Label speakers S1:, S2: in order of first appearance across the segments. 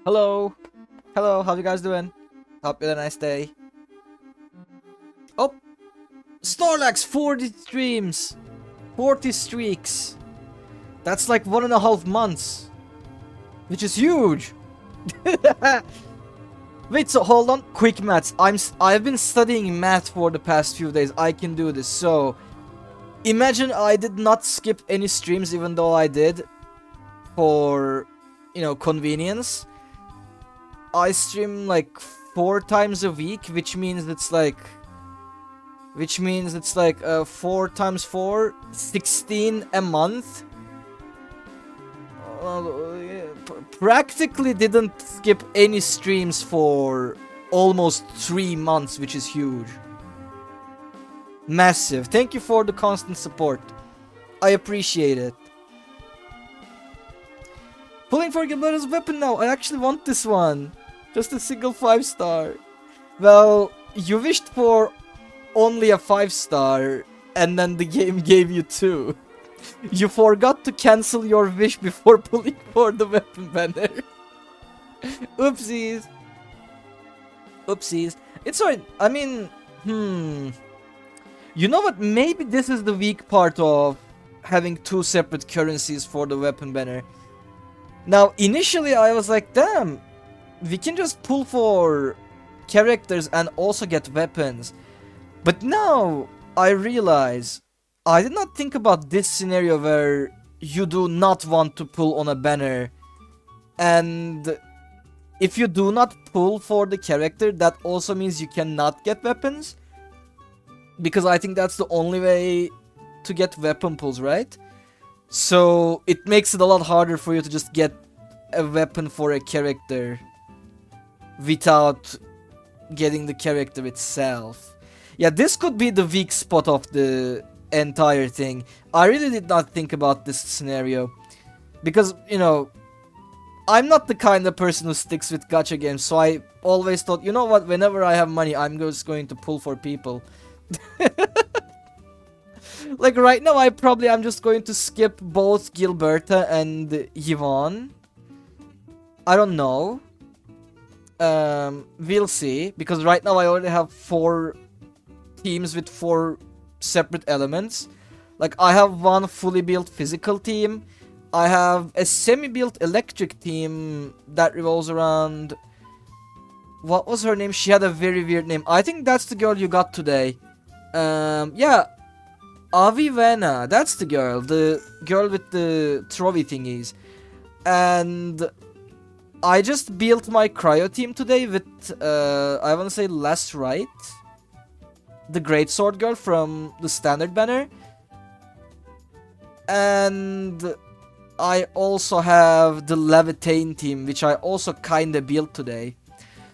S1: Hello. Hello, how you guys doing? Hope you had a nice day. Oh, Snorlax 40 streams. 40 streaks. That's like 1.5 months. Which is huge. Wait, so hold on. Quick maths. I've been studying math for the past few days. I can do this. So, imagine I did not skip any streams even though I did for, convenience. I stream like 4 times a week, which means it's like 4 times 4, 16 a month. Practically didn't skip any streams for almost 3 months, which is huge. Massive. Thank you for the constant support. I appreciate it. Pulling for Gilberto's weapon now. I actually want this one. Just a single 5-star. Well, you wished for only a 5-star, and then the game gave you 2. You forgot to cancel your wish before pulling for the weapon banner. Oopsies. Oopsies. It's alright. I mean, You know what? Maybe this is the weak part of having 2 separate currencies for the weapon banner. Now, initially I was like, damn, we can just pull for characters and also get weapons. But now I realize I did not think about this scenario where you do not want to pull on a banner. And if you do not pull for the character, that also means you cannot get weapons. Because I think that's the only way to get weapon pulls, right? So it makes it a lot harder for you to just get a weapon for a character without getting the character itself. Yeah, this could be the weak spot of the entire thing. I really did not think about this scenario. Because, I'm not the kind of person who sticks with gacha games, so I always thought, you know what, whenever I have money, I'm just going to pull for people. Like right now, I'm just going to skip both Gilberta and Yvonne. I don't know. We'll see, because right now I already have 4 teams with 4 separate elements. Like I have one fully built physical team. I have a semi-built electric team that revolves around... What was her name? She had a very weird name. I think that's the girl you got today. Yeah. Avivena. That's the girl. The girl with the trophy thingies. And I just built my cryo team today with, I want to say Last Right. The Great Sword Girl from the standard banner. And I also have the Levitain team, which I also kinda built today.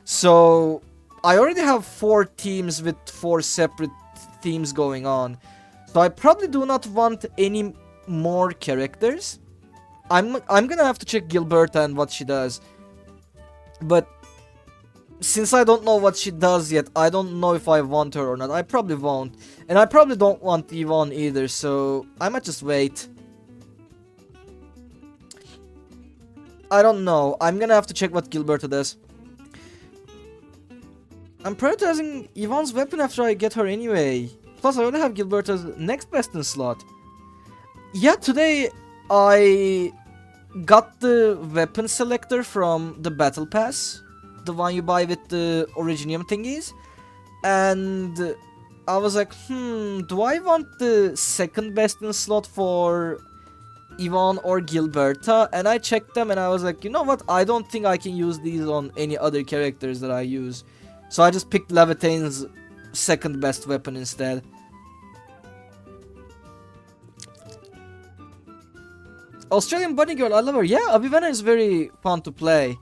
S1: So I already have 4 teams with 4 separate themes going on. So I probably do not want any more characters. I'm gonna have to check Gilberta and what she does. But since I don't know what she does yet, I don't know if I want her or not. I probably won't. And I probably don't want Yvonne either, so I might just wait. I don't know. I'm gonna have to check what Gilberta does. I'm prioritizing Yvonne's weapon after I get her anyway. Plus, I only have Gilberta's next best in slot. Yeah, today I got the weapon selector from the battle pass. The one you buy with the Originium thingies. And I was like, do I want the second best in slot for Yvonne or Gilberta? And I checked them and I was like, you know what? I don't think I can use these on any other characters that I use. So I just picked Levitain's second best weapon instead. Australian Bunny Girl, I love her. Yeah, Avivena is very fun to play.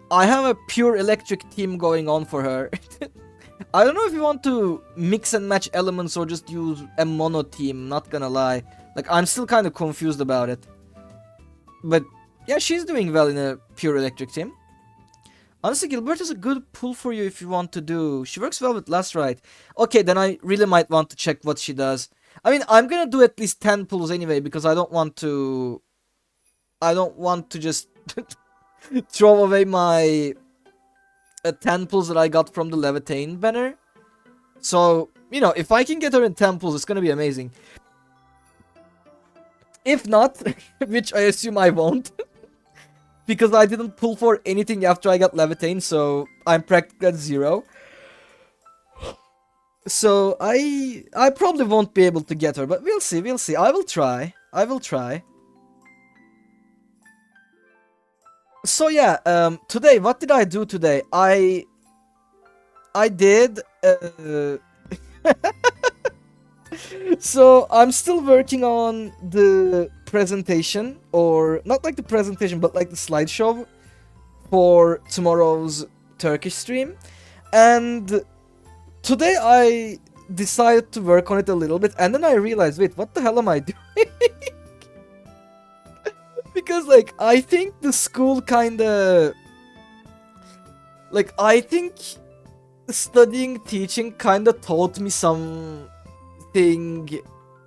S1: I have a pure electric team going on for her. I don't know if you want to mix and match elements or just use a mono team, not gonna lie. Like, I'm still kind of confused about it. But, yeah, she's doing well in a pure electric team. Honestly, Gilbert is a good pull for you if you want to do. She works well with Last Right. Okay, then I really might want to check what she does. I mean, I'm gonna do at least 10 pulls anyway, because I don't want to just throw away my 10 pulls that I got from the Levitain banner. So, you know, if I can get her in 10 pulls, it's gonna be amazing. If not, which I assume I won't, because I didn't pull for anything after I got Levitain, so I'm practically at 0. So I probably won't be able to get her, but we'll see, we'll see. I will try. I will try. So yeah, today, what did I do today? I did so I'm still working on the presentation, or not like the presentation, but like the slideshow for tomorrow's Turkish stream. And today I decided to work on it a little bit, and then I realized, wait, what the hell am I doing? Because, like, I think the school kinda... Like, I think studying teaching kinda taught me something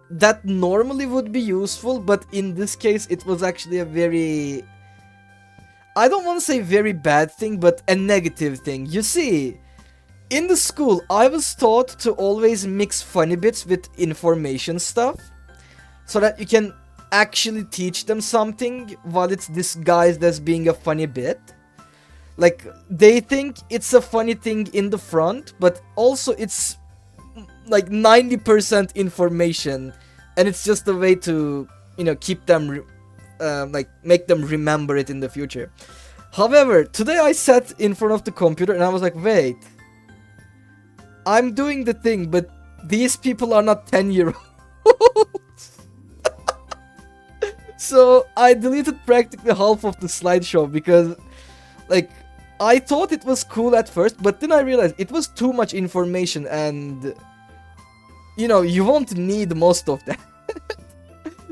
S1: that normally would be useful, but in this case it was actually a very... I don't want to say very bad thing, but a negative thing. You see, in the school, I was taught to always mix funny bits with information stuff, so that you can actually teach them something while it's disguised as being a funny bit. Like, they think it's a funny thing in the front, but also it's like 90% information, and it's just a way to, you know, keep them, like, make them remember it in the future. However, today I sat in front of the computer and I was like, wait, I'm doing the thing, but these people are not 10-year-olds. So I deleted practically half of the slideshow because, like, I thought it was cool at first, but then I realized it was too much information and, you know, you won't need most of that.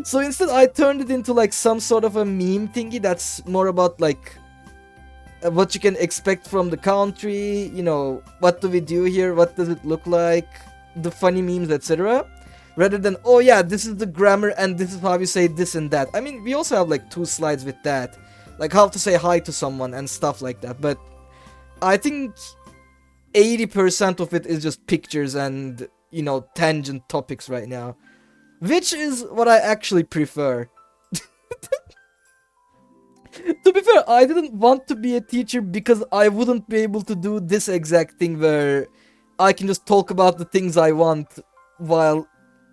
S1: So instead I turned it into like some sort of a meme thingy that's more about like what you can expect from the country, you know, what do we do here, what does it look like, the funny memes, etc. Rather than, oh yeah, this is the grammar and this is how you say this and that. I mean, we also have like 2 slides with that. Like how to say hi to someone and stuff like that. But I think 80% of it is just pictures and, you know, tangent topics right now. Which is what I actually prefer. To be fair, I didn't want to be a teacher because I wouldn't be able to do this exact thing where I can just talk about the things I want while,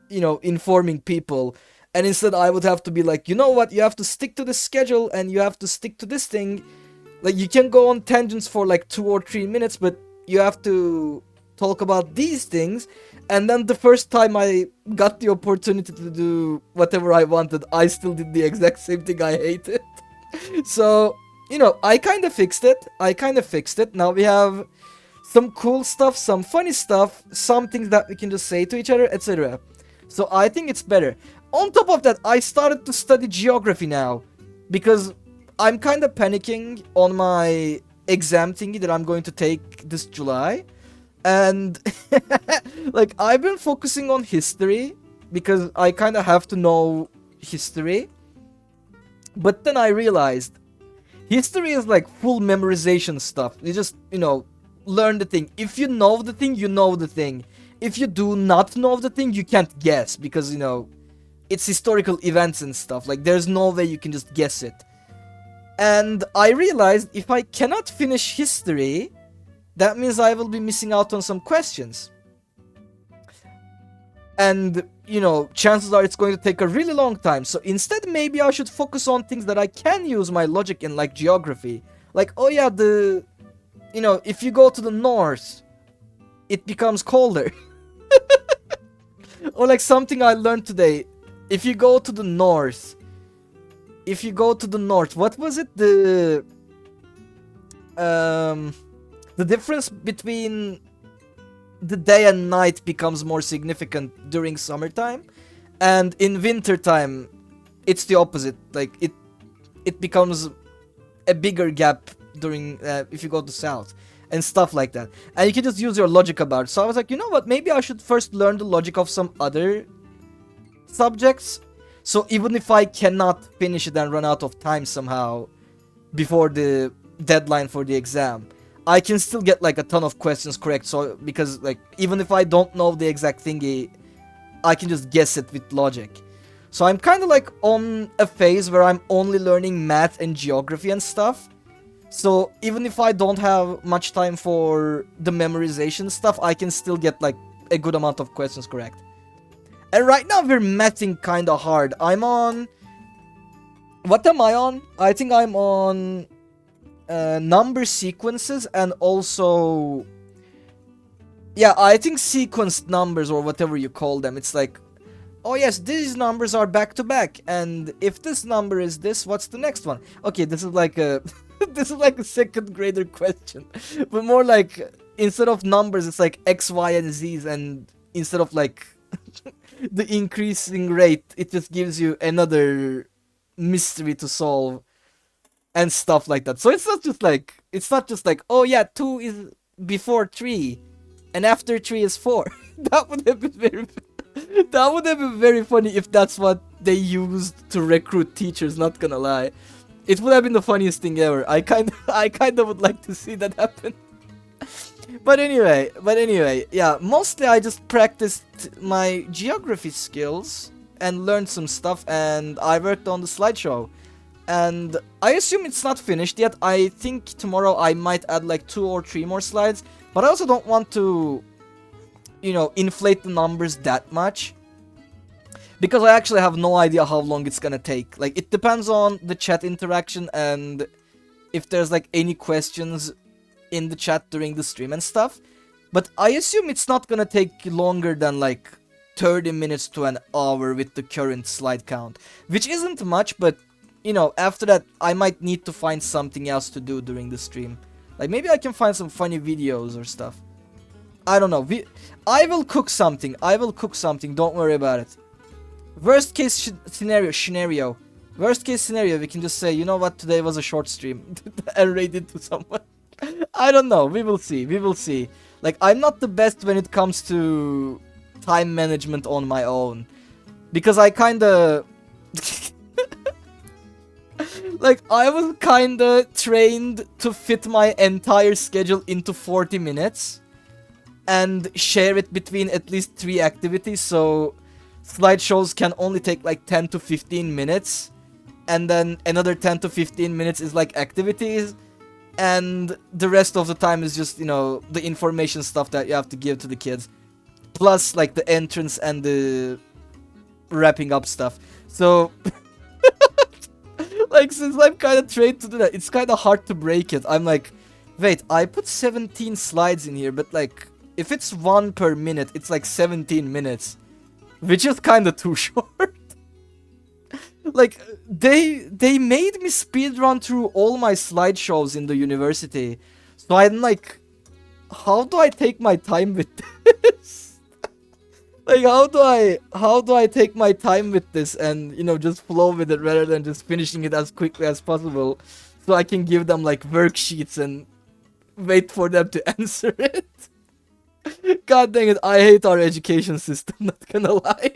S1: you know, informing people. And instead I would have to be like, you know what, you have to stick to the schedule and you have to stick to this thing. Like, you can go on tangents for like 2 or 3 minutes, but you have to talk about these things. And then the first time I got the opportunity to do whatever I wanted, I still did the exact same thing I hated. So, you know, I kind of fixed it. Now we have some cool stuff, some funny stuff, some things that we can just say to each other, etc. So I think it's better. On top of that, I started to study geography now, because I'm kind of panicking on my exam thingy that I'm going to take this July. And like, I've been focusing on history because I kind of have to know history. But then I realized history is like full memorization stuff. You just, you know, learn the thing. If you know the thing, you know the thing. If you do not know the thing, you can't guess because, you know, it's historical events and stuff. Like, there's no way you can just guess it. And I realized if I cannot finish history, that means I will be missing out on some questions. And, you know, chances are it's going to take a really long time. So instead, maybe I should focus on things that I can use my logic in, like geography. Like, oh yeah, you know, if you go to the north, it becomes colder. Or like something I learned today. If you go to the north, what was it? The difference between the day and night becomes more significant during summertime, and in wintertime, it's the opposite. Like, it becomes a bigger gap during if you go to south and stuff like that. And you can just use your logic about it. So I was like, you know what? Maybe I should first learn the logic of some other subjects. So even if I cannot finish it and run out of time somehow, before the deadline for the exam, I can still get like a ton of questions correct. So because like even if I don't know the exact thingy, I can just guess it with logic. So I'm kind of like on a phase where I'm only learning math and geography and stuff. So even if I don't have much time for the memorization stuff, I can still get like a good amount of questions correct. And right now we're mathing kind of hard. I'm on... What am I on? I think I'm on number sequences and also... Yeah, I think sequenced numbers or whatever you call them. It's like, oh yes, these numbers are back to back, and if this number is this, what's the next one? Okay, this is like a this is like a second grader question, but more like instead of numbers, it's like X, Y, and Z's, and instead of like the increasing rate, it just gives you another mystery to solve and stuff like that. So it's not just like oh yeah, 2 is before 3 and after 3 is 4. That would have been very funny if that's what they used to recruit teachers, not gonna lie. It would have been the funniest thing ever. I kind of would like to see that happen. But anyway, yeah, mostly I just practiced my geography skills and learned some stuff, and I worked on the slideshow. And I assume it's not finished yet. I think tomorrow I might add like 2 or 3 more slides, but I also don't want to, you know, inflate the numbers that much, because I actually have no idea how long it's gonna take. Like, it depends on the chat interaction and if there's like any questions in the chat during the stream and stuff. But I assume it's not gonna take longer than like 30 minutes to an hour with the current slide count, which isn't much, but you know, after that I might need to find something else to do during the stream. Like maybe I can find some funny videos or stuff. I don't know. I will cook something. Don't worry about it. Worst case scenario. Worst case scenario, we can just say, you know what, today was a short stream and raid it to someone. I don't know. We will see. Like, I'm not the best when it comes to time management on my own, because I kinda like, I was kinda trained to fit my entire schedule into 40 minutes and share it between at least 3 activities, so slideshows can only take like 10 to 15 minutes, and then another 10 to 15 minutes is like activities, and the rest of the time is just, you know, the information stuff that you have to give to the kids, plus like the entrance and the wrapping up stuff. So like, since I'm kind of trained to do that, it's kind of hard to break it. I'm like, wait, I put 17 slides in here, but like, if it's 1 per minute, it's like 17 minutes, which is kind of too short. Like, they made me speedrun through all my slideshows in the university, so I'm like, how do I take my time with this? Like, how do I take my time with this and, you know, just flow with it rather than just finishing it as quickly as possible, so I can give them like worksheets and wait for them to answer it. God dang it, I hate our education system, not gonna lie.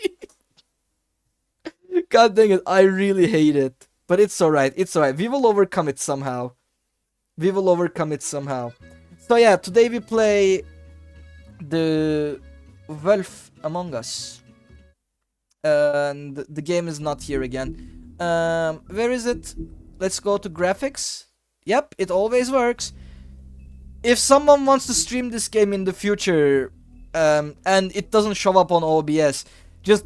S1: God dang it, I really hate it. But it's alright, we will overcome it somehow. So yeah, today we play the Wolf Among Us. And the game is not here again. Where is it? Let's go to graphics. Yep, it always works. If someone wants to stream this game in the future, and it doesn't show up on OBS, just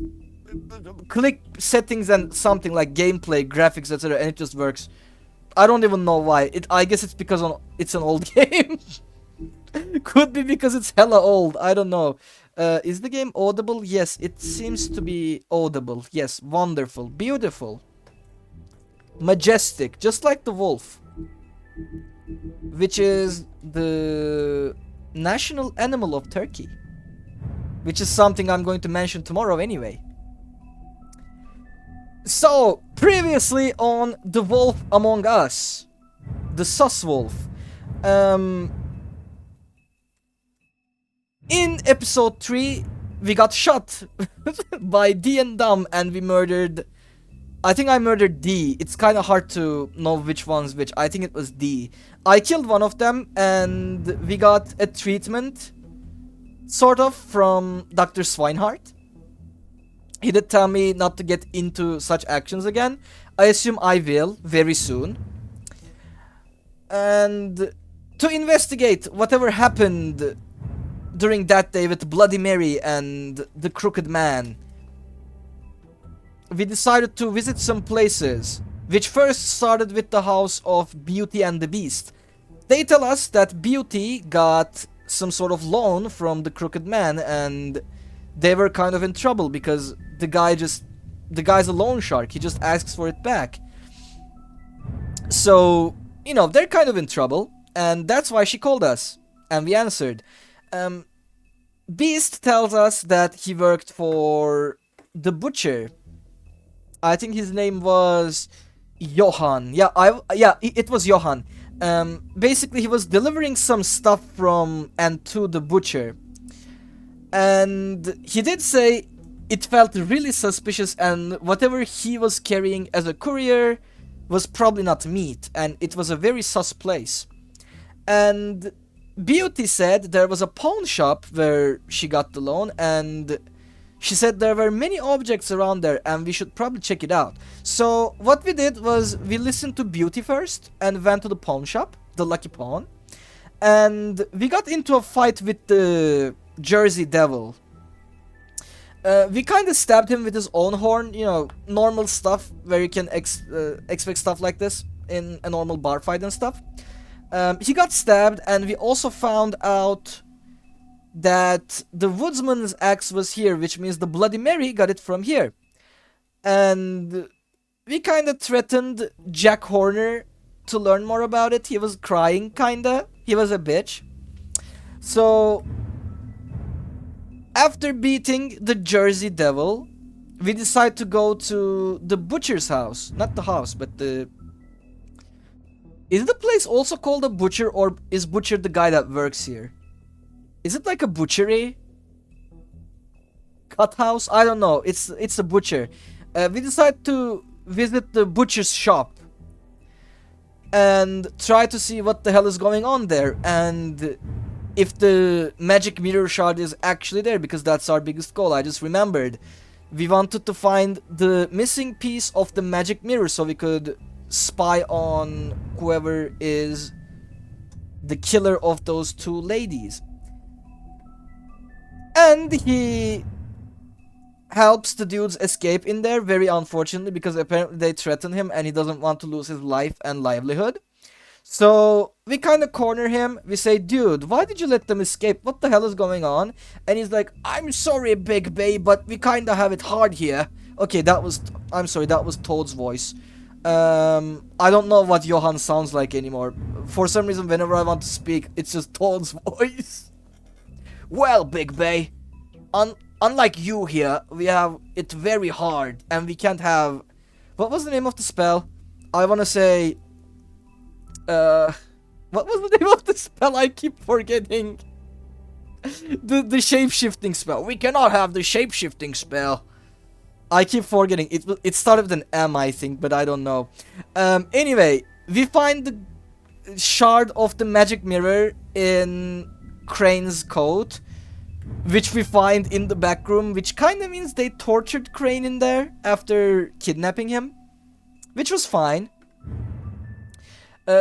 S1: click settings and something like gameplay, graphics, etc., and it just works. I don't even know why. I guess it's because it's an old game. Could be because it's hella old. I don't know. Is the game audible? Yes, it seems to be audible. Yes, wonderful, beautiful, majestic, just like the wolf, which is the national animal of Turkey, which is something I'm going to mention tomorrow anyway. So, previously on The Wolf Among Us, the sus wolf, in episode 3, we got shot by D and Dom, and we murdered I think I murdered D. It's kind of hard to know which one's which. I think it was D. I killed one of them, and we got a treatment, sort of, from Dr. Swinehart. He did tell me not to get into such actions again. I assume I will very soon. And to investigate whatever happened during that day with Bloody Mary and the Crooked Man, we decided to visit some places, which first started with the house of Beauty and the Beast. They tell us that Beauty got some sort of loan from the Crooked Man, and they were kind of in trouble because the guy's a loan shark. He just asks for it back. So, you know, they're kind of in trouble, and that's why she called us, and we answered. Beast tells us that he worked for the butcher. I think his name was Johan. Yeah, it was Johan. Basically, he was delivering some stuff from and to the butcher, and he did say it felt really suspicious, and whatever he was carrying as a courier was probably not meat, and it was a very sus place. And Beauty said there was a pawn shop where she got the loan, and she said there were many objects around there and we should probably check it out. So what we did was we listened to Beauty first and went to the pawn shop, the Lucky Pawn, and we got into a fight with the Jersey Devil. We kind of stabbed him with his own horn, you know, normal stuff where you can expect stuff like this in a normal bar fight and stuff. He got stabbed, and we also found out that the woodsman's axe was here, which means the Bloody Mary got it from here. And we kind of threatened Jack Horner to learn more about it. He was crying, kinda. He was a bitch. So after beating the Jersey Devil, we decided to go to the butcher's house. Not the house, but the... Is the place also called a butcher, or is butcher the guy that works here? Is it like a butchery? Cut house? I don't know. It's a butcher. We decided to visit the butcher's shop and try to see what the hell is going on there, and if the magic mirror shard is actually there, because that's our biggest goal. I just remembered. We wanted to find the missing piece of the magic mirror so we could spy on whoever is the killer of those two ladies. And he helps the dudes escape in there, very unfortunately, because apparently they threaten him and he doesn't want to lose his life and livelihood. So we kind of corner him. We say, dude, why did you let them escape? What the hell is going on? And he's like, I'm sorry, Big Bay, but we kind of have it hard here. Okay, I'm sorry, that was Toad's voice. I don't know what Johan sounds like anymore. For some reason, whenever I want to speak, it's just Toad's voice. Well, Big Bay, unlike you here, we have it very hard, and we can't have... What was the name of the spell? I want to say... What was the name of the spell? I keep forgetting. The shape-shifting spell. We cannot have the shape-shifting spell. I keep forgetting. It started with an M, I think, but I don't know. Anyway, we find the shard of the magic mirror in Crane's coat, which we find in the back room, which kind of means they tortured Crane in there after kidnapping him, which was fine.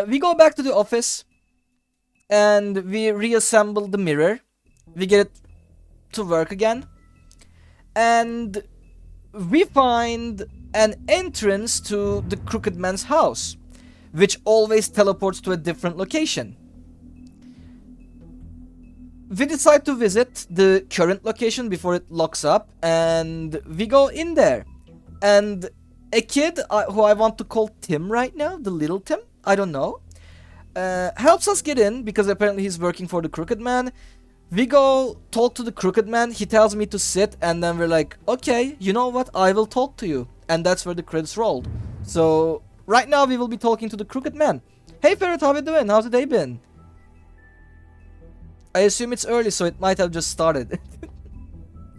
S1: We go back to the office and we reassemble the mirror. We get it to work again, and we find an entrance to the Crooked Man's house, which always teleports to a different location. We decide to visit the current location before it locks up, and we go in there. And a kid who I want to call Tim right now, the little Tim, I don't know, helps us get in because apparently he's working for the Crooked Man. We go talk to the Crooked Man, he tells me to sit, and then we're like, okay, you know what, I will talk to you. And that's where the credits rolled. So, right now we will be talking to the Crooked Man. Hey Ferret, how you doing? How's the day been? I assume it's early, so it might have just started.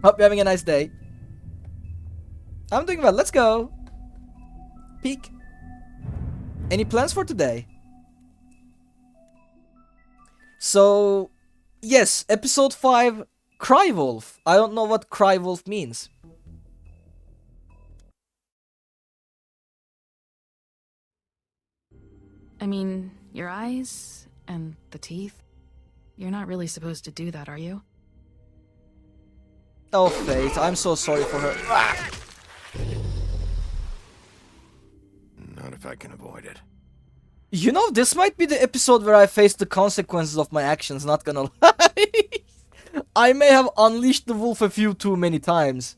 S1: Hope you're having a nice day. I'm doing well, let's go. peek. Any plans for today? So, yes, episode 5, Crywolf. I don't know what Crywolf means.
S2: I mean, your eyes and the teeth. You're not really supposed to do that, are you?
S1: Oh, Faith, I'm so sorry for her.
S3: Not if I can avoid it.
S1: You know, this might be the episode where I face the consequences of my actions, not gonna lie. I may have unleashed the wolf a few too many times.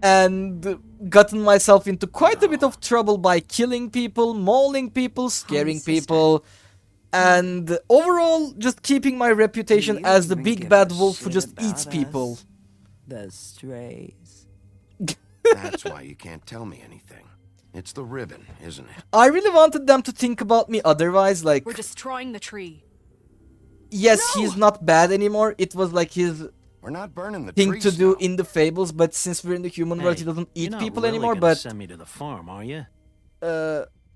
S1: And gotten myself into quite a bit of trouble by killing people, mauling people, scaring people, and overall just keeping my reputation as the big bad wolf who just eats people.
S4: The strays.
S3: That's why you can't tell me anything. It's the ribbon, isn't it?
S1: I really wanted them to think about me otherwise, like...
S5: We're destroying the tree.
S1: Yes, he's not bad anymore. It was like his
S3: We're not burning the
S1: thing
S3: trees
S1: to do
S3: now.
S1: in the fables, but since we're in the human world, he doesn't eat
S4: you're not
S1: people
S4: really
S1: anymore,
S4: gonna
S1: but...
S4: send me to the farm, are you?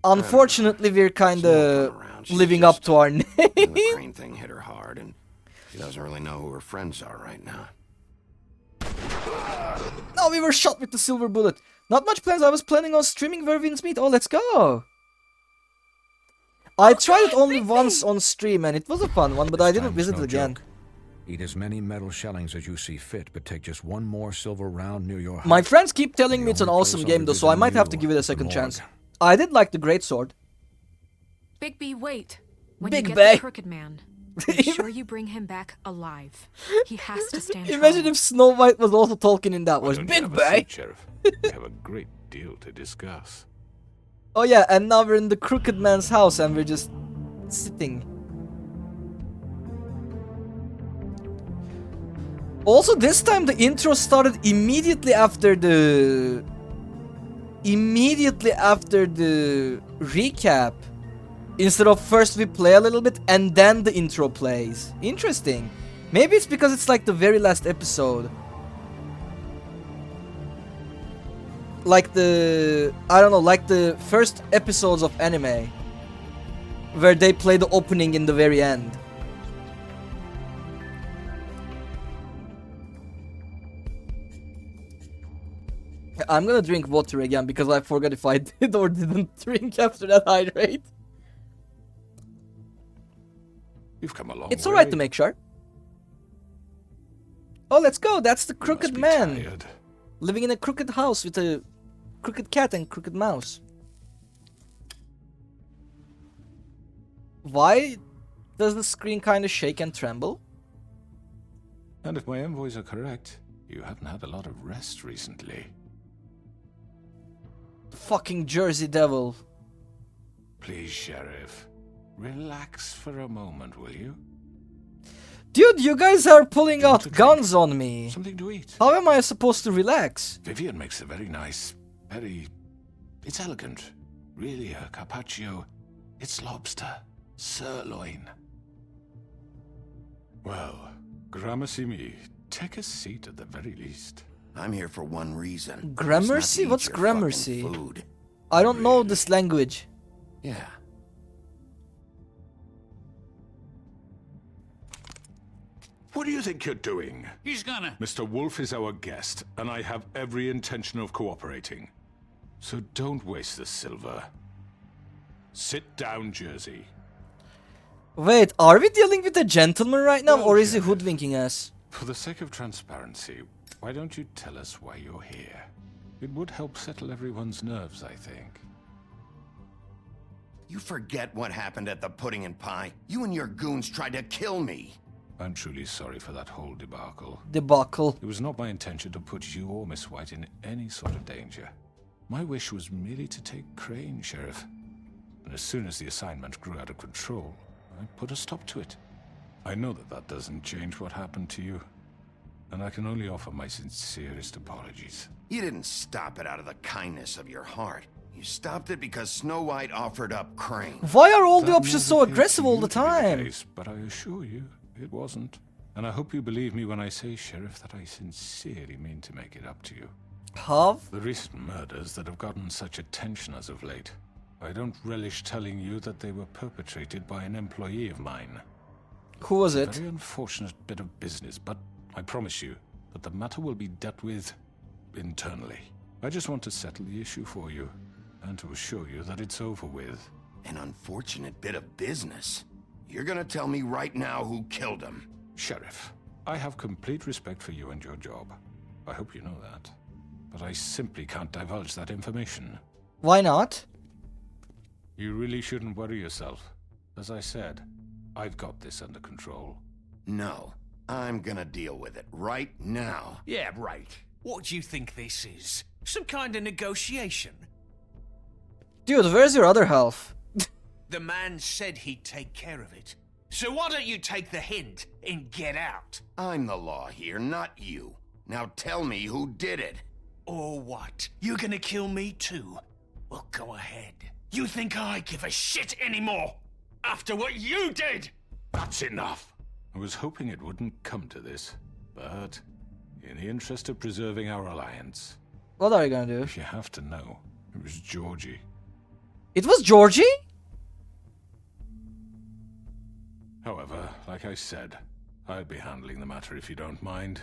S1: Unfortunately, we're kinda living up to our name.
S3: And the crane thing hit her hard, and she doesn't really know who her friends are right now.
S1: No, we were shot with the silver bullet. Not much plans. I was planning on streaming Where Winds Meet. Oh, let's go. I tried it only once on stream, and it was a fun one, but I didn't visit it again.
S6: Eat as many metal shellings as you see fit, but take just one more silver round near your
S1: My
S6: heart.
S1: friends keep telling
S6: The
S1: me it's an
S6: only
S1: awesome
S6: place
S1: game,
S6: I'll
S1: though, so I
S6: visit
S1: might have to
S6: you,
S1: give it a
S6: the
S1: second
S6: morgue.
S1: chance. I did like the Greatsword.
S5: Bigby, wait. When
S1: Big
S5: you get
S1: Bay.
S5: the Crooked Man, make sure you bring him back alive. He has to stand
S1: Imagine
S5: trial.
S1: if Snow White was also talking in that
S7: Why
S1: was
S7: don't you
S1: Big
S7: have a
S1: Bay.
S7: seat, Sheriff? We have a great deal to discuss.
S1: Oh yeah, and now we're in the Crooked Man's house and we're just sitting. Also, this time the intro started immediately after the recap. Instead of first we play a little bit and then the intro plays. Interesting. Maybe it's because it's like the very last episode. Like the... I don't know, like the first episodes of anime. Where they play the opening in the very end. I'm gonna drink water again because I forgot if I did or didn't drink after that hydrate.
S7: You've come a long
S1: It's
S7: way.
S1: alright to make sure. Oh, let's go. That's the
S7: You must
S1: crooked
S7: be
S1: man.
S7: tired.
S1: Living in a crooked house with a crooked cat and crooked mouse. Why does the screen kind of shake and tremble?
S7: And if my envoys are correct, you haven't had a lot of rest recently.
S1: Fucking Jersey Devil.
S7: Please, Sheriff, relax for a moment, will you?
S1: Dude, you guys are pulling
S7: Want
S1: out
S7: to
S1: guns on me.
S7: Something to eat.
S1: How am I supposed to relax?
S7: Vivian makes a very nice, it's elegant. Really a carpaccio. It's lobster. Sirloin. Well, Gramercy me, take a seat at the very least.
S3: I'm here for one reason.
S1: Gramercy?
S3: It's not to eat
S1: What's
S3: your
S1: gramercy?
S3: fucking food.
S1: I don't know this language.
S3: Yeah.
S7: What do you think you're doing?
S8: He's gonna...
S7: Mr. Wolf is our guest, and I have every intention of cooperating. So don't waste the silver. Sit down, Jersey.
S1: Wait, are we dealing with a gentleman right now,
S7: Well,
S1: or is he
S7: Sheriff.
S1: hoodwinking us?
S7: For the sake of transparency, why don't you tell us why you're here? It would help settle everyone's nerves, I think.
S3: You forget what happened at the Pudding and Pie? You and your goons tried to kill me.
S7: I'm truly sorry for that whole debacle.
S1: Debacle.
S7: It was not my intention to put you or Miss White in any sort of danger. My wish was merely to take Crane, Sheriff. And as soon as the assignment grew out of control, I put a stop to it. I know that that doesn't change what happened to you, and I can only offer my sincerest apologies.
S3: You didn't stop it out of the kindness of your heart. You stopped it because Snow White offered up Crane.
S1: Why are all the
S7: That
S1: options
S7: may
S1: so
S7: appear
S1: aggressive
S7: to
S1: all
S7: you
S1: the
S7: to be
S1: time?
S7: case, but I assure you, it wasn't. And I hope you believe me when I say, Sheriff, that I sincerely mean to make it up to you.
S1: Have?
S7: The recent murders that have gotten such attention as of late, I don't relish telling you that they were perpetrated by an employee of mine.
S1: Who was
S7: A
S1: it?
S7: very unfortunate bit of business, but I promise you that the matter will be dealt with internally. I just want to settle the issue for you, and to assure you that it's over with.
S3: An unfortunate bit of business. You're gonna tell me right now who killed him.
S7: Sheriff, I have complete respect for you and your job. I hope you know that. But I simply can't divulge that information.
S1: Why not?
S7: You really shouldn't worry yourself. As I said, I've got this under control.
S3: No, I'm gonna deal with it right now.
S8: Yeah, right. What do you think this is? Some kind of negotiation?
S1: Dude, where's your other half?
S8: The man said he'd take care of it. So why don't you take the hint and get out?
S3: I'm the law here, not you. Now tell me who did it.
S8: Or what? You gonna kill me too? Well, go ahead. You think I give a shit anymore? After what you did?
S7: That's enough! I was hoping it wouldn't come to this, but in the interest of preserving our alliance,
S1: What are you gonna do?
S7: if you have to know, it was Georgie.
S1: It was Georgie?
S7: However, like I said, I'll be handling the matter if you don't mind.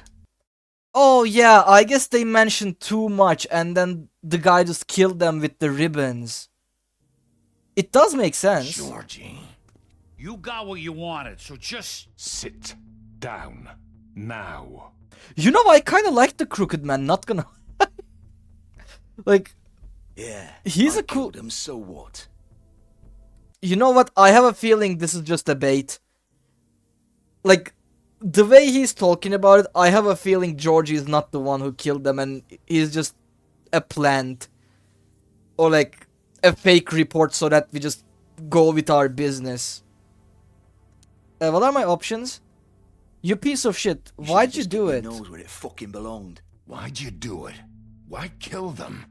S1: Oh yeah, I guess they mentioned too much and then the guy just killed them with the ribbons. It does make sense.
S3: Georgie.
S8: You got what you wanted, so just...
S7: Sit down. Now.
S1: You know, I kinda like the Crooked Man, not gonna... Like,
S9: Yeah.
S1: He's
S9: I
S1: a cool-
S9: killed him, so what?
S1: you know what? I have a feeling this is just a bait. Like, the way he's talking about it, I have a feeling Georgie is not the one who killed them and he's just a plant. Or like, a fake report so that we just go with our business. What are my options? You piece of shit.
S9: You
S1: Why'd
S9: should've
S1: you
S9: just
S1: do
S9: given
S1: it?
S9: me knows where it fucking belonged.
S3: Why'd you do it? Why kill them?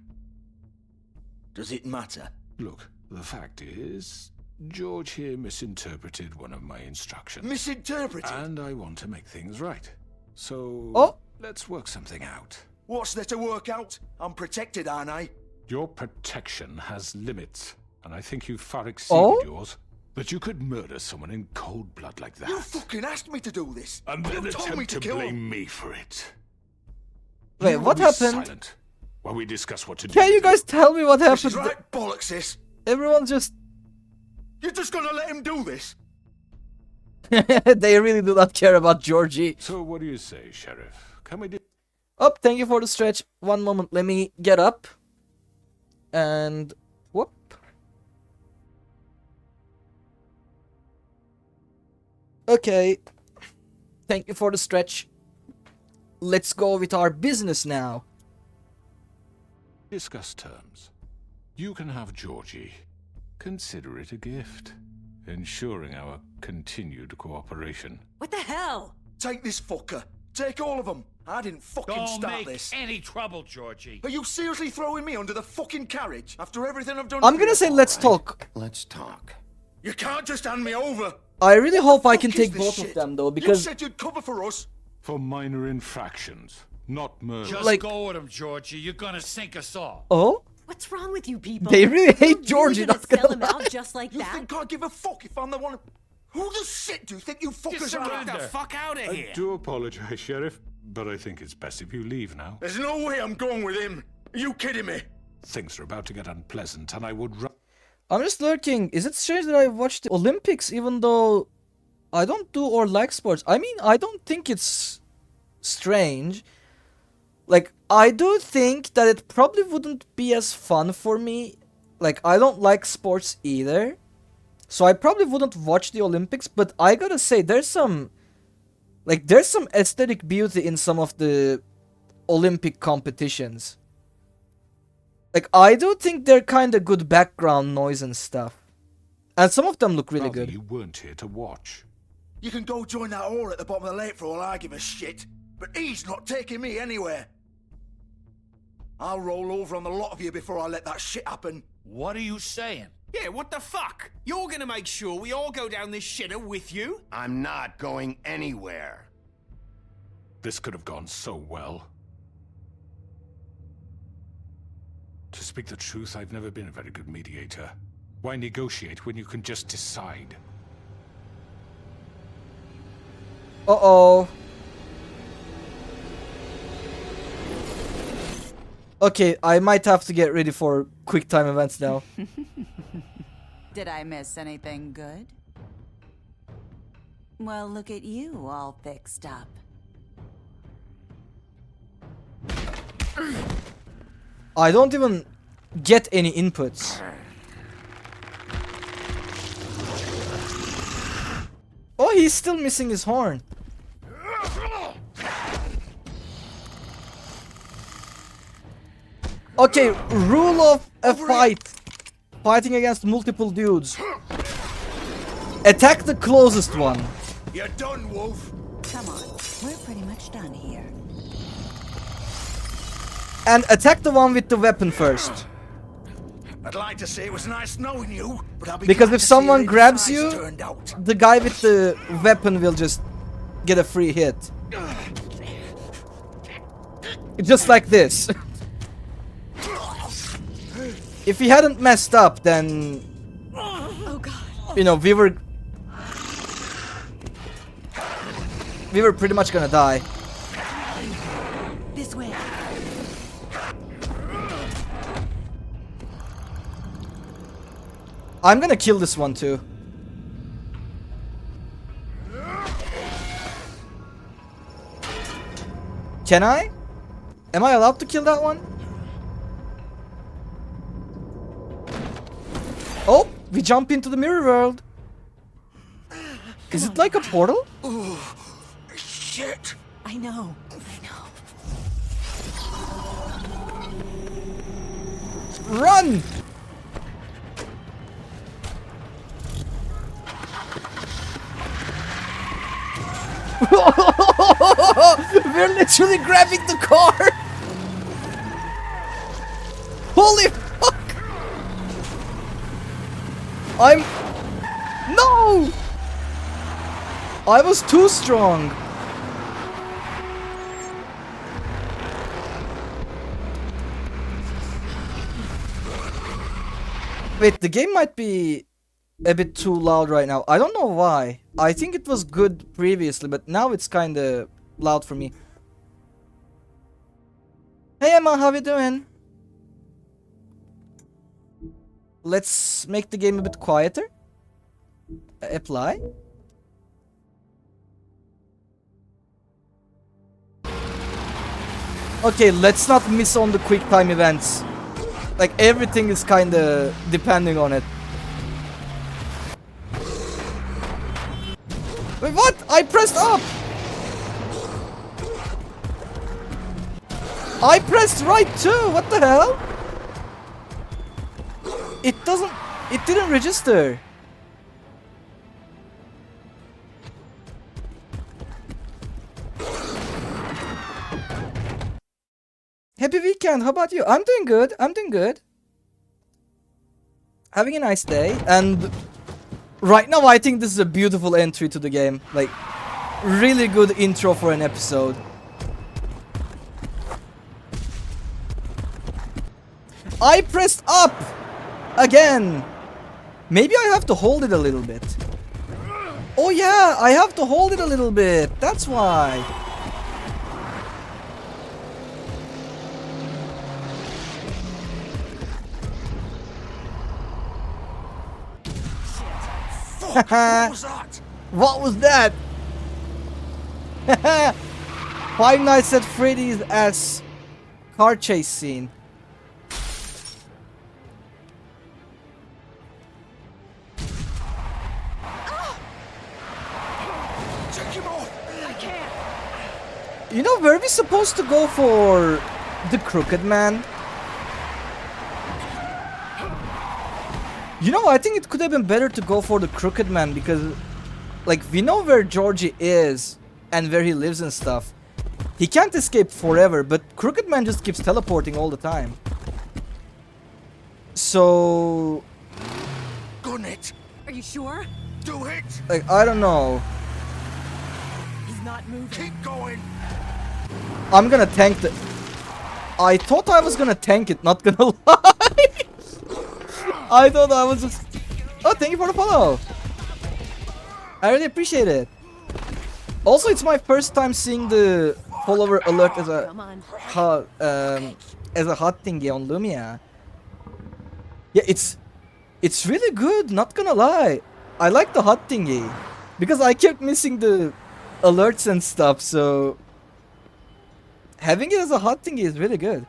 S9: Does it matter?
S7: Look, the fact is, George here misinterpreted one of my instructions.
S9: Misinterpreted?
S7: And I want to make things right. So,
S1: Oh.
S7: let's work something out.
S9: What's there to work out? I'm protected, aren't I?
S7: Your protection has limits, and I think you've far exceeded
S1: Oh?
S7: yours. But you could murder someone in cold blood like that.
S9: You fucking asked me to do this.
S7: and then
S9: you told me
S7: attempt
S9: to
S7: to
S9: kill
S7: blame
S9: him.
S7: me for it.
S1: Wait,
S7: You
S1: what
S7: will be
S1: happened?
S7: silent while we discuss what to do.
S1: Can you
S7: with
S1: guys tell me what
S9: This is
S1: happened?
S9: right bollocks, this.
S1: Everyone just...
S9: You're just gonna let him do this?
S1: They really do not care about Georgie.
S7: So what do you say, Sheriff? Can we do...
S1: Oh, thank you for the stretch. One moment, let me get up. And... whoop. Okay. Thank you for the stretch. Let's go with our business now.
S7: discuss terms? You can have Georgie. Consider it a gift, ensuring our continued cooperation.
S5: What the hell?
S9: Take this fucker. Take all of them. I didn't fucking
S8: Don't
S9: start
S8: make
S9: this.
S8: any trouble, Georgie.
S9: Are you seriously throwing me under the fucking carriage after everything I've done?
S1: I'm
S9: for
S1: gonna
S9: you?
S1: say let's talk.
S3: Let's talk.
S9: You can't just hand me over.
S1: I really hope I can
S9: Fuck is
S1: take
S9: this
S1: both of
S9: shit?
S1: them though,
S9: You
S1: because
S9: said you'd cover for us.
S7: For minor infractions, not murder.
S8: Just
S1: Like-
S8: go with him, Georgie. You're gonna sink us all.
S1: oh,
S10: What's wrong with you people?
S1: they really hate
S10: You're
S1: Georgie.
S10: Really
S1: Not
S10: gonna sell
S1: gonna
S10: him
S1: lie.
S10: out just like
S9: You
S10: that?
S9: think I give a fuck if I'm the one? Who the shit do you think you fuckers are?
S8: Get the fuck out of
S7: I
S8: here.
S7: do apologize, Sheriff, but I think it's best if you leave now.
S9: There's no way I'm going with him. Are you kidding me?
S7: Things are about to get unpleasant, and I would
S1: I'm just lurking. Is it strange that I watched the Olympics even though I don't do or like sports? I mean, I don't think it's strange. Like, I do think that it probably wouldn't be as fun for me. Like, I don't like sports either. So I probably wouldn't watch the Olympics, but I gotta say, there's some aesthetic beauty in some of the Olympic competitions. Like, I do think they're kind of good background noise and stuff. And some of them look really
S7: rather
S1: good.
S7: you weren't here to watch.
S9: You can go join that whore at the bottom of the lake for all I give a shit. But he's not taking me anywhere. I'll roll over on the lot of you before I let that shit happen.
S8: What are you saying? Yeah, what the fuck? You're gonna make sure we all go down this shitter with you?
S3: I'm not going anywhere.
S7: This could have gone so well. To speak the truth, I've never been a very good mediator. Why negotiate when you can just decide?
S1: Uh-oh. Okay, I might have to get ready for quick time events now.
S10: Did I miss anything good? Well, look at you, all fixed up.
S1: I don't even get any inputs. Oh, he's still missing his horn. Okay, rule of a fight. Fighting against multiple dudes. Attack the closest one.
S9: You're done, Wolf.
S10: Come on, we're pretty much done here.
S1: And attack the one with the weapon first.
S9: I'd like to say it was nice knowing you, but I'll be
S1: Because
S9: glad
S1: if
S9: to see
S1: someone
S9: how
S1: grabs
S9: your
S1: you,
S9: eyes turned out.
S1: the guy with the weapon will just get a free hit. Just like this. If he hadn't messed up, then...
S5: Oh god.
S1: You know, we were pretty much gonna die.
S10: This way.
S1: I'm gonna kill this one too. Can I? Am I allowed to kill that one? Oh, we jump into the mirror world. Is it like a portal?
S9: Shit.
S10: I know.
S1: Run! We're literally grabbing the car! Holy fuck! No! I was too strong. Wait, the game might be a bit too loud right now. I don't know why. I think it was good previously, but now it's kinda loud for me. Hey Emma, how you doing? Let's make the game a bit quieter. Apply. Okay, let's not miss on the quick time events. Like, everything is kinda depending on it. Wait, what? I pressed up! I pressed right too! What the hell? It didn't register. Happy weekend, how about you? I'm doing good, I'm doing good. Having a nice day, and right now I think this is a beautiful entry to the game. Like, really good intro for an episode. I pressed up! Again! Maybe I have to hold it a little bit. Oh yeah, I have to hold it a little bit, that's why.
S9: What was that?
S1: What was that? Five Nights at Freddy's as car chase scene.
S9: Take him off.
S5: I can't.
S1: You know, were we supposed to go for the Crooked Man? You know, I think it could have been better to go for the Crooked Man because, like, we know where Georgie is and where he lives and stuff. He can't escape forever, but Crooked Man just keeps teleporting all the time. So,
S9: Gun it.
S5: Are you sure?
S9: Do it.
S1: like, I don't know.
S5: He's not moving.
S9: Keep going.
S1: I'm gonna tank the... I thought I was gonna tank it, not gonna lie. I thought I was just... Oh, thank you for the follow. I really appreciate it. Also, it's my first time seeing the follower alert as a hot thingy on Lumia. Yeah, it's really good, not gonna lie. I like the hot thingy because I kept missing the alerts and stuff, so having it as a hot thingy is really good.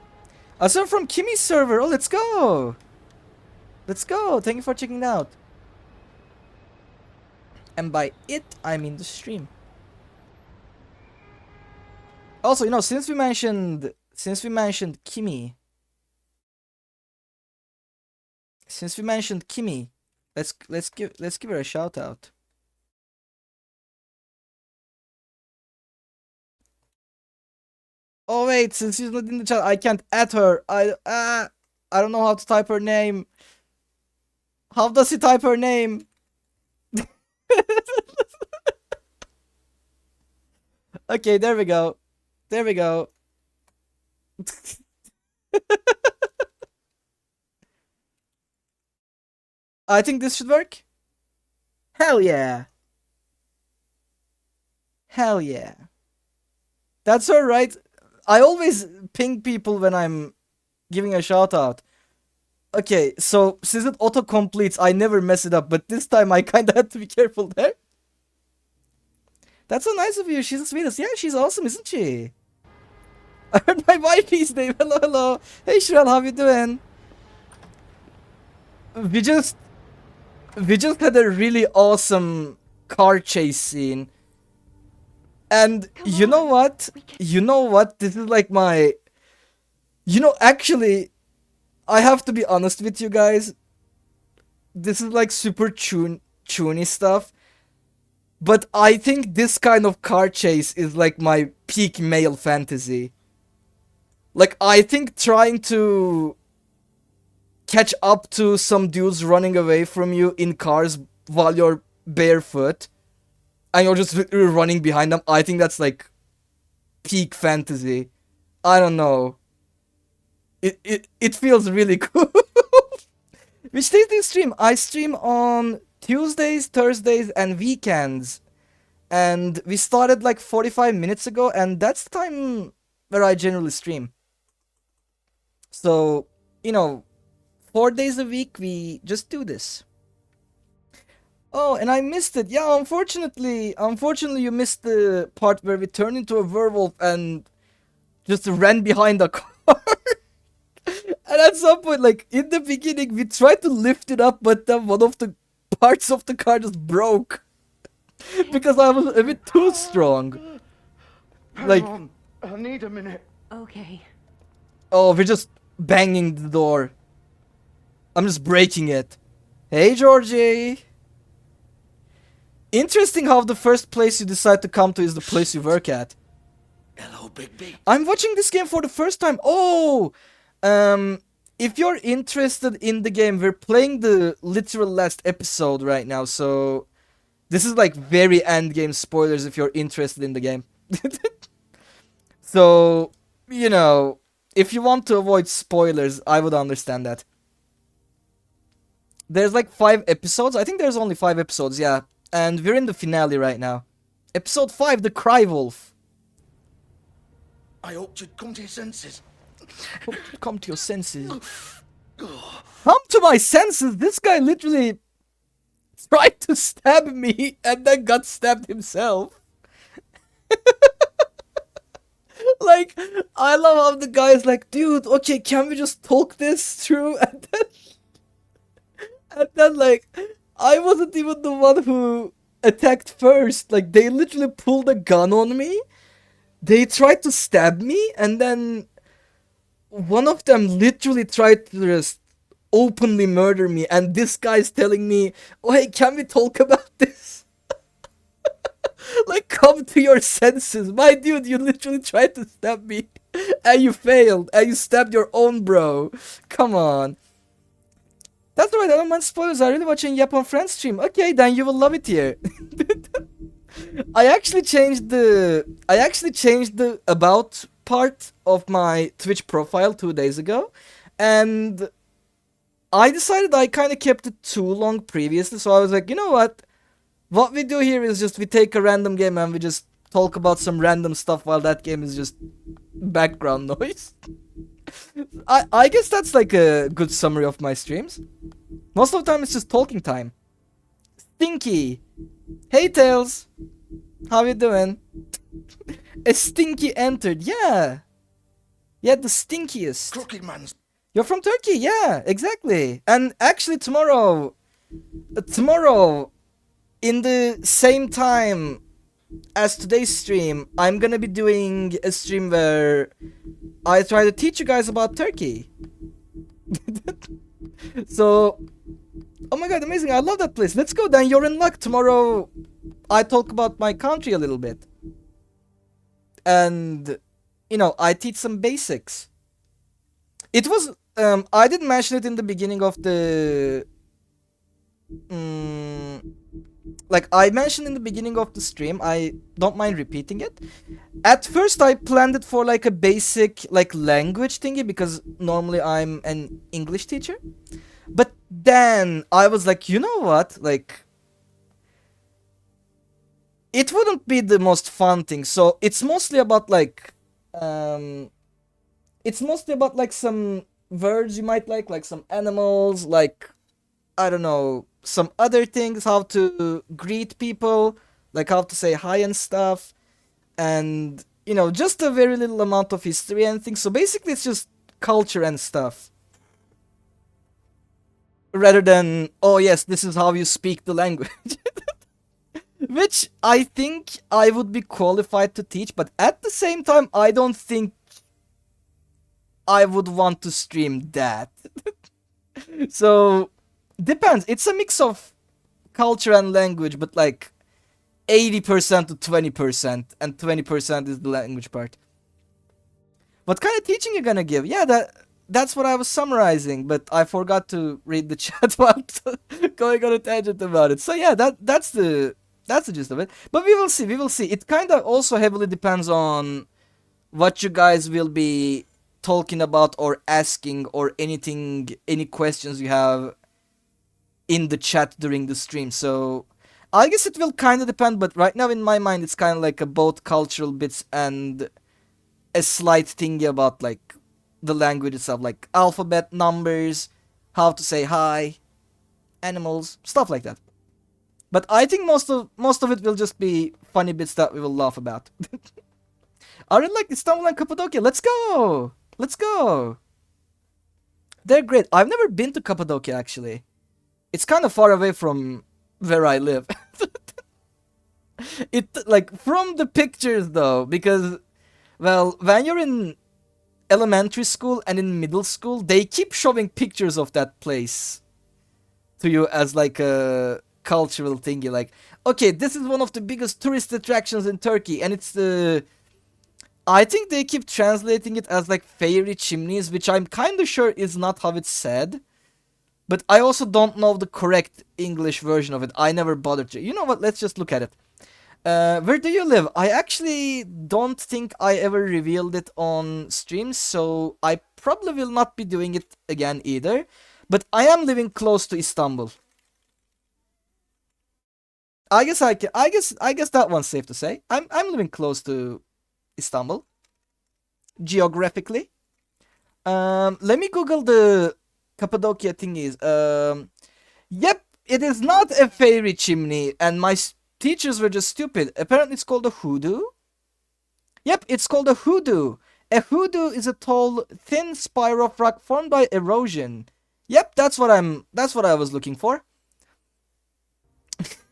S1: I saw from Kimmy's server. Oh, let's go. Let's go. Thank you for checking it out. And by it, I mean the stream. Also, you know, since we mentioned Kimmy, let's give her a shout out. Oh wait, since she's not in the chat, I can't add her. I don't know how to type her name. How does he type her name? Okay, there we go. There we go. I think this should work. Hell yeah. Hell yeah. That's alright. I always ping people when I'm giving a shout out. Okay, so since it auto completes, I never mess it up, but this time I kinda had to be careful there. That's so nice of you. She's the sweetest. Yeah, she's awesome, isn't she? I heard my wifey's name. Hello, hello. Hey, Shrel, how you doing? We just had a really awesome car chase scene. And you know what? You know what? This is like my... You know, actually, I have to be honest with you guys. This is like super chuny stuff. But I think this kind of car chase is like my peak male fantasy. Like, I think trying to catch up to some dudes running away from you in cars while you're barefoot and you're just running behind them, I think that's like peak fantasy. I don't know. It feels really cool. Which days do you stream? I stream on Tuesdays, Thursdays, and weekends. And we started like 45 minutes ago, and that's the time where I generally stream. So, you know, 4 days a week, we just do this. Oh, and I missed it. Yeah, unfortunately you missed the part where we turned into a werewolf and just ran behind a car. And at some point, like, in the beginning, we tried to lift it up, but then one of the parts of the car just broke. Because I was a bit too strong. Like,
S9: Hang on. I need a minute.
S5: Okay.
S1: oh, we're just banging the door. I'm just breaking it. Hey, Georgie. Interesting how the first place you decide to come to is the place you work at.
S9: Hello, Bigby.
S1: I'm watching this game for the first time. Oh! If you're interested in the game, we're playing the literal last episode right now, so... This is like very end game spoilers if you're interested in the game. So, you know, if you want to avoid spoilers, I would understand that. There's like 5 episodes. I think there's only 5 episodes, yeah. And we're in the finale right now. Episode 5, the Cry Wolf.
S9: I hope you'd come to your senses.
S1: Come to your senses. Come to my senses? This guy literally tried to stab me and then got stabbed himself. Like, I love how the guy is like, dude, okay, can we just talk this through? And then like, I wasn't even the one who attacked first. Like, they literally pulled a gun on me. They tried to stab me, and then one of them literally tried to just openly murder me, and this guy's telling me, oh hey, can we talk about this? Like, come to your senses. My dude, you literally tried to stab me, and you failed, and you stabbed your own bro. Come on. That's right, I don't mind spoilers. I really watching Japan Friends stream. Okay, then you will love it here. I actually changed the about part of my Twitch profile 2 days ago, and I decided I kind of kept it too long previously, so I was like, you know what we do here is just we take a random game and we just talk about some random stuff while that game is just background noise. I guess that's like a good summary of my streams. Most of the time it's just talking time. Stinky. Hey Tails. How you doing? A Stinky entered. Yeah. Yeah, the stinkiest.
S9: Crooked man's.
S1: You're from Turkey. Yeah, exactly. And actually tomorrow in the same time as today's stream, I'm gonna be doing a stream where I try to teach you guys about Turkey. So, oh my god, amazing. I love that place. Let's go, Dan. You're in luck. Tomorrow I talk about my country a little bit. And, you know, I teach some basics. It was, I didn't mention it in the beginning of the... like I mentioned in the beginning of the stream, I don't mind repeating it. At first I planned it for like a basic like language thingy because normally I'm an English teacher. But then I was like, you know what? Like it wouldn't be the most fun thing. So it's mostly about like some words you might like some animals, like I don't know, some other things, how to greet people, like how to say hi and stuff, and you know, just a very little amount of history and things. So basically it's just culture and stuff, rather than, oh yes, this is how you speak the language. Which I think I would be qualified to teach, but at the same time I don't think I would want to stream that. So depends. It's a mix of culture and language, but like 80% to 20%, and 20% is the language part. What kind of teaching you gonna give? Yeah, that's what I was summarizing, but I forgot to read the chat while going on a tangent about it. So yeah, that's the gist of it. But we will see. It kind of also heavily depends on what you guys will be talking about or asking, or anything, any questions you have in the chat during the stream. So I guess it will kind of depend, but right now in my mind it's kind of like a both cultural bits and a slight thing about like the language itself, like alphabet, numbers, how to say hi, animals, stuff like that. But I think most of it will just be funny bits that we will laugh about. I really like Istanbul and Cappadocia. Let's go. They're great. I've never been to Cappadocia actually. It's kind of far away from where I live. It like from the pictures though, because well, when you're in elementary school and in middle school, they keep showing pictures of that place to you as like a cultural thingy. Like, okay, this is one of the biggest tourist attractions in Turkey, and it's the I think they keep translating it as like fairy chimneys, which I'm kind of sure is not how it's said. But I also don't know the correct English version of it. I never bothered to. You know what? Let's just look at it. Where do you live? I actually don't think I ever revealed it on stream, so I probably will not be doing it again either. But I am living close to Istanbul. I guess that one's safe to say. I'm living close to Istanbul, geographically. Let me Google the Cappadocia thingies. Yep, it is not a fairy chimney, and my teachers were just stupid. Apparently it's called a hoodoo. Yep, it's called a hoodoo. A hoodoo is a tall, thin spire of rock formed by erosion. Yep, that's what I was looking for.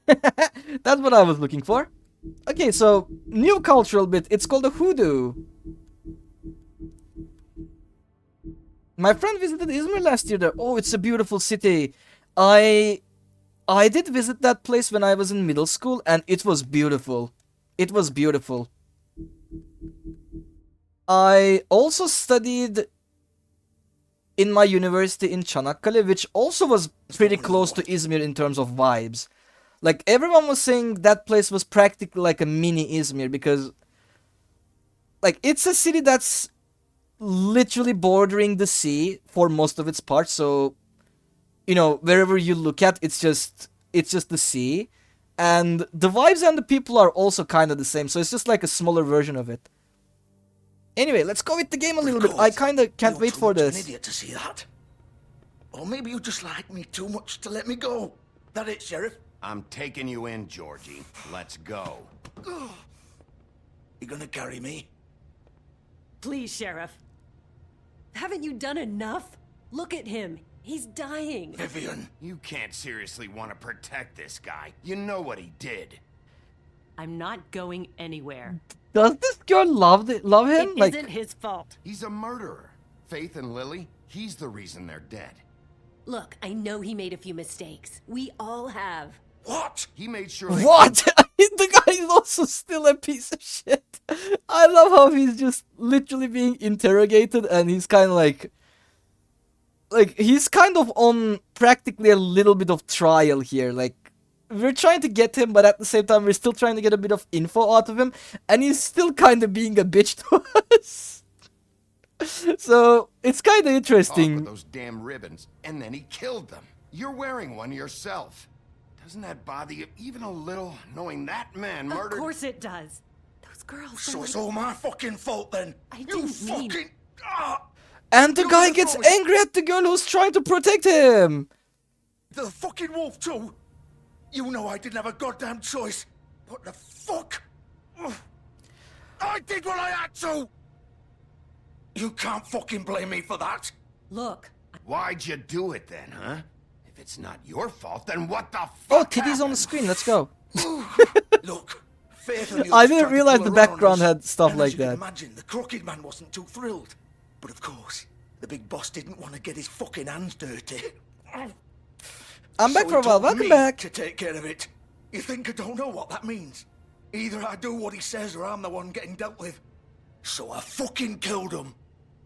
S1: That's what I was looking for. Okay, so new cultural bit. It's called a hoodoo. My friend visited Izmir last year there. Oh, it's a beautiful city. I did visit that place when I was in middle school, and it was beautiful. It was beautiful. I also studied in my university in Çanakkale, which also was pretty close to Izmir in terms of vibes. Like, everyone was saying that place was practically like a mini Izmir, because like, it's a city that's literally bordering the sea for most of its parts, so, you know, wherever you look at, it's just the sea. And the vibes and the people are also kind of the same, so it's just like a smaller version of it. Anyway, let's go with the game a little bit. I kind of can't wait for
S9: An
S1: this.
S9: idiot to see that. Or maybe you just like me too much to let me go. That it, Sheriff?
S3: I'm taking you in, Georgie. Let's go.
S9: You gonna carry me?
S11: Please, Sheriff. Haven't you done enough? Look at him. He's dying.
S9: Vivian.
S3: You can't seriously want to protect this guy. You know what he did.
S11: I'm not going anywhere.
S1: Does this girl love him?
S11: It
S1: Like,
S11: isn't his fault.
S3: He's a murderer. Faith and Lily, he's the reason they're dead.
S11: Look, I know he made a few mistakes. We all have.
S9: What?
S3: He made sure
S1: what? The guy is also still a piece of shit. I love how he's just literally being interrogated, and he's kind of like he's kind of on practically a little bit of trial here. Like, we're trying to get him, but at the same time we're still trying to get a bit of info out of him, and he's still kind of being a bitch to us. So it's kind of interesting.
S3: With those damn ribbons, and then he killed them. You're wearing one yourself. Doesn't that bother you even a little, knowing that man murdered?
S11: Of course it does. Those girls.
S9: So it's all my fucking fault then.
S11: I
S9: You
S11: didn't mean.
S9: fucking. Ah!
S1: And the
S9: You
S1: guy
S9: were
S1: gets
S9: throwing-
S1: angry at the girl who's trying to protect him.
S9: The fucking wolf too. You know I didn't have a goddamn choice. What the fuck? Ugh. I did what I had to. You can't fucking blame me for that.
S11: Look.
S3: Why'd you do it then, huh? If it's not your fault, then what the fuck?
S1: Oh, titties on the screen. Let's go.
S9: Look, Faith and the
S1: I
S9: others
S1: didn't
S9: tried to
S1: realize
S9: pull
S1: the
S9: a run on
S1: background
S9: us,
S1: had stuff
S9: and
S1: like
S9: as you can
S1: that.
S9: Imagine the Crooked Man wasn't too thrilled, but of course, the big boss didn't want to get his fucking hands dirty.
S1: I'm back
S9: So
S1: for a
S9: he
S1: while.
S9: told
S1: Welcome
S9: me
S1: back.
S9: to take care of it. You think I don't know what that means? Either I do what he says or I'm the one getting dealt with. So I fucking killed him.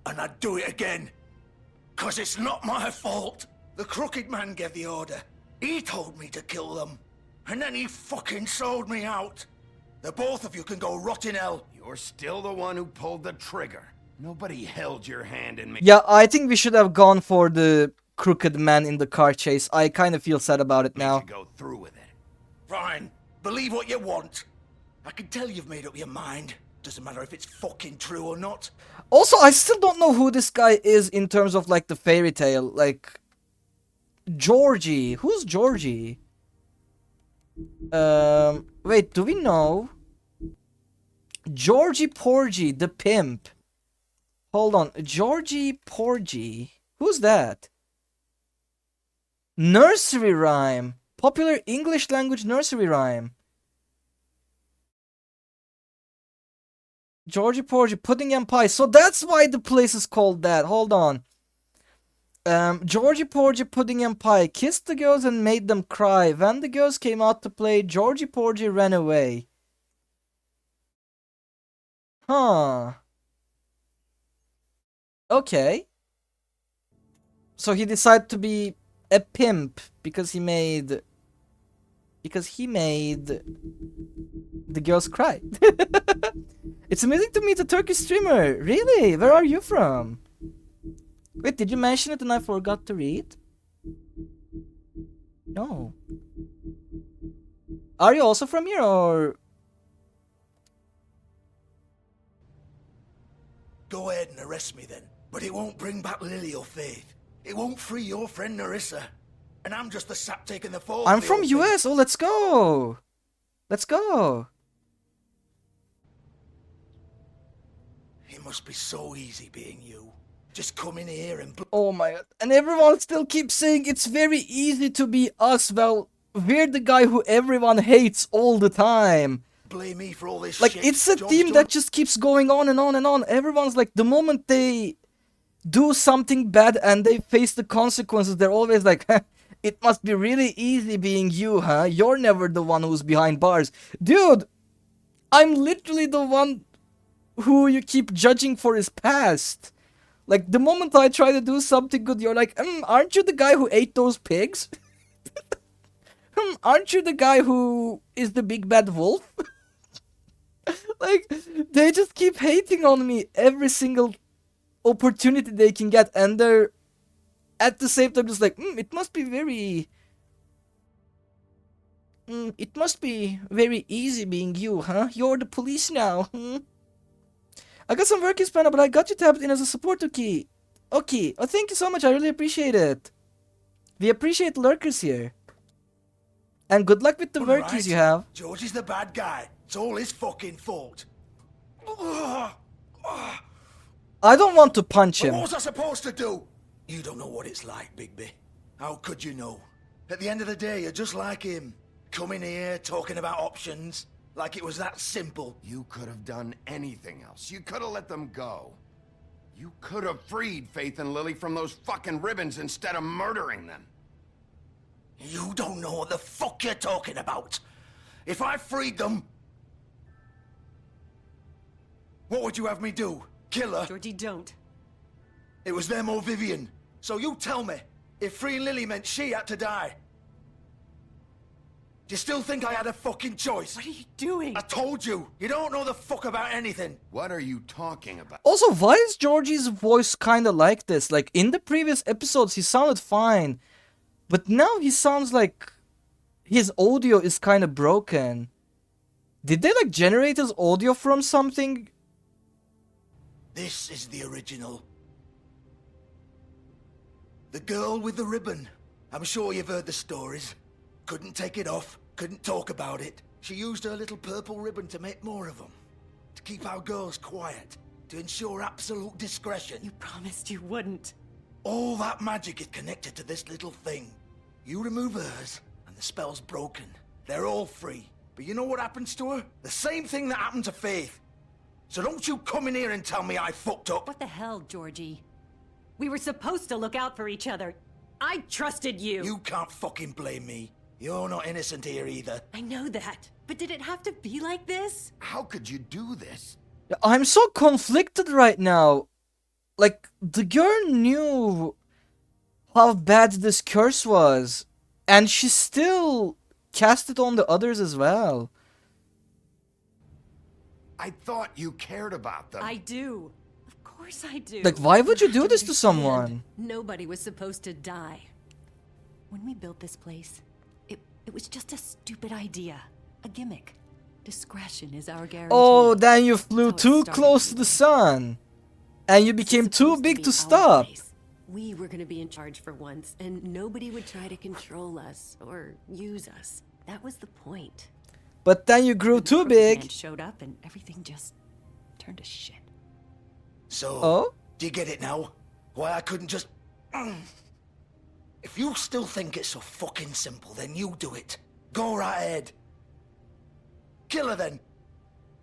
S9: And I'd do it again. 'Cause it's not my fault. The Crooked Man gave the order. He told me to kill them. And then he fucking sold me out. The both of you can go rot in hell.
S3: You're still the one who pulled the trigger. Nobody held your hand and made.
S1: Yeah, I think we should have gone for the Crooked Man in the car chase. I kind of feel sad about it now.
S3: You go through with it.
S9: Fine. Believe what you want. I can tell you've made up your mind. Doesn't matter if it's fucking true or not.
S1: Also, I still don't know who this guy is in terms of, like, the fairy tale. Like, Georgie. Who's Georgie? Wait, do we know? Georgie Porgy, the pimp. Hold on. Georgie Porgy. Who's that? Nursery rhyme. Popular English language nursery rhyme. Georgie Porgy, pudding and pie. So that's why the place is called that. Hold on. Georgie Porgy, pudding and pie. Kissed the girls and made them cry. When the girls came out to play, Georgie Porgy ran away. Huh. Okay. So he decided to be a pimp because he made the girls cry. It's amazing to meet a Turkish streamer. Really? Where are you from? Wait, did you mention it and I forgot to read? No. Are you also from here or?
S9: Go ahead and arrest me then. But it won't bring back Lily or Faith. It won't free your friend Narissa. And I'm just the sap taking the fall.
S1: I'm from US. Oh, let's go. Let's go.
S9: It must be so easy being you. Just come in here and...
S1: Oh my god. And everyone still keeps saying it's very easy to be us. Well, we're the guy who everyone hates all the time.
S9: blame me for all this
S1: Like,
S9: shit.
S1: it's a
S9: Job's
S1: theme
S9: done.
S1: that just keeps going on and on and on. Everyone's like, the moment they do something bad and they face the consequences, they're always like, it must be really easy being you, huh? You're never the one who's behind bars. Dude, I'm literally the one who you keep judging for his past. Like, the moment I try to do something good, you're like, aren't you the guy who ate those pigs? Aren't you the guy who is the big bad wolf? Like, they just keep hating on me every single opportunity they can get, and they're at the same time just like, it must be very... it must be very easy being you, huh? You're the police now, I got some work in Spanish, but I got you tapped in as a support key. Okay, oh, thank you so much, I really appreciate it. We appreciate lurkers here. And good luck with the workies you have.
S9: George is the bad guy. It's all his fucking fault.
S1: I don't want to punch him.
S9: What was I supposed to do? You don't know what it's like, Bigby. How could you know? At the end of the day, you're just like him. Coming here, talking about options. Like it was that simple.
S3: You could have done anything else. You could have let them go. You could have freed Faith and Lily from those fucking ribbons instead of murdering them.
S9: You don't know what the fuck you're talking about. If I freed them... What would you have me do? Kill her?
S11: Georgie, don't.
S9: It was them or Vivian. So you tell me, if freeing Lily meant she had to die, do you still think I had a fucking choice?
S11: What are you doing?
S9: I told you, you don't know the fuck about anything.
S3: What are you talking about?
S1: Also, why is Georgie's voice kinda like this? Like, in the previous episodes, he sounded fine. But now he sounds like his audio is kinda broken. Did they, like, generate his audio from something?
S9: This is the original. The girl with the ribbon. I'm sure you've heard the stories. Couldn't take it off, couldn't talk about it. She used her little purple ribbon to make more of them. To keep our girls quiet. To ensure absolute discretion.
S11: You promised you wouldn't.
S9: All that magic is connected to this little thing. You remove hers, and the spell's broken. They're all free. But you know what happens to her? The same thing that happened to Faith. So don't you come in here and tell me I fucked up.
S11: What the hell, Georgie? We were supposed to look out for each other. I trusted you.
S9: You can't fucking blame me. You're not innocent here either.
S11: I know that. But did it have to be like this?
S3: How could you do this?
S1: I'm so conflicted right now. Like, the girl knew how bad this curse was, and she still cast it on the others as well.
S3: I thought you cared about them.
S11: I do. Of course I do.
S1: Like, why would you do this to
S11: Understand.
S1: someone?
S11: Nobody was supposed to die. When we built this place, it was just a stupid idea. A gimmick. Discretion is our guarantee.
S1: Oh, then you flew
S11: That's how it
S1: too
S11: started.
S1: close to the sun. And you became too
S11: Supposed
S1: big
S11: be
S1: to
S11: our
S1: stop.
S11: place. We were gonna be in charge for once, and nobody would try to control us or use us. That was the point.
S1: But then you grew too
S11: Man
S1: big.
S11: showed up, and everything just turned to shit.
S9: So,
S1: Oh?
S9: do you get it now? Why I couldn't just... If you still think it's so fucking simple, then you do it. Go right ahead. Kill her then.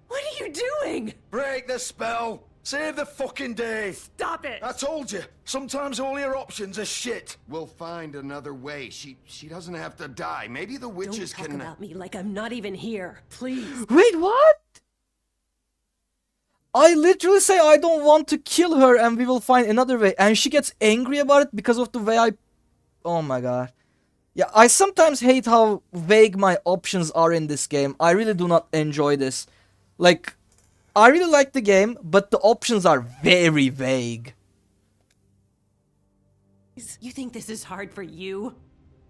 S11: What are you doing?
S9: Break the spell. Save the fucking day.
S11: Stop it!
S9: I told you. Sometimes all your options are shit.
S3: We'll find another way. She doesn't have to die. Maybe the witches
S11: Don't talk
S3: can...
S11: about me like I'm not even here, please.
S1: Wait, what? I literally say I don't want to kill her and we will find another way. And she gets angry about it because of the way I... Oh my god. Yeah, I sometimes hate how vague my options are in this game. I really do not enjoy this. Like, I really like the game, but the options are very vague.
S11: You think this is hard for you?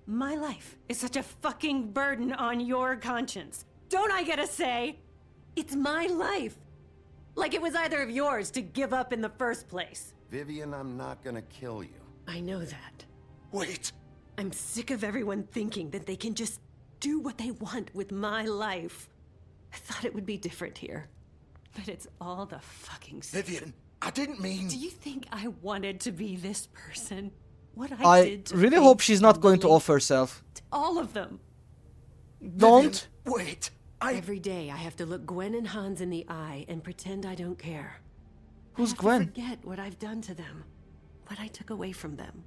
S11: My life is such a fucking burden on your conscience. Don't I get a say? It's my life. Like it was either of yours to give up in the first place.
S3: Vivian, I'm not gonna kill you.
S11: I know that.
S9: Wait.
S11: I'm sick of everyone thinking that they can just do what they want with my life. I thought it would be different here. But it's all the fucking same.
S9: Vivian, I didn't mean...
S11: Do you think I wanted to be this person? What
S1: I
S11: did to
S1: really
S11: Faith
S1: hope she's not
S11: and
S1: going to
S11: Lily,
S1: off herself.
S11: all of them.
S1: Don't.
S9: Vivian, wait.
S11: Every day I have to look Gwen and Hans in the eye and pretend I don't care.
S1: Who's
S11: I have
S1: Gwen?
S11: To forget what I've done to them, what I took away from them.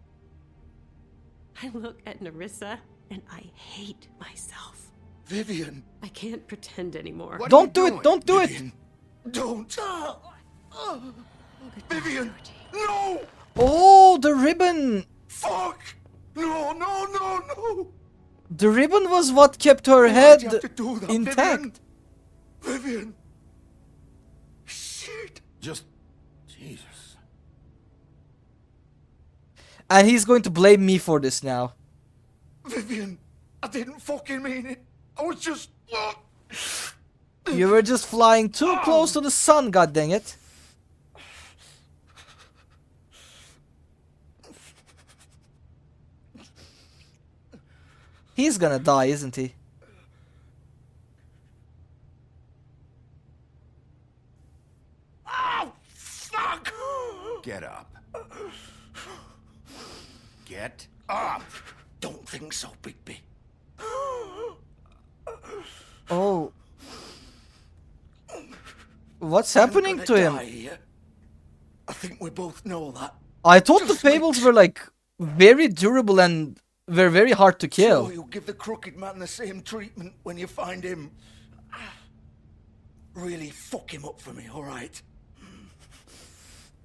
S11: I look at Nerissa and I hate myself.
S9: Vivian.
S11: I can't pretend anymore.
S3: What are
S1: Don't
S3: you
S1: do
S3: doing?
S1: it. Don't do
S9: Vivian.
S1: it.
S9: Don't. Vivian. No.
S1: Oh, the ribbon.
S9: Fuck. No, no, no, no.
S1: The ribbon was what kept her
S9: Why'd
S1: head
S9: you have to do that,
S1: intact.
S9: Vivian?
S3: Just... Jesus.
S1: And he's going to blame me for this now.
S9: Vivian, I didn't fucking mean it. I was just...
S1: You were just flying too close to the sun, goddang it. He's gonna die, isn't he?
S9: Oh, fuck!
S3: Get up. Get up!
S9: Don't think so, Bigby.
S1: Oh. What's happening to him?
S9: I think we both know that.
S1: I thought the fables were like very durable and were very hard to kill.
S9: So you'll give the crooked man the same treatment when you find him. Really fuck him up for me, alright?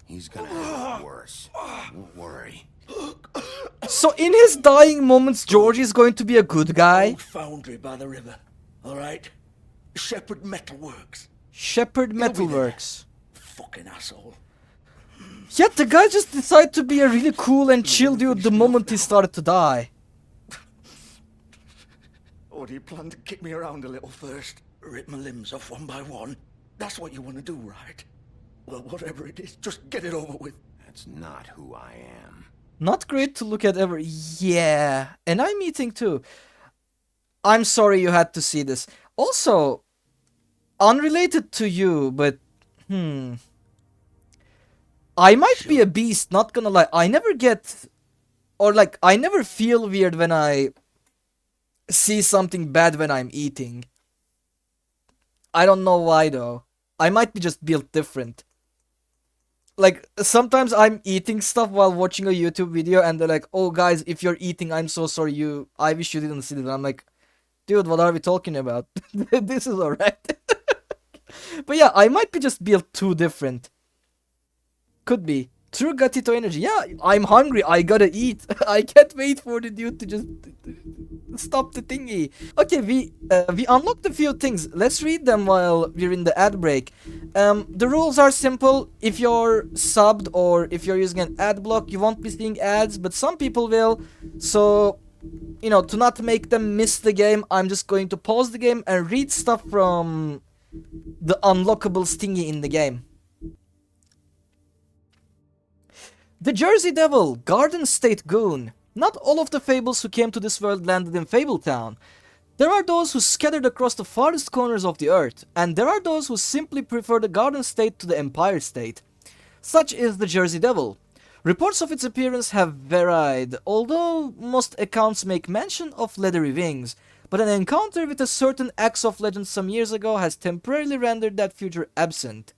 S3: He's gonna have it worse. Don't worry.
S1: So in his dying moments, George is going to be a good guy?
S9: Old foundry by the river, alright? Shepherd Metalworks.
S1: Shepherd Metalworks.
S9: Fucking asshole.
S1: Yet the guy just decided to be a really cool and chill dude the moment he started to die.
S9: Or do you plan to kick me around a little first? Rip my limbs off one by one? That's what you want to do, right? Well, whatever it is, just get it over with.
S3: That's not who I am.
S1: Not great to look at ever. Yeah, and I'm eating too. I'm sorry you had to see this. Also, unrelated to you, but I might be a beast, not gonna lie. I never get, or like, I never feel weird when I see something bad when I'm eating. I don't know why though. I might be just built different. Like, sometimes I'm eating stuff while watching a YouTube video and they're like, oh guys, if you're eating, I'm so sorry, I wish you didn't see it. And I'm like, dude, what are we talking about? This is alright. But yeah, I might be just built too different. Could be. True Gatito energy. Yeah, I'm hungry. I gotta eat. I can't wait for the dude to just stop the thingy. Okay, we unlocked a few things. Let's read them while we're in the ad break. The rules are simple. If you're subbed or if you're using an ad block, you won't be seeing ads, but some people will. So, you know, to not make them miss the game, I'm just going to pause the game and read stuff from the unlockable thingy in the game. The Jersey Devil, Garden State Goon. Not all of the fables who came to this world landed in Fabletown. There are those who scattered across the farthest corners of the earth, and there are those who simply prefer the Garden State to the Empire State. Such is the Jersey Devil. Reports of its appearance have varied, although most accounts make mention of leathery wings, but an encounter with a certain axe of legend some years ago has temporarily rendered that feature absent.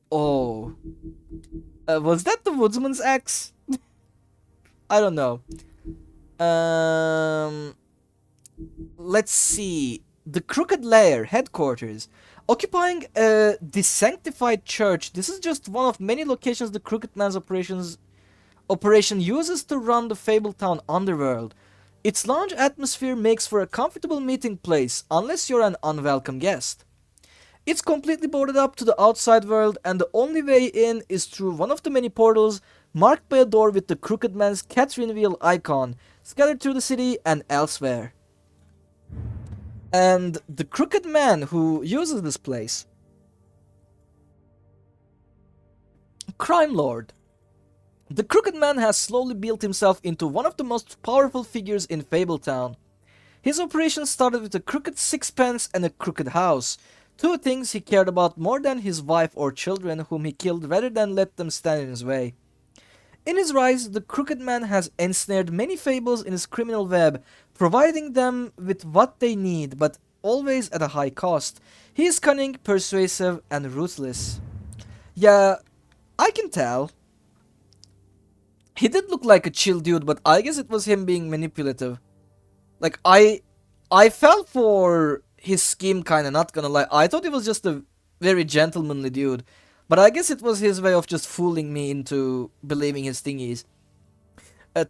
S1: Oh... was that the woodsman's axe? I don't know. Let's see. The Crooked Lair headquarters. Occupying a desanctified church, this is just one of many locations the Crooked Man's operation uses to run the Fabletown underworld. Its lounge atmosphere makes for a comfortable meeting place, unless you're an unwelcome guest. It's completely boarded up to the outside world, and the only way in is through one of the many portals marked by a door with the Crooked Man's Catherine wheel icon, scattered through the city and elsewhere. And the Crooked Man who uses this place. Crime Lord. The Crooked Man has slowly built himself into one of the most powerful figures in Fabletown. His operation started with a crooked sixpence and a crooked house. Two things he cared about more than his wife or children, whom he killed rather than let them stand in his way. In his rise, the Crooked Man has ensnared many fables in his criminal web, providing them with what they need, but always at a high cost. He is cunning, persuasive, and ruthless. Yeah, I can tell. He did look like a chill dude, but I guess it was him being manipulative. Like, I fell for his scheme, kinda, not gonna lie. I thought he was just a very gentlemanly dude, but I guess it was his way of just fooling me into believing his thingies.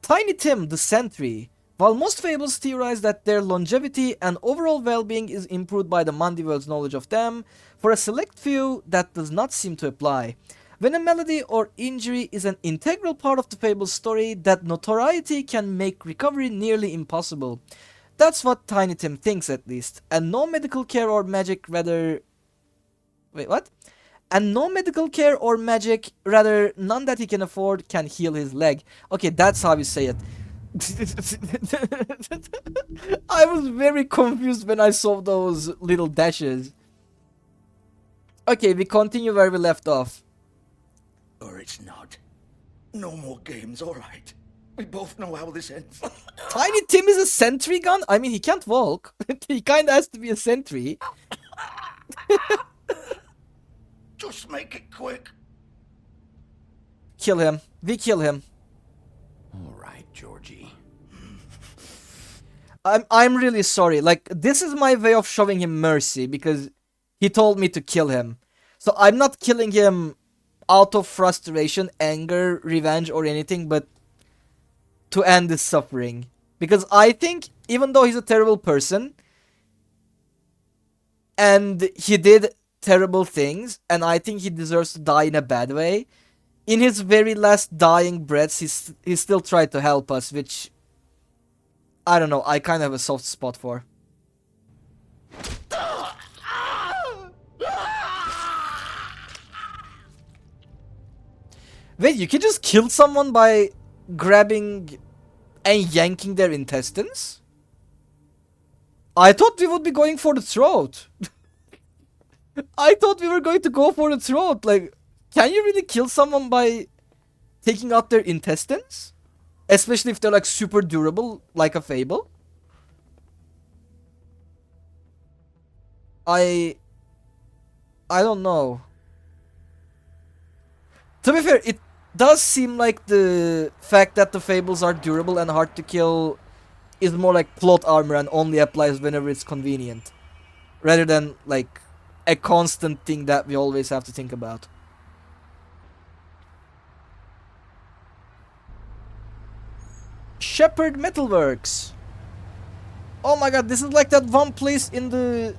S1: Tiny Tim, the Sentry. While most fables theorize that their longevity and overall well-being is improved by the Mundiworld's knowledge of them, for a select few that does not seem to apply. When a malady or injury is an integral part of the fable's story, that notoriety can make recovery nearly impossible. That's what Tiny Tim thinks, at least. And no medical care or magic, rather... Wait, what? And no medical care or magic, rather none that he can afford, can heal his leg. Okay, that's how you say it. I was very confused when I saw those little dashes. Okay, we continue where we left off.
S9: Or it's not. No more games, alright. We both know how this ends.
S1: Tiny Tim is a sentry gun? I mean, he can't walk. He kinda has to be a sentry.
S9: Just make it quick.
S1: Kill him. We kill him.
S3: All right, Georgie.
S1: I'm really sorry. Like, this is my way of showing him mercy because he told me to kill him. So I'm not killing him out of frustration, anger, revenge, or anything, but to end his suffering. Because I think, even though he's a terrible person, and he did terrible things, and I think he deserves to die in a bad way, in his very last dying breaths, he still tried to help us, which, I don't know, I kind of have a soft spot for. Wait, you can just kill someone by grabbing and yanking their intestines? I thought we would be going for the throat. I thought we were going to go for the throat. Like, can you really kill someone by taking out their intestines? Especially if they're like super durable, like a fable? I don't know. To be fair, it does seem like the fact that the fables are durable and hard to kill is more like plot armor and only applies whenever it's convenient. Rather than like a constant thing that we always have to think about. Shepherd Metalworks. Oh my god, this is like that one place in the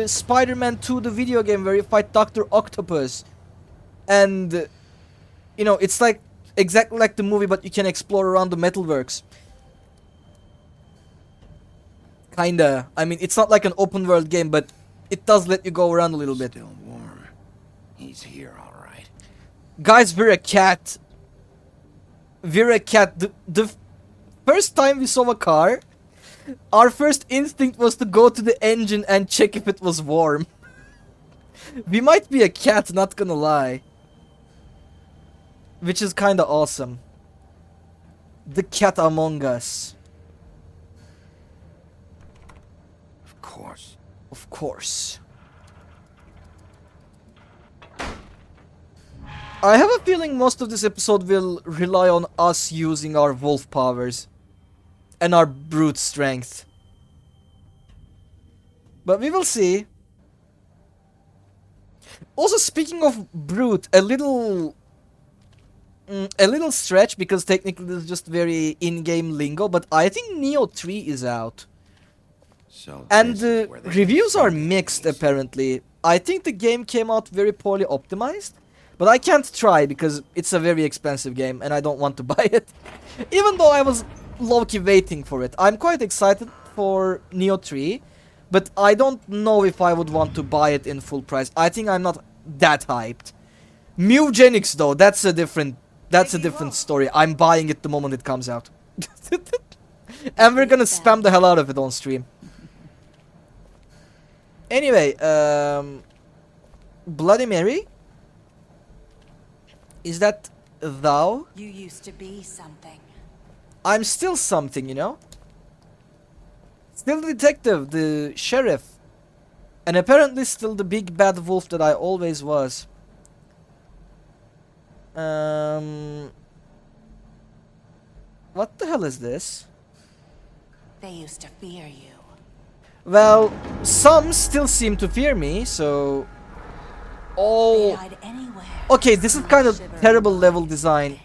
S1: Spider-Man 2 the video game where you fight Dr. Octopus. And you know, it's like exactly like the movie, but you can explore around the metalworks. Kinda. I mean, it's not like an open world game, but it does let you go around a little bit.
S3: Still warm. He's here, all right.
S1: Guys, we're a cat. We're a cat. The first time we saw a car, our first instinct was to go to the engine and check if it was warm. We might be a cat, not gonna lie. Which is kinda awesome. The cat among us.
S3: Of course.
S1: Of course. I have a feeling most of this episode will rely on us using our wolf powers. And our brute strength. But we will see. Also, speaking of brute, a little stretch, because technically this is just very in-game lingo, but I think Neo 3 is out.
S3: So
S1: and the reviews are mixed, apparently. I think the game came out very poorly optimized, but I can't try because it's a very expensive game and I don't want to buy it. Even though I was low-key waiting for it. I'm quite excited for Neo 3, but I don't know if I would want to buy it in full price. I think I'm not that hyped. Mewgenics though, that's a different story. I'm buying it the moment it comes out. And we're gonna spam the hell out of it on stream. Anyway, Bloody Mary? Is that thou?
S10: You used to be something.
S1: I'm still something, you know? Still the detective, the sheriff. And apparently still the big bad wolf that I always was. What the hell is this?
S10: They used to fear you.
S1: Well, some still seem to fear me, so... Oh... Okay, this is kind of terrible level design.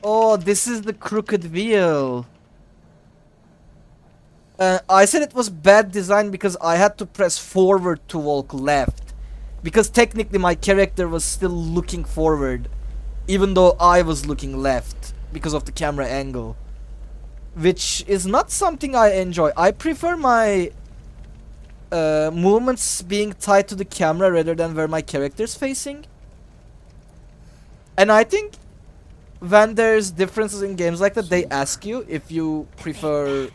S1: Oh, this is the crooked wheel. I said it was bad design because I had to press forward to walk left. Because technically my character was still looking forward, even though I was looking left because of the camera angle. Which is not something I enjoy. I prefer my movements being tied to the camera rather than where my character's facing. And I think when there's differences in games like that, they ask you if you prefer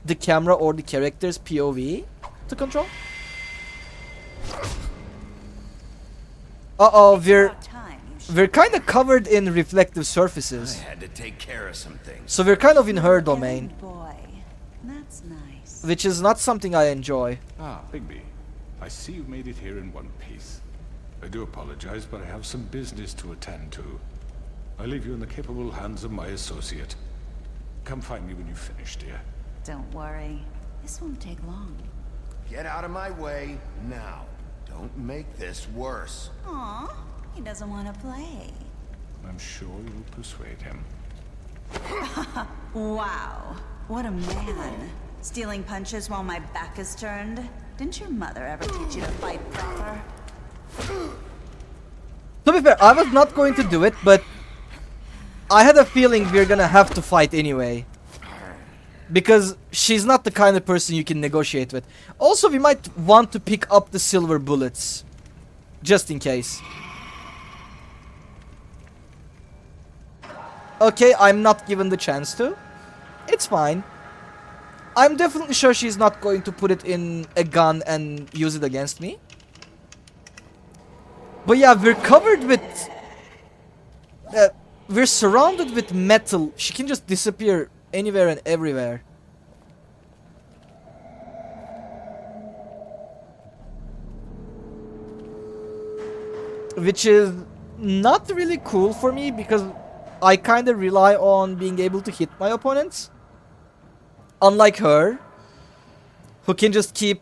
S1: the camera or the character's POV to control. Uh-oh, we're kind of covered in reflective surfaces.
S3: I had to take care of some things.
S1: So we're kind of in her domain.
S10: Boy, that's nice.
S1: Which is not something I enjoy.
S7: Ah, Bigby. I see you've made it here in one piece. I do apologize, but I have some business to attend to. I leave you in the capable hands of my associate. Come find me when you've finished, dear.
S10: Don't worry. This won't take long.
S3: Get out of my way now. Don't make this worse.
S10: Aw, he doesn't want to play.
S7: I'm sure you'll persuade him.
S10: Wow, what a man. Stealing punches while my back is turned? Didn't your mother ever teach you to fight proper?
S1: To be fair, I was not going to do it, but I had a feeling we're gonna have to fight anyway. Because she's not the kind of person you can negotiate with. Also, we might want to pick up the silver bullets. Just in case. Okay, I'm not given the chance to. It's fine. I'm definitely sure she's not going to put it in a gun and use it against me. But yeah, we're covered with... we're surrounded with metal. She can just disappear anywhere and everywhere. Which is not really cool for me because I kind of rely on being able to hit my opponents. Unlike her, who can just keep,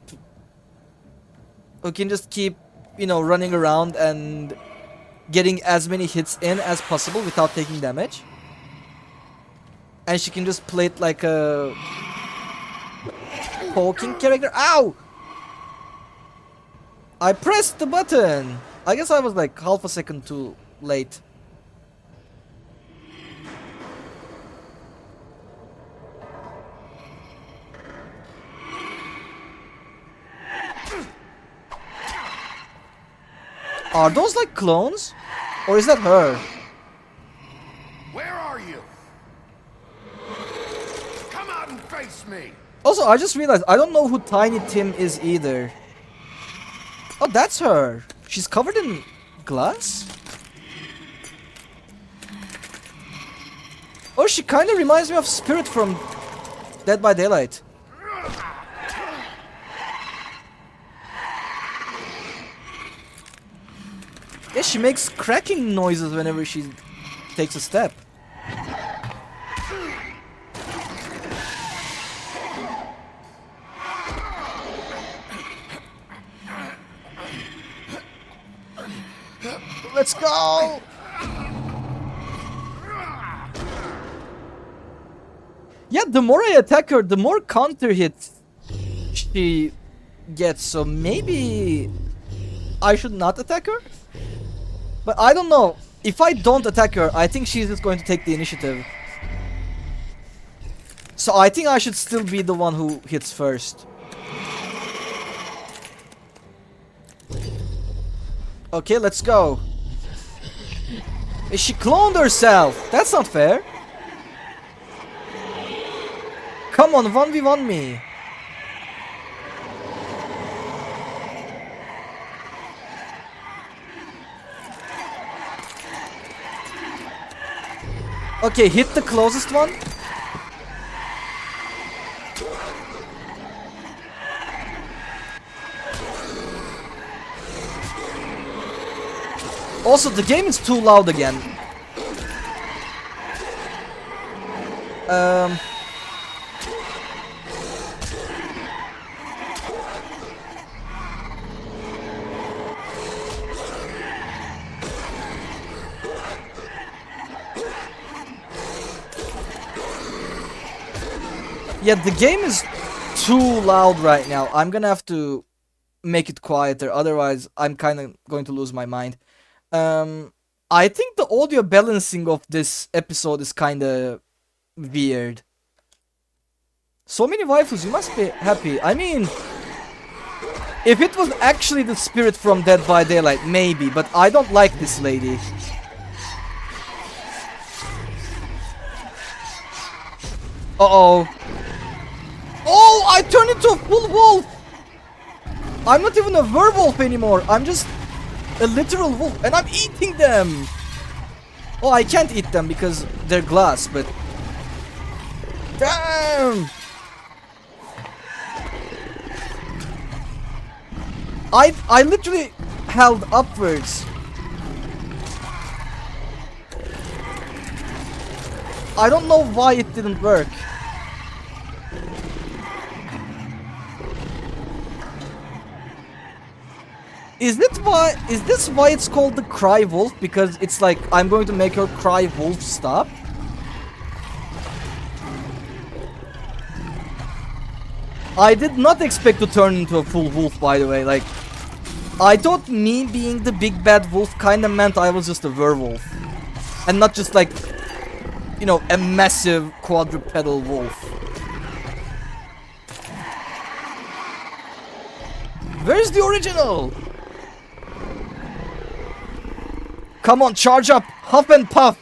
S1: you know, running around and getting as many hits in as possible without taking damage. And she can just play it like a poking character. Ow! I pressed the button. I guess I was like half a second too late. Are those like clones? Or is that her?
S3: Where are you? Come out and face me.
S1: Also, I just realized I don't know who Tiny Tim is either. Oh, that's her. She's covered in glass? Oh, she kind of reminds me of Spirit from Dead by Daylight. Yeah, she makes cracking noises whenever she takes a step. Let's go! Yeah, the more I attack her, the more counter hits she gets. So maybe I should not attack her? But I don't know. If I don't attack her, I think she's just going to take the initiative. So I think I should still be the one who hits first. Okay, let's go. She cloned herself. That's not fair. Come on, 1v1 me. Okay, hit the closest one. Also, the game is too loud again. Yeah, the game is too loud right now. I'm gonna have to make it quieter, otherwise I'm kind of going to lose my mind. I think the audio balancing of this episode is kind of weird. So many waifus, you must be happy. I mean, if it was actually the spirit from Dead by Daylight, maybe, but I don't like this lady. Uh-oh. Oh, I turned into a full wolf! I'm not even a werewolf anymore. I'm just a literal wolf, and I'm eating them! Oh, I can't eat them because they're glass, but... Damn! I literally held upwards. I don't know why it didn't work. Is this why it's called the Cry Wolf? Because it's like, I'm going to make her cry wolf stop? I did not expect to turn into a full wolf, by the way. Like, I thought me being the big bad wolf kinda meant I was just a werewolf. And not just like, you know, a massive quadrupedal wolf. Where's the original? Come on, charge up! Huff and puff!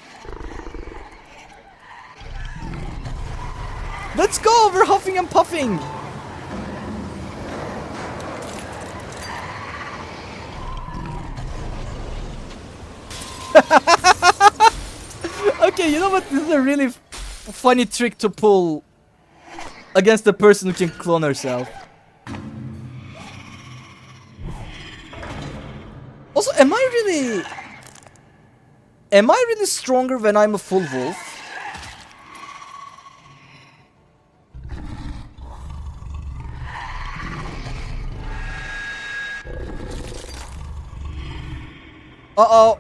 S1: Let's go! We're huffing and puffing! Okay, you know what? This is a really funny trick to pull against the person who can clone herself. Also, am I really stronger when I'm a full wolf? Uh-oh.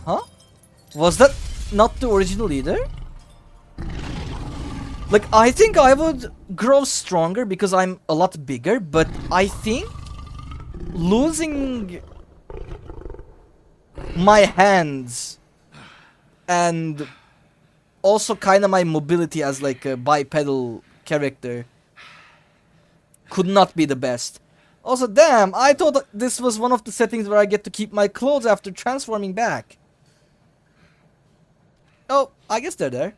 S1: Huh? Was that not the original either? Like, I think I would grow stronger because I'm a lot bigger, but I think losing my hands and also kind of my mobility as like a bipedal character could not be the best. Also, damn, I thought this was one of the settings where I get to keep my clothes after transforming back. Oh, I guess they're there.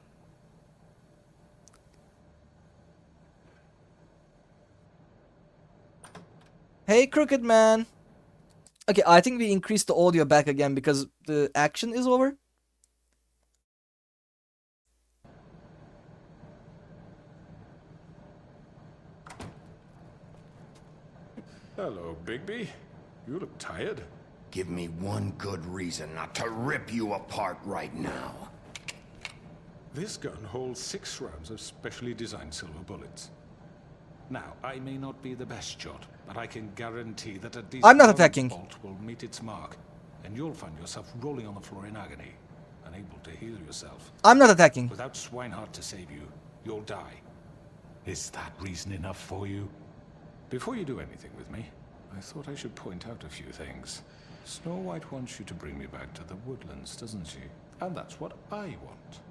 S1: Hey, Crooked Man. Okay, I think we increased the audio back again because the action is over.
S7: Hello, Bigby. You look tired.
S3: Give me one good reason not to rip you apart right now.
S7: This gun holds 6 rounds of specially designed silver bullets. Now, I may not be the best shot, but I can guarantee that a decent
S1: I'm not attacking.
S7: bolt will meet its mark, and you'll find yourself rolling on the floor in agony, unable to heal yourself.
S1: I'm not attacking.
S7: Without Swinehart to save you, you'll die. Is that reason enough for you? Before you do anything with me, I thought I should point out a few things. Snow White wants you to bring me back to the woodlands, doesn't she? And that's what I want.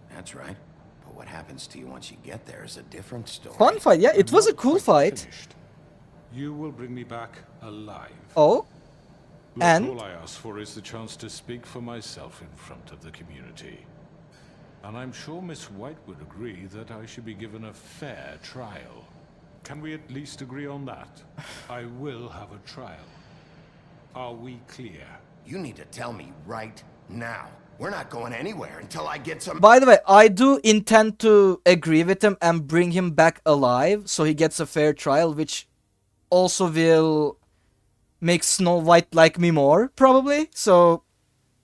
S3: That's right. But what happens to you once you get there is a different story.
S1: Fun fight, yeah, it was a cool fight.
S7: Finished. You will bring me back alive.
S1: Oh?
S7: Look,
S1: And?
S7: all I ask for is the chance to speak for myself in front of the community. And I'm sure Miss White would agree that I should be given a fair trial. Can we at least agree on that? I will have a trial. Are we clear?
S3: You need to tell me right now. We're not going anywhere until I get some...
S1: By the way, I do intend to agree with him and bring him back alive so he gets a fair trial, which also will make Snow White like me more, probably. So,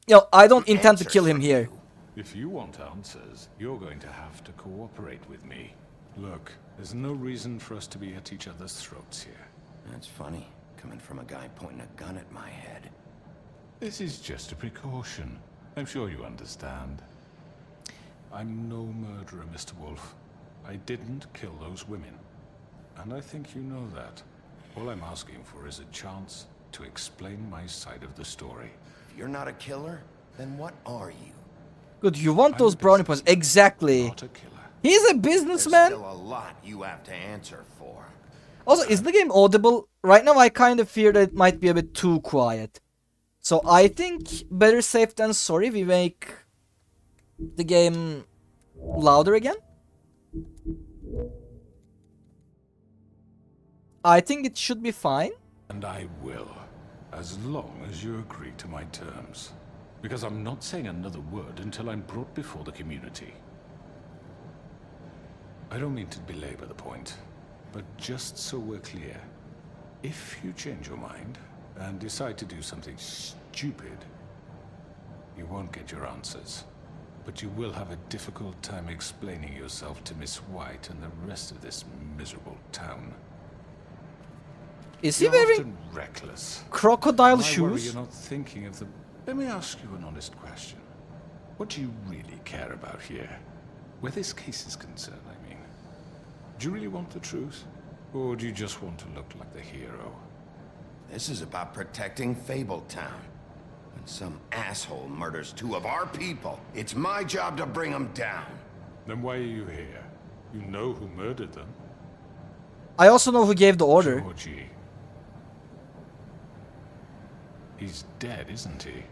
S1: you know, I don't intend to kill him here.
S7: If you want answers, you're going to have to cooperate with me. Look, there's no reason for us to be at each other's throats here.
S3: That's funny, coming from a guy pointing a gun at my head.
S7: This is just a precaution. I'm sure you understand. I'm no murderer, Mr. Wolf. I didn't kill those women. And I think you know that. All I'm asking for is a chance to explain my side of the story.
S3: If you're not a killer, then what are you?
S1: Good, you want those brownie points. Exactly.
S7: Not a killer.
S1: He's a
S3: There's
S1: businessman.
S3: still a lot you have to answer for.
S1: Also, is the game audible? Right now I kind of fear that it might be a bit too quiet. So I think better safe than sorry, we make the game louder again. I think it should be fine.
S7: And I will, as long as you agree to my terms. Because I'm not saying another word until I'm brought before the community. I don't mean to belabor the point, but just so we're clear, if you change your mind and decide to do something stupid, you won't get your answers. But you will have a difficult time explaining yourself to Miss White and the rest of this miserable town.
S1: Is he
S7: You're
S1: wearing
S7: often reckless.
S1: crocodile
S7: I worry
S1: shoes?
S7: you're not thinking of the... Let me ask you an honest question. What do you really care about here? Where this case is concerned, I mean. Do you really want the truth? Or do you just want to look like the hero?
S3: This is about protecting Fabletown. When some asshole murders 2 of our people, it's my job to bring them down.
S7: Then why are you here? You know who murdered them.
S1: I also know who gave the order.
S7: Georgie. He's dead, isn't he?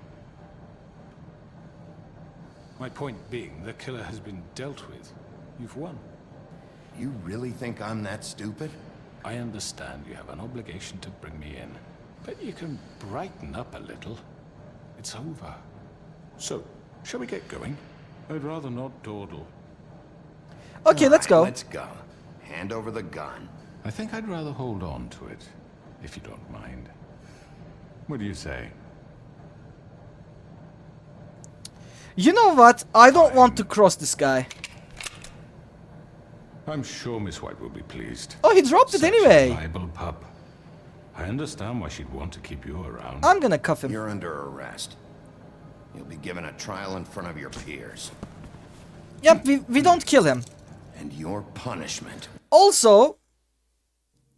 S7: My point being, the killer has been dealt with. You've won.
S3: You really think I'm that stupid?
S7: I understand you have an obligation to bring me in, but you can brighten up a little. It's over. So, shall we get going? I'd rather not dawdle.
S1: Okay, let's go.
S3: Let's go. Hand over the gun.
S7: I think I'd rather hold on to it, if you don't mind. What do you say?
S1: You know what? I don't want to cross this guy.
S7: I'm sure Miss White will be pleased.
S1: Oh, he dropped it
S7: Such
S1: anyway.
S7: a reliable pup. I understand why she'd want to keep you around.
S1: I'm gonna cuff him.
S3: You're under arrest. You'll be given a trial in front of your peers.
S1: Yep, we don't kill him.
S3: And your punishment.
S1: Also,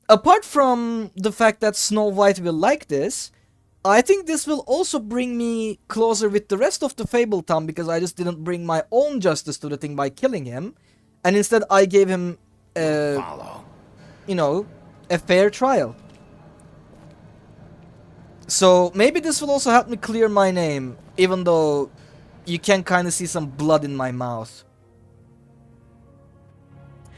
S1: apart from the fact that Snow White will like this, I think this will also bring me closer with the rest of the Fabletown, because I just didn't bring my own justice to the thing by killing him. And instead I gave him, you know, a fair trial. So maybe this will also help me clear my name, even though you can kind of see some blood in my mouth.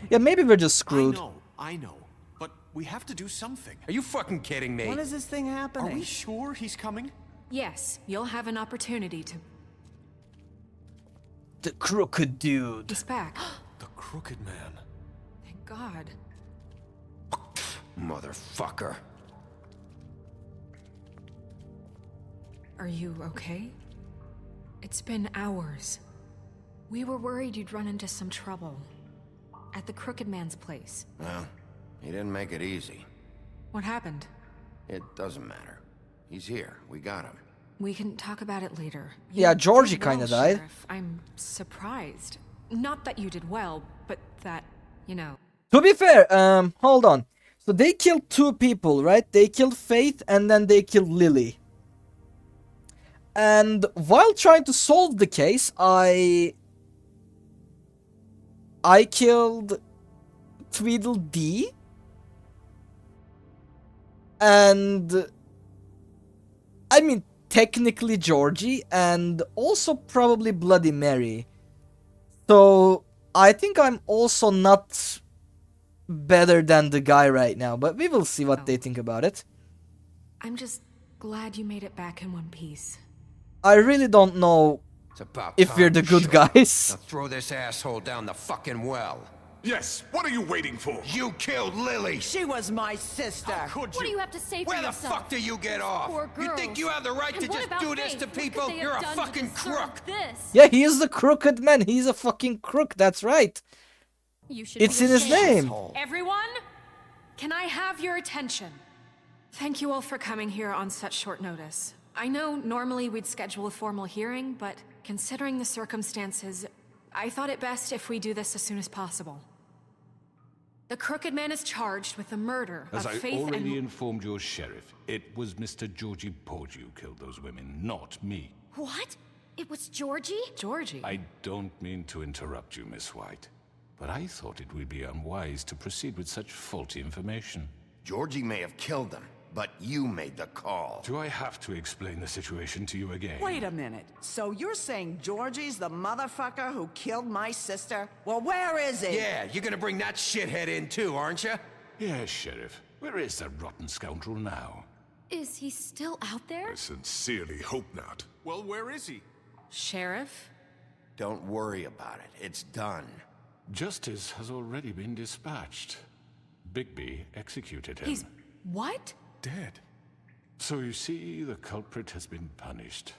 S1: Yeah, maybe we're just screwed.
S12: I know. But we have to do something.
S13: Are you fucking kidding me?
S11: When is this thing happening?
S12: Are we sure he's coming?
S5: Yes, you'll have an opportunity to...
S1: The crooked dude.
S5: He's back.
S12: The Crooked Man.
S5: Thank God.
S3: Motherfucker.
S5: Are you okay? It's been hours. We were worried you'd run into some trouble. At the Crooked Man's place.
S3: Well, he didn't make it easy.
S5: What happened?
S3: It doesn't matter. He's here. We got him.
S5: We can talk about it later.
S1: Yeah,
S5: You
S1: Georgie
S5: did well,
S1: kinda died.
S5: Sheriff. I'm surprised. Not that you did well, but that, you know.
S1: To be fair, hold on. So they killed 2 people, right? They killed Faith and then they killed Lily. And while trying to solve the case, I killed Tweedledee. And I mean, technically Georgie, and also probably Bloody Mary. So I think I'm also not better than the guy right now, but we will see what they think about it.
S5: I'm just glad you made it back in one piece.
S1: I really don't know
S13: It's about
S1: if we're the
S13: time,
S1: good
S13: Sheriff.
S1: guys.
S13: Now throw this asshole down the fucking well.
S3: Yes, what are you waiting for? You killed Lily!
S4: She was my sister.
S12: Could
S14: What do you have to say for
S13: Where the
S14: yourself?
S13: fuck do you get off?
S14: Poor
S13: You think
S14: girls.
S13: you have the right
S14: And
S13: to
S14: what
S13: just
S14: about
S13: do this
S14: Faith?
S13: to
S14: What could
S13: people?
S14: they have
S13: You're a
S14: done to
S13: fucking
S14: deserve
S13: crook.
S14: This?
S1: Yeah, he is the crooked man. He's a fucking crook. That's right.
S14: You should
S1: It's
S14: be
S1: in his
S14: ashamed.
S1: name.
S5: Everyone, can I have your attention? Thank you all for coming here on such short notice. I know normally we'd schedule a formal hearing, but considering the circumstances, I thought it best if we do this as soon as possible. The Crooked Man is charged with the murder
S7: As
S5: of
S7: I
S5: Faith
S7: already
S5: and...
S7: informed your sheriff, it was Mr. Georgie Porgy who killed those women, not me.
S14: What? It was Georgie?
S5: Georgie?
S7: I don't mean to interrupt you, Miss White, but I thought it would be unwise to proceed with such faulty information.
S3: Georgie may have killed them, but you made the call.
S7: Do I have to explain the situation to you again?
S15: Wait a minute. So you're saying Georgie's the motherfucker who killed my sister? Well, where is he?
S13: Yeah, you're gonna bring that shithead in too, aren't you?
S7: Yes, Sheriff. Where is that rotten scoundrel now?
S14: Is he still out there?
S16: I sincerely hope not.
S12: Well, where is he?
S5: Sheriff?
S3: Don't worry about it. It's done.
S7: Justice has already been dispatched. Bigby executed him.
S5: He's... what?
S7: Dead. So you see, the culprit has been punished.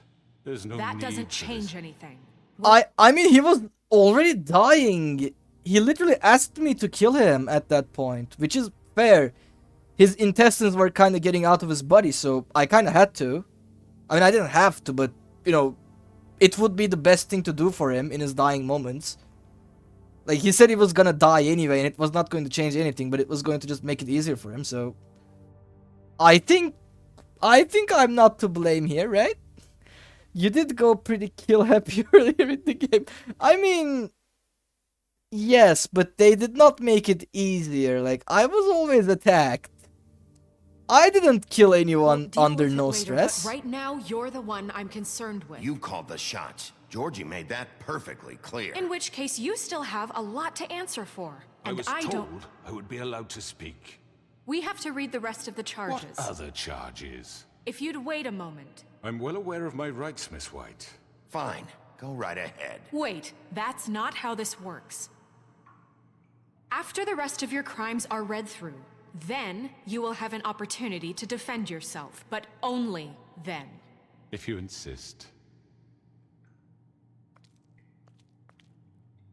S7: There's no
S5: That
S7: need
S5: doesn't
S7: for
S5: change
S7: this.
S5: anything.
S1: I mean, he was already dying. He literally asked me to kill him at that point, which is fair. His intestines were kind of getting out of his body, so I kind of had to. I mean, I didn't have to, but, you know, it would be the best thing to do for him in his dying moments. Like, he said he was gonna die anyway, and it was not going to change anything, but it was going to just make it easier for him, so... I think I'm not to blame here, right? You did go pretty kill happy earlier in the game. I mean... Yes, but they did not make it easier. Like, I was always attacked. I didn't kill anyone under no stress.
S5: But right now, you're the one I'm concerned with.
S3: You called the shots. Georgie made that perfectly clear.
S5: In which case, you still have a lot to answer for.
S7: I
S5: And
S7: was
S5: I
S7: told
S5: don't...
S7: I would be allowed to speak.
S5: We have to read the rest of the charges.
S7: What other charges?
S5: If you'd wait a moment.
S7: I'm well aware of my rights, Miss White.
S3: Fine. Go right ahead.
S5: Wait, that's not how this works. After the rest of your crimes are read through, then you will have an opportunity to defend yourself, but only then.
S7: If you insist.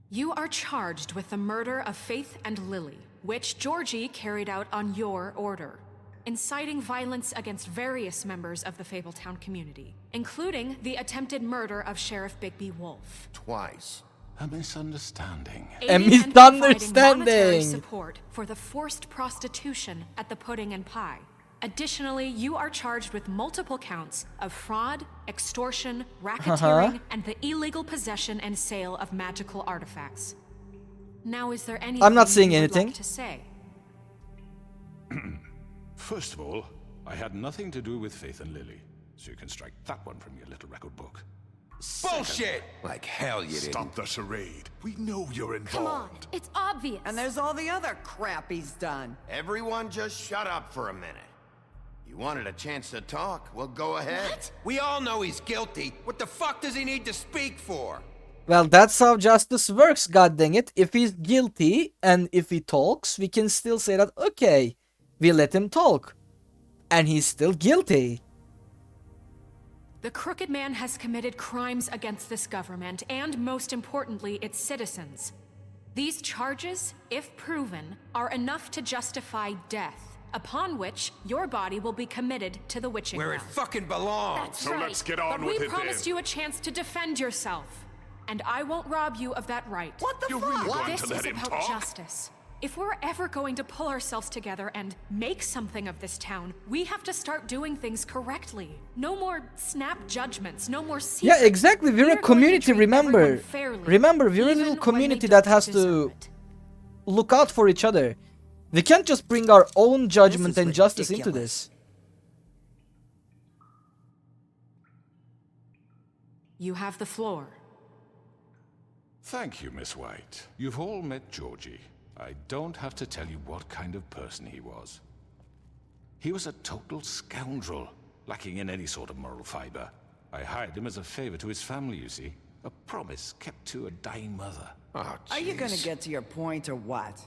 S5: You are charged with the murder of Faith and Lily, which Georgie carried out on your order, inciting violence against various members of the Fabletown community, including the attempted murder of Sheriff Bigby Wolf.
S3: Twice.
S7: A misunderstanding.
S5: Aiding and providing monetary support for the forced prostitution at the Pudding and Pie. Additionally, you are charged with multiple counts of fraud, extortion, racketeering, and the illegal possession and sale of magical artifacts. Now, is there anything
S1: I'm not seeing
S5: you would
S1: anything.
S5: like to say?
S7: First of all, I had nothing to do with Faith and Lily, so you can strike that one from your little record book.
S13: Bullshit! Like hell you didn't.
S16: Stop the charade. We know you're involved.
S14: Come on, it's obvious.
S15: And there's all the other crap he's done.
S3: Everyone just shut up for a minute. You wanted a chance to talk? Well, go ahead.
S14: What?
S13: We all know he's guilty. What the fuck does he need to speak for?
S1: Well, that's how justice works, goddang it. If he's guilty, and if he talks, we can still say that, okay, we let him talk. And he's still guilty.
S5: The Crooked Man has committed crimes against this government and, most importantly, its citizens. These charges, if proven, are enough to justify death, upon which your body will be committed to the witching
S13: Where it
S5: well.
S13: fucking belongs.
S5: That's
S16: So
S5: right.
S16: let's get on
S5: but
S16: with
S5: we
S16: it
S5: promised
S16: then.
S5: you a chance to defend yourself, and I won't rob you of that right.
S15: What the
S16: You're
S15: fuck?
S16: really going
S5: This
S16: to let
S5: is
S16: him
S5: about
S16: talk?
S5: justice. If we're ever going to pull ourselves together and make something of this town, we have to start doing things correctly. No more snap judgments, no more secrets.
S1: Yeah, exactly. We're a
S5: going to
S1: community,
S5: treat
S1: remember.
S5: everyone fairly,
S1: Remember, we're a
S5: even
S1: little
S5: when
S1: community
S5: they
S1: that
S5: don't
S1: has
S5: deserve
S1: to
S5: it.
S1: look out for each other. We can't just bring our own judgment
S15: This is
S1: and justice into
S15: ridiculous.
S1: this.
S5: You have the floor.
S7: Thank you, Miss White. You've all met Georgie. I don't have to tell you what kind of person he was. He was a total scoundrel, lacking in any sort of moral fiber. I hired him as a favor to his family, you see. A promise kept to a dying mother.
S3: Oh,
S15: Are you gonna
S3: jeez.
S15: get to your point or what?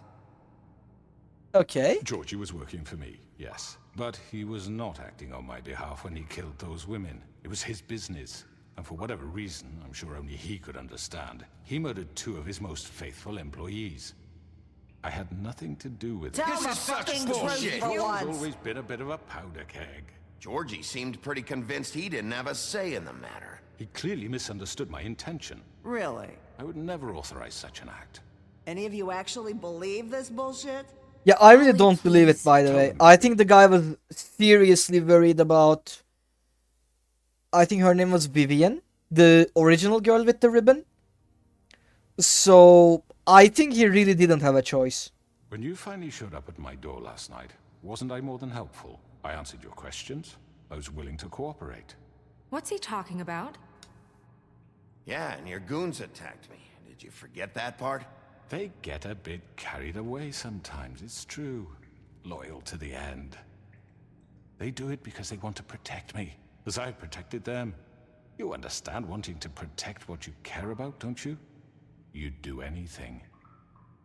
S1: Okay.
S7: Georgie was working for me, yes. But he was not acting on my behalf when he killed those women. It was his business. And for whatever reason, I'm sure only he could understand, he murdered 2 of his most faithful employees. I had nothing to do with it.
S15: Tell the
S13: is such
S15: fucking
S13: bullshit.
S15: truth for
S7: He's
S15: once.
S7: always been a bit of a powder keg.
S3: Georgie seemed pretty convinced he didn't have a say in the matter.
S7: He clearly misunderstood my intention.
S15: Really?
S7: I would never authorize such an act.
S15: Any of you actually believe this bullshit?
S1: Yeah, I really don't believe it, by the way. I think the guy was seriously worried about... I think her name was Vivian, the original girl with the ribbon. So, I think he really didn't have a choice.
S7: When you finally showed up at my door last night, wasn't I more than helpful? I answered your questions. I was willing to cooperate.
S5: What's he talking about?
S3: Yeah, and your goons attacked me. Did you forget that part?
S7: They get a bit carried away sometimes, it's true. Loyal to the end. They do it because they want to protect me, as I've protected them. You understand wanting to protect what you care about, don't you? You'd do anything.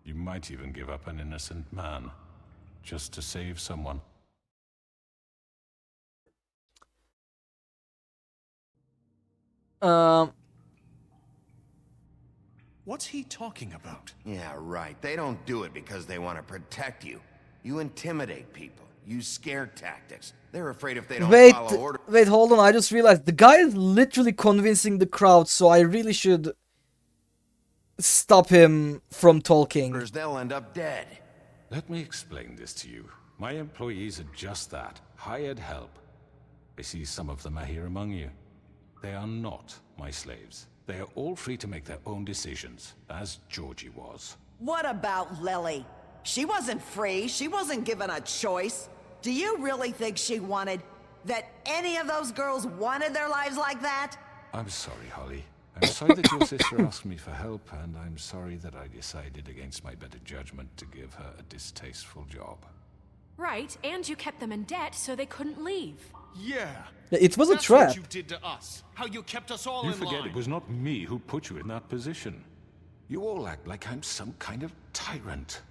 S7: You might even give up an innocent man, just to save someone.
S12: What's he talking about?
S3: Yeah, right. They don't do it because they want to protect you. You intimidate people. Use scare tactics. They're afraid if they don't follow orders...
S1: Wait, hold on. I just realized the guy is literally convincing the crowd, so I really should stop him from talking.
S3: They'll end up dead.
S7: Let me explain this to you. My employees are just that. Hired help. I see some of them are here among you. They are not my slaves. They are all free to make their own decisions, as Georgie was.
S15: What about Lily? She wasn't free. She wasn't given a choice. Do you really think she wanted... that any of those girls wanted their lives like that?
S7: I'm sorry, Holly. I'm sorry that your sister asked me for help, and I'm sorry that I decided against my better judgment to give her a distasteful job.
S5: Right, and you kept them in debt so they couldn't leave.
S12: Yeah.
S1: It was a
S12: That's
S1: trap.
S12: what you did to us. How you kept us all
S7: You
S12: in
S7: forget
S12: line.
S7: it was not me who put you in that position. You all act like I'm some kind of tyrant.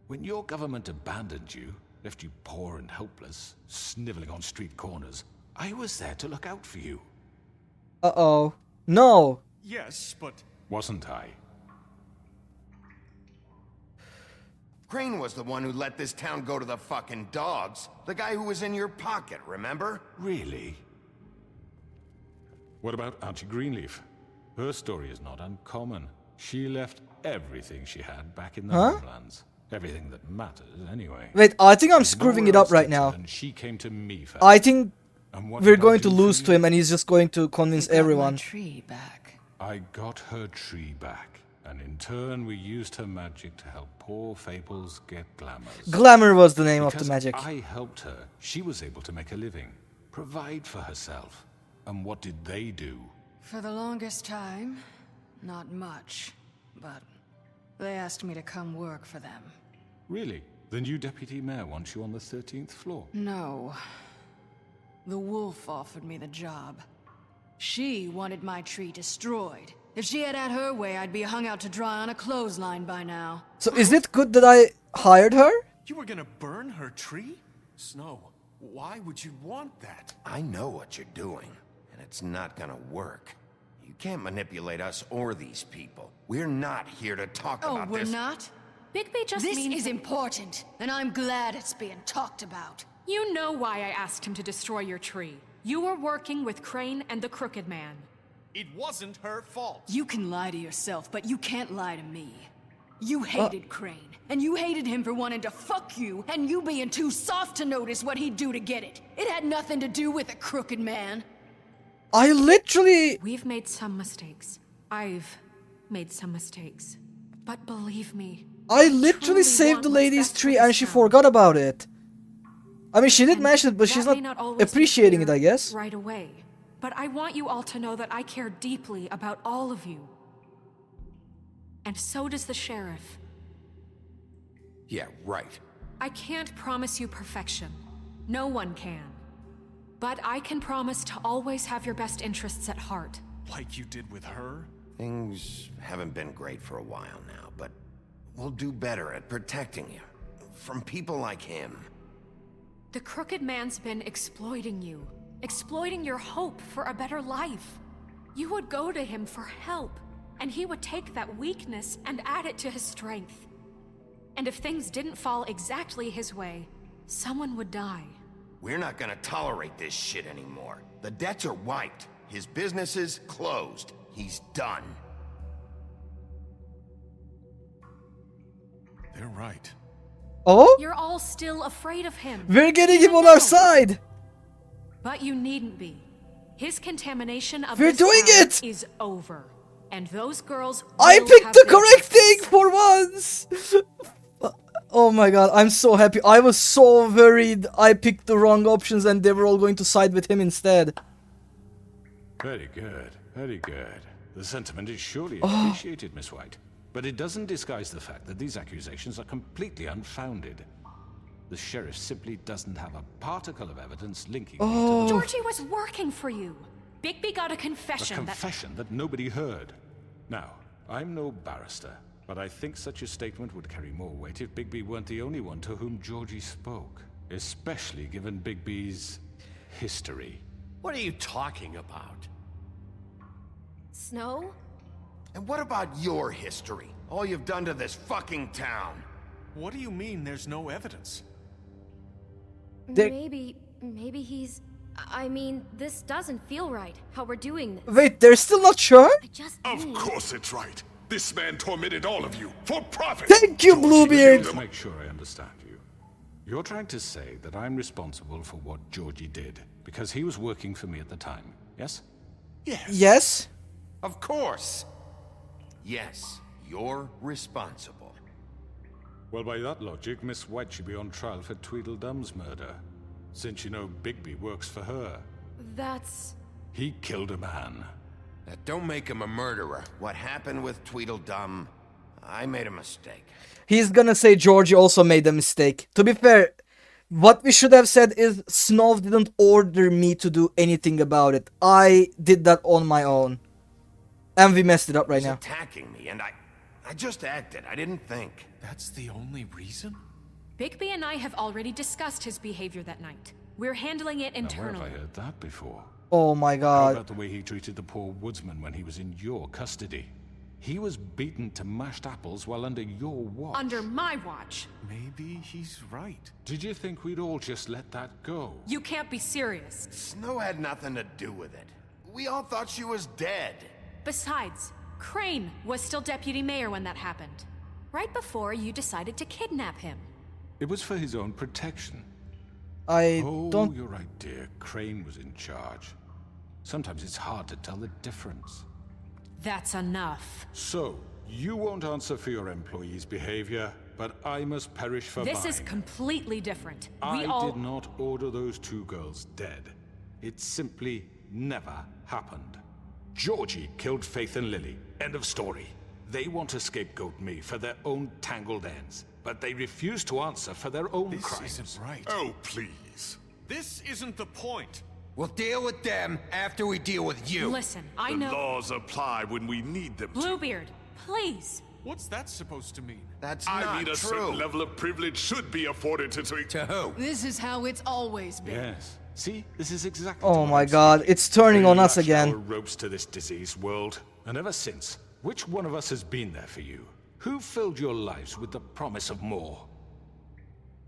S7: When your government abandoned you, left you poor and helpless, sniveling on street corners, I was there to look out for you.
S1: Uh-oh. No.
S12: Yes, but...
S7: Wasn't I?
S3: Crane was the one who let this town go to the fucking dogs. The guy who was in your pocket, remember?
S7: Really? What about Auntie Greenleaf? Her story is not uncommon. She left everything she had back in the homelands. Everything that matters, anyway.
S1: Wait, I think I'm screwing it up right now.
S7: She came to me for
S1: I think
S7: what
S1: we're
S7: did I
S1: going to
S7: do
S1: lose
S7: for
S1: to
S7: you?
S1: him and he's just going to convince everyone.
S2: Tree back.
S7: I got her tree back, and in turn we used her magic to help poor Fables get glamours.
S1: Glamour was the name of
S7: Because
S1: the magic.
S7: I helped her, she was able to make a living, provide for herself. And what did they do?
S2: For the longest time, not much. But they asked me to come work for them.
S7: Really? The new deputy mayor wants you on the 13th floor?
S2: No. The wolf offered me the job. She wanted my tree destroyed. If she had her way, I'd be hung out to dry on a clothesline by now.
S1: So is it good that I hired her?
S12: You were gonna burn her tree? Snow, why would you want that?
S3: I know what you're doing, and it's not gonna work. You can't manipulate us or these people. We're not here to talk
S2: Oh,
S3: about
S2: we're
S3: this.
S2: not?
S5: Bigby just
S2: This
S5: means...
S2: is important, and I'm glad it's being talked about.
S5: You know why I asked him to destroy your tree. You were working with Crane and the Crooked Man.
S12: It wasn't her fault.
S2: You can lie to yourself, but you can't lie to me. You hated Crane, and you hated him for wanting to fuck you, and you being too soft to notice what he'd do to get it. It had nothing to do with a Crooked Man.
S1: I literally...
S5: We've made some mistakes. I've made some mistakes. But believe me,
S1: I literally saved the lady's tree and she forgot about it. I mean, she did mention it, but she's
S5: that may
S1: not
S5: always be
S1: appreciating it,
S5: clear
S1: I guess.
S5: right away. But I want you all to know that I care deeply about all of you. And so does the sheriff.
S3: Yeah, right.
S5: I can't promise you perfection. No one can. But I can promise to always have your best interests at heart.
S12: Like you did with her?
S3: Things haven't been great for a while now, but we'll do better at protecting you. From people like him.
S5: The Crooked Man's been exploiting you. Exploiting your hope for a better life. You would go to him for help, and he would take that weakness and add it to his strength. And if things didn't fall exactly his way, someone would die.
S3: We're not gonna tolerate this shit anymore. The debts are wiped. His business is closed. He's done.
S12: They're right.
S1: Oh?
S5: You're all still afraid of him.
S1: We're getting him on our side.
S5: But you needn't be. His contamination of
S1: We're
S5: this
S1: doing
S5: town
S1: it!
S5: is over. And those girls
S1: I
S5: will
S1: picked
S5: have
S1: the
S5: their
S1: correct
S5: justice.
S1: thing for once! Oh my god, I'm so happy. I was so worried I picked the wrong options and they were all going to side with him instead.
S7: Very good, very good. The sentiment is surely
S1: Oh.
S7: appreciated, Miss White. But it doesn't disguise the fact that these accusations are completely unfounded. The sheriff simply doesn't have a particle of evidence linking me to the...
S5: Georgie was working for you. Bigby got a confession.
S7: A confession that nobody heard. Now, I'm no barrister, but I think such a statement would carry more weight if Bigby weren't the only one to whom Georgie spoke. Especially given Bigby's history.
S8: What are you talking about?
S14: Snow?
S3: And what about your history? All you've done to this fucking town.
S12: What do you mean there's no evidence?
S14: Maybe he's... I mean, this doesn't feel right, how we're doing this.
S1: Wait, they're still not sure?
S16: Of course it's right. This man tormented all of you for profit.
S1: Thank you, Bluebeard.
S7: To make sure I understand you. You're trying to say that I'm responsible for what Georgie did because he was working for me at the time, yes?
S1: Yes?
S3: Of course. Yes, you're responsible.
S7: Well, by that logic, Miss White should be on trial for Tweedledum's murder. Since you know Bigby works for her.
S14: That's...
S7: He killed a man.
S3: That don't make him a murderer. What happened with Tweedledum, I made a mistake.
S1: He's gonna say Georgie also made a mistake. To be fair, what we should have said is Snow didn't order me to do anything about it. I did that on my own. And we messed it up right
S3: He's
S1: now.
S3: attacking me, and I just acted. I didn't think.
S12: That's the only reason?
S5: Bigby and I have already discussed his behavior that night. We're handling it
S7: Now, where
S5: internally.
S7: have I heard that before?
S1: Oh my
S7: How
S1: god.
S7: about the way he treated the poor woodsman when he was in your custody? He was beaten to mashed apples while under your watch.
S5: Under my watch.
S12: Maybe he's right.
S7: Did you think we'd all just let that go?
S5: You can't be serious.
S3: Snow had nothing to do with it. We all thought she was dead.
S5: Besides, Crane was still deputy mayor when that happened. Right before you decided to kidnap him.
S7: It was for his own protection.
S1: I
S7: Oh,
S1: don't...
S7: you're right, dear. Crane was in charge. Sometimes it's hard to tell the difference.
S5: That's enough.
S7: So, you won't answer for your employees' behavior, but I must perish for
S5: This
S7: mine.
S5: is completely different.
S7: I did not order those two girls dead. It simply never happened. Georgie killed Faith and Lily. End of story. They want to scapegoat me for their own tangled ends, but they refuse to answer for their own crimes.
S12: This isn't right.
S16: Oh, please.
S12: This isn't the point.
S13: We'll deal with them after we deal with you.
S5: Listen, I
S16: The
S5: know...
S16: laws apply when we need them to.
S5: Bluebeard, please.
S12: What's that supposed to mean?
S3: That's
S16: I
S3: not
S16: mean, a
S3: true.
S16: certain level of privilege should be afforded to...
S13: To who?
S2: This is how it's always been.
S7: Yes. See, this is exactly.
S1: Oh
S7: what
S1: my
S7: I'm
S1: god,
S7: speaking.
S1: it's turning
S7: They
S1: on us
S7: lash
S1: again.
S7: our ropes to this diseased world, and ever since, which one of us has been there for you? Who filled your lives with the promise of more?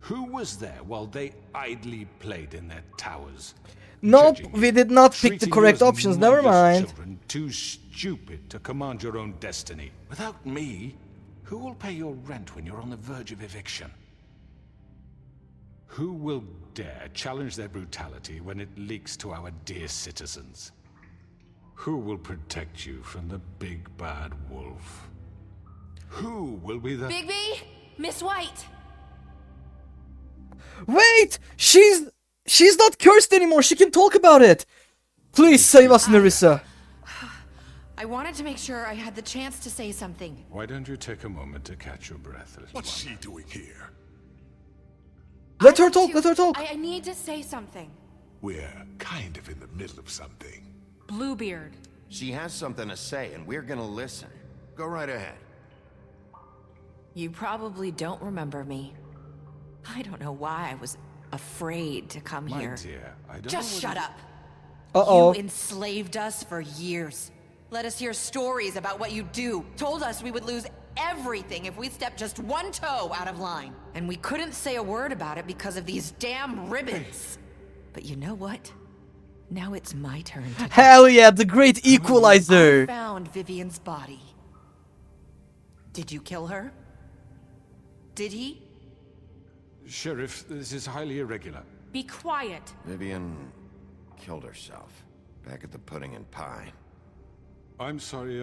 S7: Who was there while they idly played in their towers?
S1: Nope,
S7: Judging
S1: we
S7: you,
S1: did not pick the
S7: treating you
S1: correct
S7: as
S1: options, never
S7: mindless
S1: mind.
S7: Children too stupid to command your own destiny. Without me, who will pay your rent when you're on the verge of eviction? Who will dare challenge their brutality when it leaks to our dear citizens? Who will protect you from the big bad wolf? Who will be the...
S14: Bigby? Miss White!
S1: Wait! She's not cursed anymore, she can talk about it! Please save us, Nerissa.
S17: I wanted to make sure I had the chance to say something.
S7: Why don't you take a moment to catch your breath, little
S16: What's
S7: one?
S16: she doing here?
S1: Let her talk, let her talk.
S17: I need to say something.
S16: We're kind of in the middle of something.
S5: Bluebeard.
S3: She has something to say, and we're gonna listen. Go right ahead.
S17: You probably don't remember me. I don't know why I was afraid to come
S7: My
S17: here.
S7: dear, I don't
S17: Just
S7: know
S17: shut
S7: whether-
S17: up.
S1: Uh-oh.
S17: You enslaved us for years. Let us hear stories about what you do. Told us we would lose everything if we stepped just one toe out of line. And we couldn't say a word about it because of these damn ribbons. But you know what? Now it's my turn to...
S1: Hell yeah, the great equalizer!
S17: I found Vivian's body. Did you kill her? Did he?
S7: Sheriff, this is highly irregular.
S5: Be quiet.
S3: Vivian killed herself back at the Pudding and Pie.
S7: I'm sorry,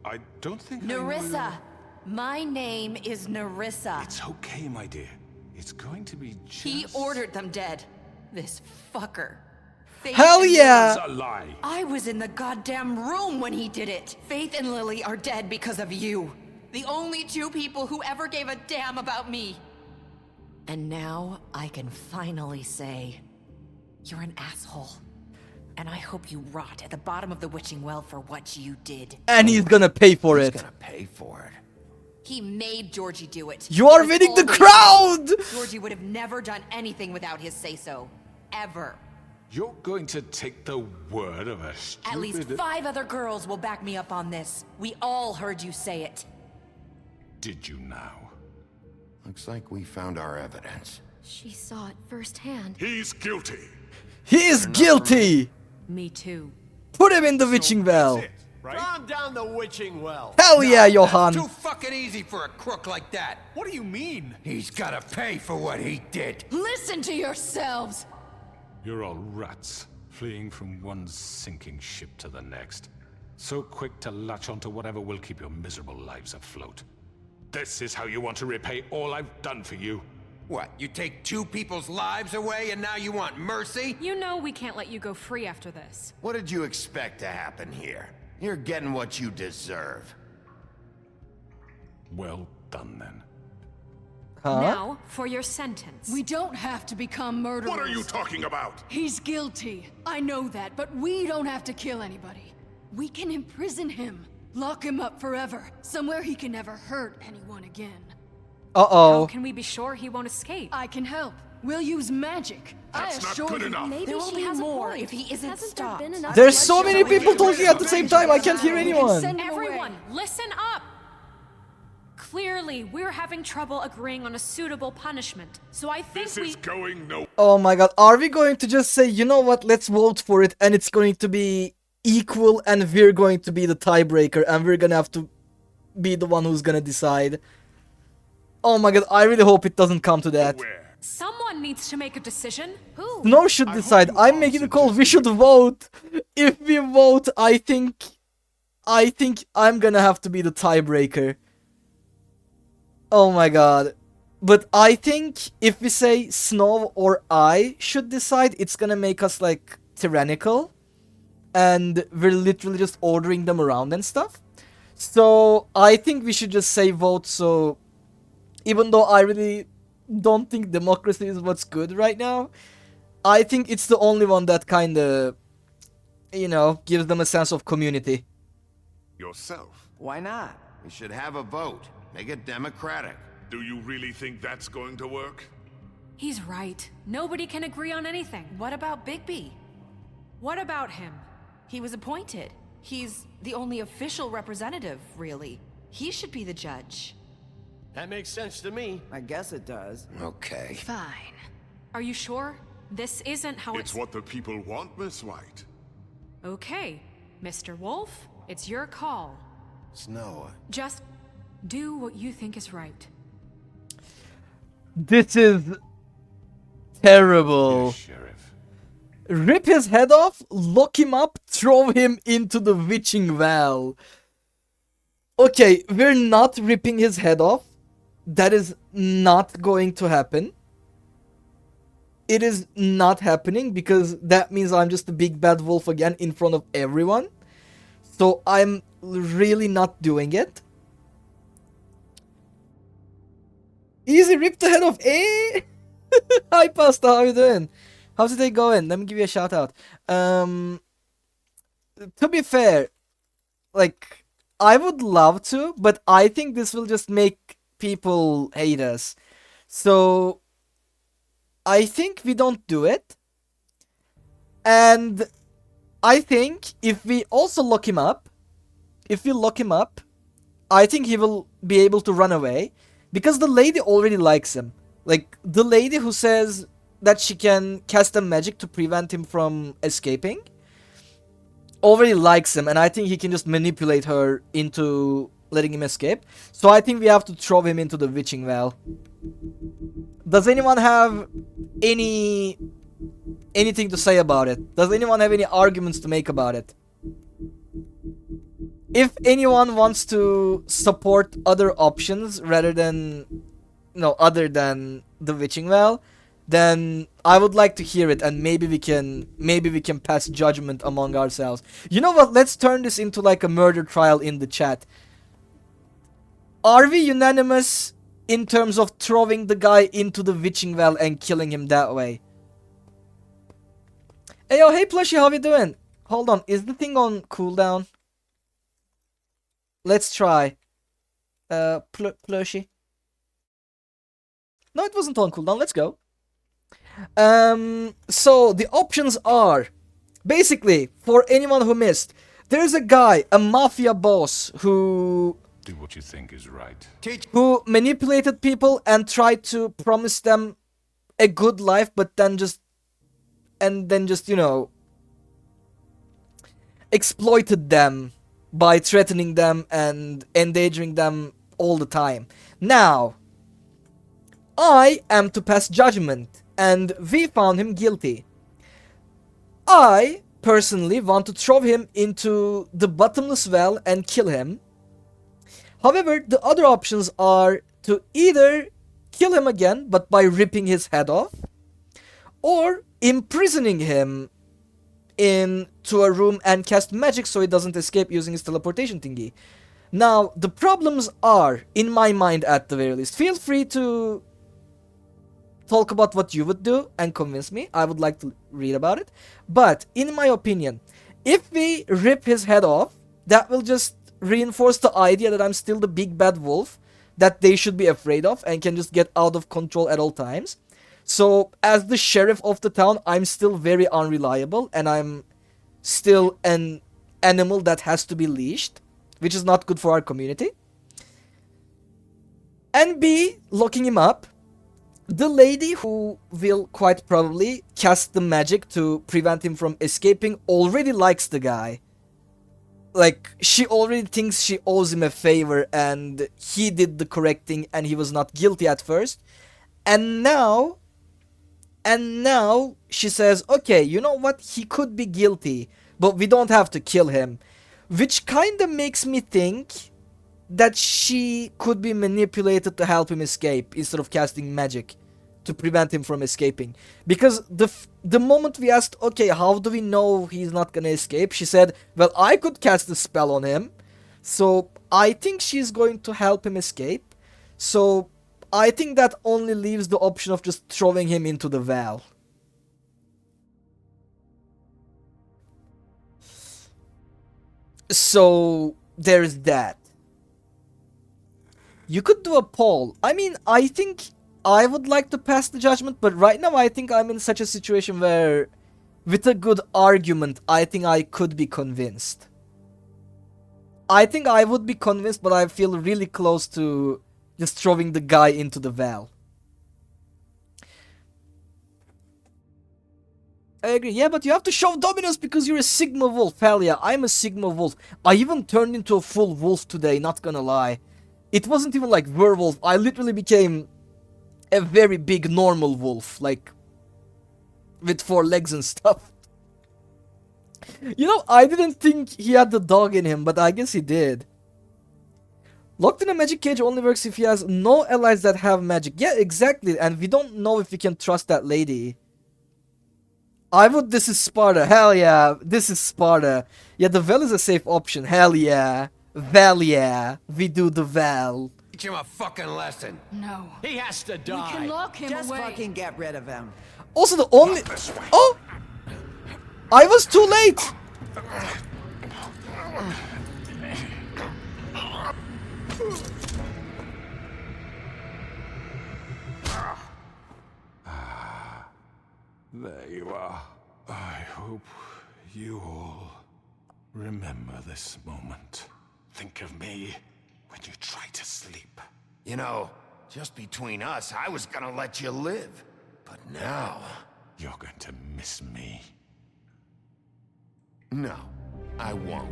S7: I don't think I know
S17: Nerissa! My name is Nerissa.
S7: It's okay, my dear. It's going to be just...
S17: He ordered them dead. This fucker. Faith
S1: Hell
S17: and
S1: yeah!
S7: That's a lie.
S17: I was in the goddamn room when he did it. Faith and Lily are dead because of you. The only two people who ever gave a damn about me. And now I can finally say, you're an asshole. And I hope you rot at the bottom of the witching well for what you did.
S1: And he's gonna pay for it.
S3: He's gonna pay for it.
S17: He made Georgie do it.
S1: You are
S17: It was
S1: winning the
S17: always
S1: crowd!
S17: him. Georgie would have never done anything without his say-so. Ever.
S7: You're going to take the word of a stupid...
S17: At least 5 other girls will back me up on this. We all heard you say it.
S7: Did you now?
S3: Looks like we found our evidence.
S14: She saw it firsthand.
S16: He's guilty.
S1: He is guilty!
S5: Me too.
S1: Put him in the witching well.
S13: Right? Throw him down the witching well.
S1: Hell yeah, Johan.
S13: Too fucking easy for a crook like that.
S12: What do you mean?
S3: He's gotta pay for what he did.
S2: Listen to yourselves!
S7: You're all rats, fleeing from one sinking ship to the next. So quick to latch onto whatever will keep your miserable lives afloat. This is how you want to repay all I've done for you?
S13: What, you take 2 people's lives away and now you want mercy?
S5: You know we can't let you go free after this.
S3: What did you expect to happen here? You're getting what you deserve.
S7: Well done, then.
S1: Huh?
S5: Now, for your sentence.
S2: We don't have to become murderers.
S16: What are you talking about?
S2: He's guilty. I know that, but we don't have to kill anybody. We can imprison him. Lock him up forever. Somewhere he can never hurt anyone again.
S1: Uh-oh.
S5: How can we be sure he won't escape?
S2: I can help. We'll use magic.
S16: That's not good enough.
S14: Maybe
S17: There will
S14: she
S17: be
S14: has
S17: more
S14: a point.
S17: if he isn't
S14: Hasn't
S17: stopped.
S14: There been enough
S1: There's so
S14: bloodshed
S1: many
S14: already?
S1: people talking at the same time, I can't hear anyone.
S5: Everyone, listen up! Clearly, we're having trouble agreeing on a suitable punishment, so I think
S16: This is going no...
S1: Oh my god, are we going to just say, you know what, let's vote for it and it's going to be equal and we're going to be the tiebreaker and we're gonna have to be the one who's gonna decide? Oh my god, I really hope it doesn't come to that.
S5: Someone needs to make a decision. Who?
S1: No should decide. I'm making a call. We should vote. If we vote, I think I'm gonna have to be the tiebreaker. Oh my god. But I think if we say Snow or I should decide, it's gonna make us like tyrannical. And we're literally just ordering them around and stuff. So I think we should just say vote. So even though I really don't think democracy is what's good right now, I think it's the only one that kind of, you know, gives them a sense of community.
S16: Yourself.
S13: Why not?
S3: We should have a vote. Make it democratic.
S16: Do you really think that's going to work?
S5: He's right. Nobody can agree on anything.
S17: What about Bigby?
S5: What about him?
S17: He was appointed. He's the only official representative, really. He should be the judge.
S13: That makes sense to me. I guess it does.
S3: Okay.
S2: Fine.
S5: Are you sure? This isn't how
S16: It's what the people want, Miss White.
S5: Okay, Mr. Wolf, it's your call.
S3: Snow.
S5: Just do what you think is right.
S1: This is terrible.
S7: Yes, Sheriff.
S1: Rip his head off, lock him up, throw him into the witching well. Okay, we're not ripping his head off. That is not going to happen. It is not happening because that means I'm just a big bad wolf again in front of everyone. So I'm really not doing it. Easy, rip the head off. Eh? Hi, Pasta, how you doing? How's the day going? Let me give you a shout out. To be fair, like, I would love to, but I think this will just make people hate us. So I think we don't do it. And I think if we also lock him up, I think he will be able to run away. Because the lady already likes him. Like, the lady who says, that she can cast a magic to prevent him from escaping, already likes him, and I think he can just manipulate her into letting him escape. So I think we have to throw him into the witching well. Does anyone have anything to say about it? Does anyone have any arguments to make about it? If anyone wants to support other options rather than, other than the witching well, then I would like to hear it, and maybe we can pass judgment among ourselves. You know what? Let's turn this into like a murder trial in the chat. Are we unanimous in terms of throwing the guy into the witching well and killing him that way? Hey, yo, hey Plushie, how you doing? Hold on, is the thing on cooldown? Let's try. Plushie. No, it wasn't on cooldown. Let's go. So the options are, basically, for anyone who missed, there's a guy, a mafia boss, who
S7: Do what you think is right.
S1: who manipulated people and tried to promise them a good life, but then just exploited them by threatening them and endangering them all the time. Now, I am to pass judgment, and we found him guilty. I personally want to throw him into the bottomless well and kill him. However, the other options are to either kill him again, but by ripping his head off, or imprisoning him into a room and cast magic so he doesn't escape using his teleportation thingy. Now, the problems are, in my mind at the very least, feel free to talk about what you would do and convince me. I would like to read about it. But, in my opinion, if we rip his head off, that will just reinforce the idea that I'm still the big bad wolf that they should be afraid of and can just get out of control at all times. So, as the sheriff of the town, I'm still very unreliable, and I'm still an animal that has to be leashed, which is not good for our community. And B, locking him up. The lady who will quite probably cast the magic to prevent him from escaping already likes the guy. Like, she already thinks she owes him a favor, and he did the correct thing, and he was not guilty at first. And now she says, okay, you know what? He could be guilty, but we don't have to kill him. Which kinda makes me think that she could be manipulated to help him escape instead of casting magic to prevent him from escaping. Because the moment we asked, okay, how do we know he's not gonna escape? She said, well, I could cast a spell on him. So I think she's going to help him escape. So I think that only leaves the option of just throwing him into the well. So there's that. You could do a poll. I mean, I think I would like to pass the judgment, but right now I think I'm in such a situation where, with a good argument, I think I could be convinced. I think I would be convinced, but I feel really close to just throwing the guy into the well. I agree. Yeah, but you have to show dominance because you're a Sigma wolf. Hell yeah, I'm a Sigma wolf. I even turned into a full wolf today, not gonna lie. It wasn't even like werewolf. I literally became a very big normal wolf, like with 4 legs and stuff. You know, I didn't think he had the dog in him, but I guess he did. Locked in a magic cage only works if he has no allies that have magic. Yeah, exactly, and we don't know if we can trust that lady. This is Sparta. Hell yeah, this is Sparta. Yeah, the Vel is a safe option. Hell yeah. Vel yeah. We do the Vel.
S13: Teach him a fucking lesson.
S2: No.
S8: He has to die.
S2: We can lock him
S15: Just
S2: away.
S15: fucking get rid of him.
S1: Also, the only... Oh! I was too late!
S7: There you are. I hope you all remember this moment.
S8: Think of me when you try to sleep.
S3: You know, just between us, I was gonna let you live. But now...
S7: You're going to miss me.
S3: No, I won't.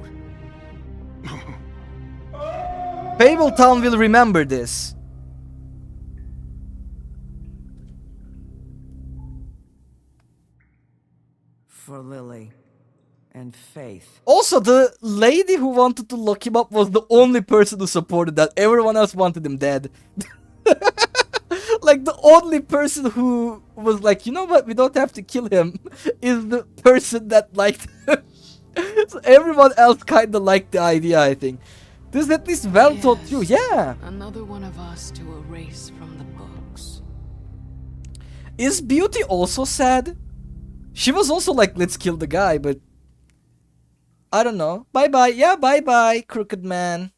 S1: Fabletown will remember this.
S15: For Lily and Faith.
S1: Also, the lady who wanted to lock him up was the only person who supported that. Everyone else wanted him dead. Like, the only person who was like, you know what, we don't have to kill him, is the person that liked him. So everyone else kinda liked the idea, I think. This is at least well thought through, yeah.
S2: Another one of us to erase from the books.
S1: Is Beauty also sad? She was also like, let's kill the guy, but... I don't know. Bye-bye. Yeah, bye-bye, Crooked Man.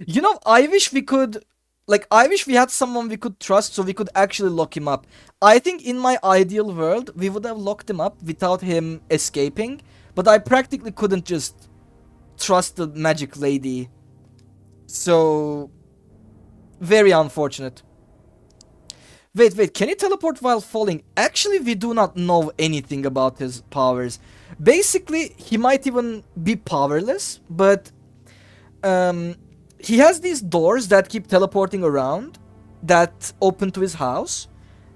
S1: You know, I wish we could... Like, I wish we had someone we could trust so we could actually lock him up. I think in my ideal world, we would have locked him up without him escaping. But I practically couldn't just trust the magic lady. So... Very unfortunate. Wait, can he teleport while falling? Actually, we do not know anything about his powers. Basically, he might even be powerless, but... he has these doors that keep teleporting around, that open to his house,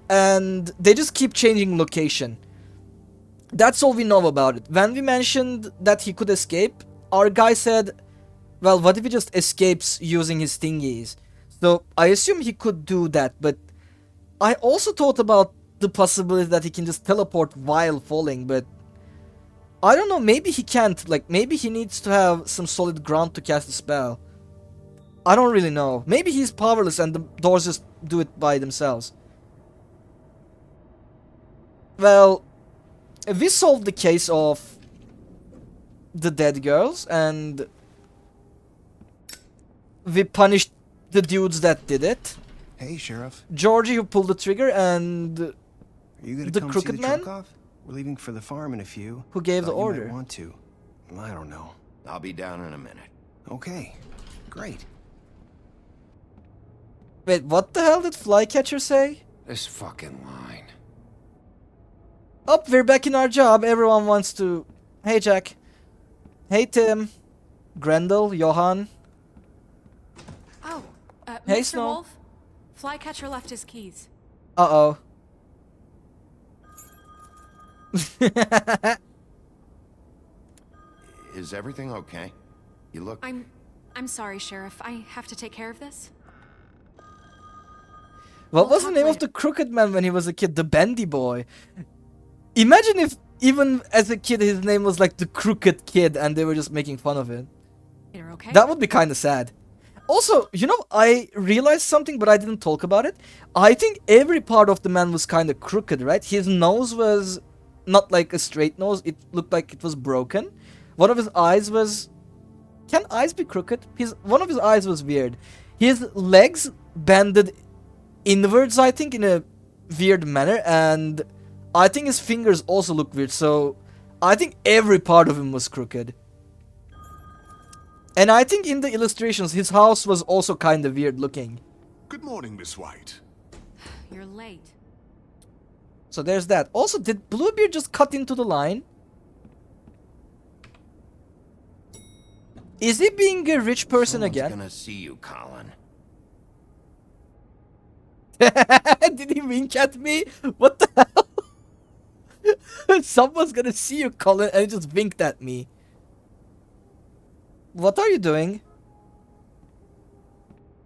S1: and they just keep changing location. That's all we know about it. When we mentioned that he could escape, our guy said, well, what if he just escapes using his thingies? So, I assume he could do that, but I also thought about the possibility that he can just teleport while falling, but I don't know, maybe he can't. Like, maybe he needs to have some solid ground to cast a spell. I don't really know. Maybe he's powerless and the doors just do it by themselves. Well, we solved the case of the dead girls and we punished the dudes that did it.
S18: Hey, Sheriff.
S1: Georgie who pulled the trigger and
S18: Are you gonna
S1: the
S18: come
S1: Crooked
S18: see the
S1: Man
S18: truck off? We're leaving for the farm in a few.
S1: who gave the
S18: Thought you might
S1: order.
S18: want to. I don't know.
S3: I'll be down in a minute.
S18: Okay. Great.
S1: Wait, what the hell did Flycatcher say?
S3: This fucking line.
S1: Oh, we're back in our job. Everyone wants to... Hey, Jack. Hey, Tim. Grendel, Johan.
S5: Oh,
S1: Hey,
S5: Mr.
S1: Snow.
S5: Wolf, Flycatcher left his keys.
S1: Uh-oh.
S3: Is everything okay? You look...
S5: I'm sorry, Sheriff. I have to take care of this.
S1: What was the name of the Crooked Man when he was a kid? The Bendy Boy. Imagine if, even as a kid, his name was like the Crooked Kid and they were just making fun of it.
S5: You're okay?
S1: That would be kind of sad. Also, you know, I realized something, but I didn't talk about it. I think every part of the man was kind of crooked, right? His nose was not like a straight nose. It looked like it was broken. One of his eyes was... Can eyes be crooked? One of his eyes was weird. His legs bended inwards, I think, in a weird manner. And I think his fingers also look weird. So I think every part of him was crooked. And I think in the illustrations, his house was also kind of weird looking.
S16: Good morning, Miss White.
S5: You're late.
S1: So there's that. Also, did Bluebeard just cut into the line? Is he being a rich person again?
S3: Gonna see you, Colin.
S1: Did he wink at me? What the hell? Someone's gonna see you, Colin, and he just winked at me. What are you doing?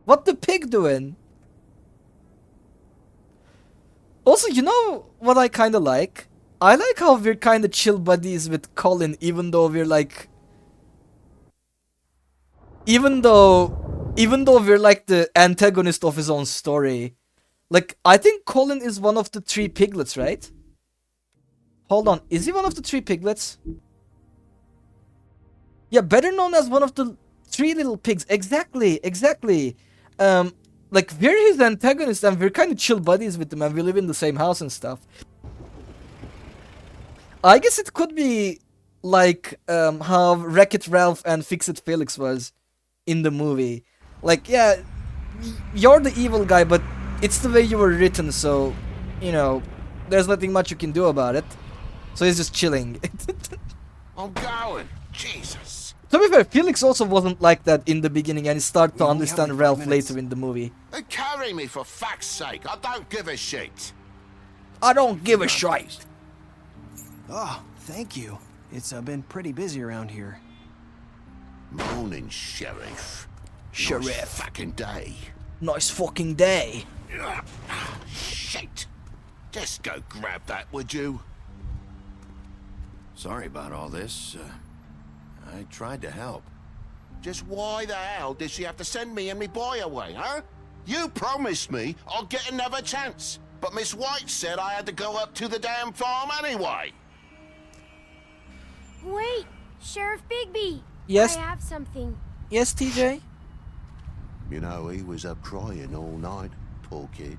S1: What the pig doing? Also, you know what I kind of like? I like how we're kind of chill buddies with Colin, even though we're like... Even though we're like the antagonist of his own story. Like, I think Colin is one of the 3 piglets, right? Hold on, is he one of the 3 piglets? Yeah, better known as one of the 3 little pigs. Exactly. Like, we're his antagonists and we're kind of chill buddies with him and we live in the same house and stuff. I guess it could be like how Wreck-It Ralph and Fix-It Felix was in the movie. Like, yeah, you're the evil guy, but it's the way you were written, so you know, there's nothing much you can do about it. So he's just chilling.
S3: I'm going. Jesus.
S1: To be fair, Felix also wasn't like that in the beginning, and he started to
S3: We only
S1: understand
S3: have like
S1: Ralph
S3: 5 minutes.
S1: later in the movie.
S3: They carry me for fuck's sake. I don't give a shit.
S1: I don't give a shit.
S18: Oh, thank you. It's been pretty busy around here.
S3: Morning, Sheriff.
S1: Sheriff.
S3: Nice fucking day.
S1: Nice fucking day.
S3: Shit. Just go grab that, would you? Sorry about all this. I tried to help. Just why the hell did she have to send me and me boy away, huh? You promised me I'll get another chance. But Miss White said I had to go up to the damn farm anyway.
S19: Wait, Sheriff Bigby.
S1: Yes?
S19: I have something.
S1: Yes, TJ?
S3: You know, he was up crying all night, poor kid.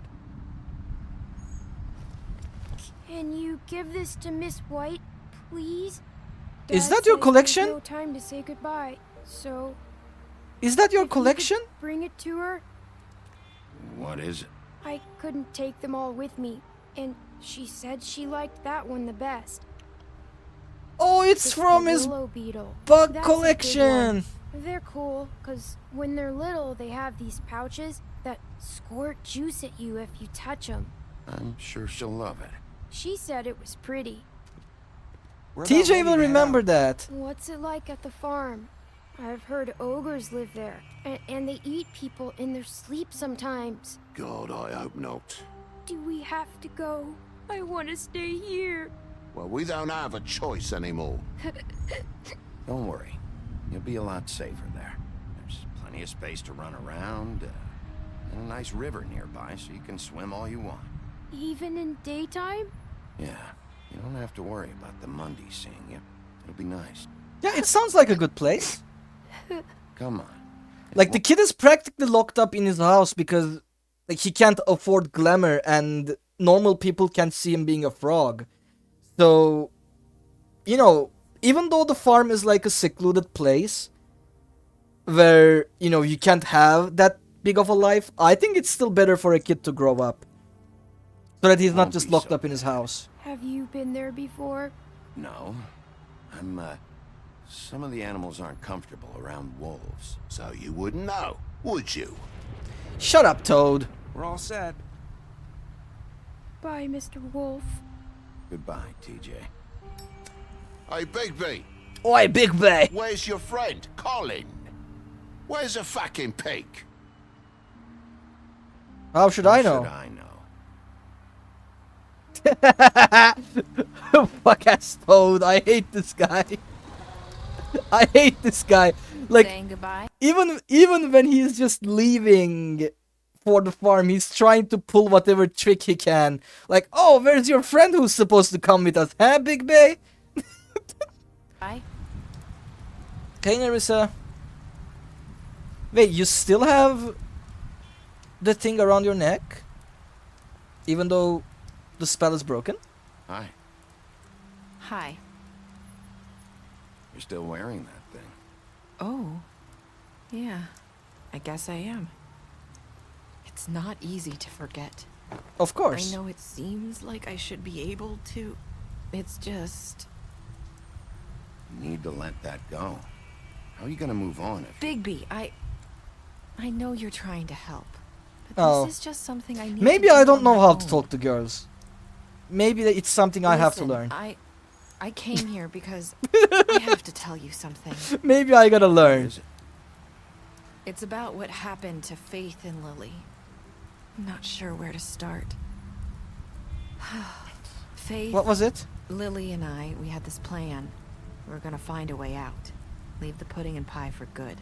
S19: Can you give this to Miss White, please?
S1: Is
S19: Dad
S1: that your
S19: said
S1: collection?
S19: there's no time to say goodbye, so
S1: Is that your
S19: if you could
S1: collection?
S19: bring it to her.
S3: What is it?
S19: I couldn't take them all with me, and she said she liked that one the best.
S1: Oh, it's from
S19: the
S1: his
S19: willow beetle.
S1: bug
S19: That's a good
S1: collection.
S19: one. They're cool, cause when they're little, they have these pouches that squirt juice at you if you touch them.
S3: I'm sure she'll love it.
S19: She said it was pretty.
S1: TJ will remember that.
S19: What's it like at the farm? I've heard ogres live there, and they eat people in their sleep sometimes.
S3: God, I hope not.
S19: Do we have to go? I want to stay here.
S3: Well, we don't have a choice anymore. Don't worry. You'll be a lot safer there. There's plenty of space to run around, and a nice river nearby, so you can swim all you want.
S19: Even in daytime?
S3: Yeah, you don't have to worry about the Mundy seeing you. It'll be nice.
S1: Yeah, it sounds like a good place.
S3: Come on.
S1: Like, the kid is practically locked up in his house because like he can't afford glamour and normal people can't see him being a frog. So, you know, even though the farm is like a secluded place where, you know, you can't have that big of a life, I think it's still better for a kid to grow up. So that he's not
S3: Won't
S1: just
S3: be
S1: locked
S3: so
S1: up in his house.
S19: Have you been there before?
S3: No. Some of the animals aren't comfortable around wolves, so you wouldn't know, would you?
S1: Shut up, Toad.
S18: We're all set.
S19: Bye, Mr. Wolf.
S3: Goodbye, TJ. Hey, Bigby.
S1: Oi, Big Bay.
S3: Where's your friend, Colin? Where's the fucking pig?
S1: How should I know?
S3: Should I know?
S1: Fuck ass Toad. I hate this guy. I hate this guy. Like,
S20: Saying goodbye?
S1: even when he's just leaving for the farm, he's trying to pull whatever trick he can. Like, oh, where's your friend who's supposed to come with us? Huh, Big Bay?
S20: Bye.
S1: Okay, Nerissa. Wait, you still have the thing around your neck? Even though the spell is broken?
S3: Hi.
S17: Hi.
S3: You're still wearing that thing.
S17: Oh. Yeah. I guess I am. It's not easy to forget.
S1: Of course.
S17: I know it seems like I should be able to. It's just...
S3: You need to let that go. How are you gonna move on if...
S17: Bigby, I know you're trying to help. But
S1: Oh.
S17: this is just something I need
S1: Maybe
S17: to do
S1: I don't
S17: on
S1: know
S17: my
S1: how
S17: own.
S1: to talk to girls. Maybe it's something I have to
S17: Listen,
S1: learn.
S17: I came here because I have to tell you something.
S1: Maybe I gotta learn.
S17: It's about what happened to Faith and Lily. I'm not sure where to start. Faith...
S1: What was it?
S17: Lily and I, we had this plan. We were gonna find a way out. Leave the pudding and pie for good.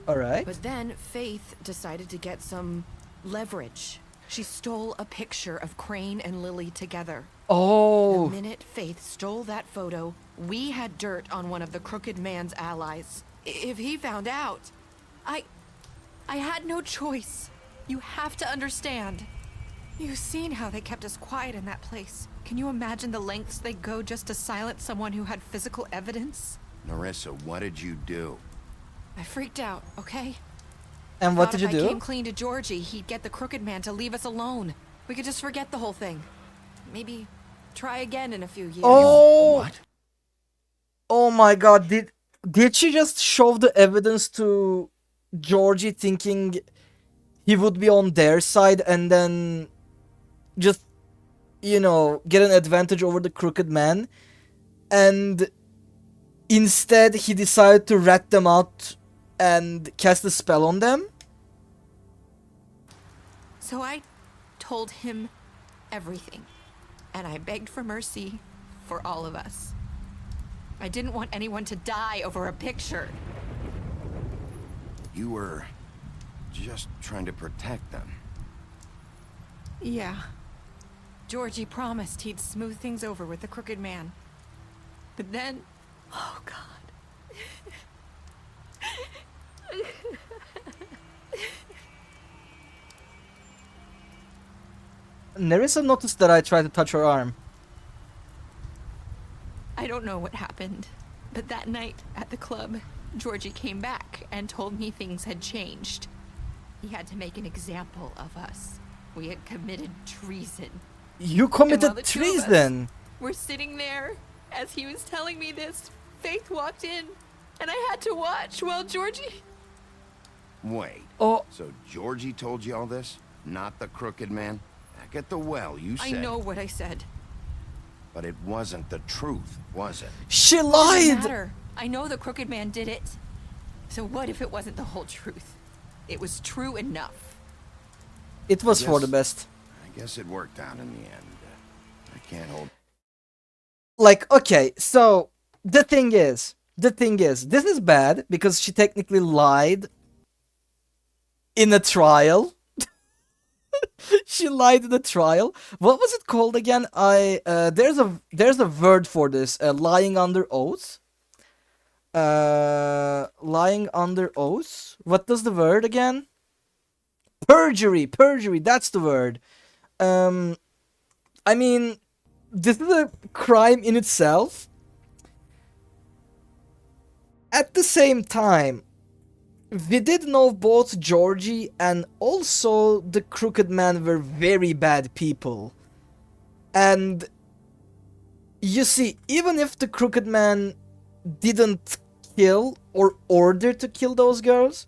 S1: Alright.
S17: But then Faith decided to get some leverage. She stole a picture of Crane and Lily together.
S1: Oh.
S17: The minute Faith stole that photo, we had dirt on one of the Crooked Man's allies. If he found out, I had no choice. You have to understand. You've seen how they kept us quiet in that place. Can you imagine the lengths they go just to silence someone who had physical evidence?
S3: Nerissa, what did you do?
S17: I freaked out, okay?
S1: And what
S17: Thought
S1: did you
S17: if I
S1: do?
S17: came clean to Georgie, he'd get the Crooked Man to leave us alone. We could just forget the whole thing.
S20: Maybe try again in a few years.
S1: Oh! What? Oh my god, did she just show the evidence to Georgie thinking he would be on their side and then just, you know, get an advantage over the crooked man? And instead he decided to rat them out and cast a spell on them?
S17: So I told him everything, and I begged for mercy for all of us. I didn't want anyone to die over a picture.
S3: You were just trying to protect them.
S20: Yeah. Georgie promised he'd smooth things over with the crooked man. But then... Oh, God.
S1: Nerissa noticed that I tried to touch her arm.
S17: I don't know what happened, but that night at the club, Georgie came back and told me things had changed. He had to make an example of us. We had committed treason.
S1: You committed treason?
S17: We're sitting there as he was telling me this. Faith walked in, and I had to watch while Georgie...
S3: Wait.
S1: Oh.
S3: So Georgie told you all this? Not the crooked man? Back at the well, you said.
S17: I know what I said.
S3: But it wasn't the truth, was it?
S1: She
S17: Doesn't
S1: lied!
S17: matter. I know the crooked man did it. So what if it wasn't the whole truth? It was true enough.
S1: It was for the best.
S3: I guess it worked out in the end. I can't hold...
S1: Like, okay, so the thing is, this is bad because she technically lied in a trial. She lied in the trial. What was it called again? There's a word for this. Lying under oath. Lying under oath. What does the word again? Perjury. Perjury. That's the word. I mean, this is a crime in itself. At the same time, we did know both Georgie and also the crooked man were very bad people. And you see, even if the crooked man didn't kill or order to kill those girls,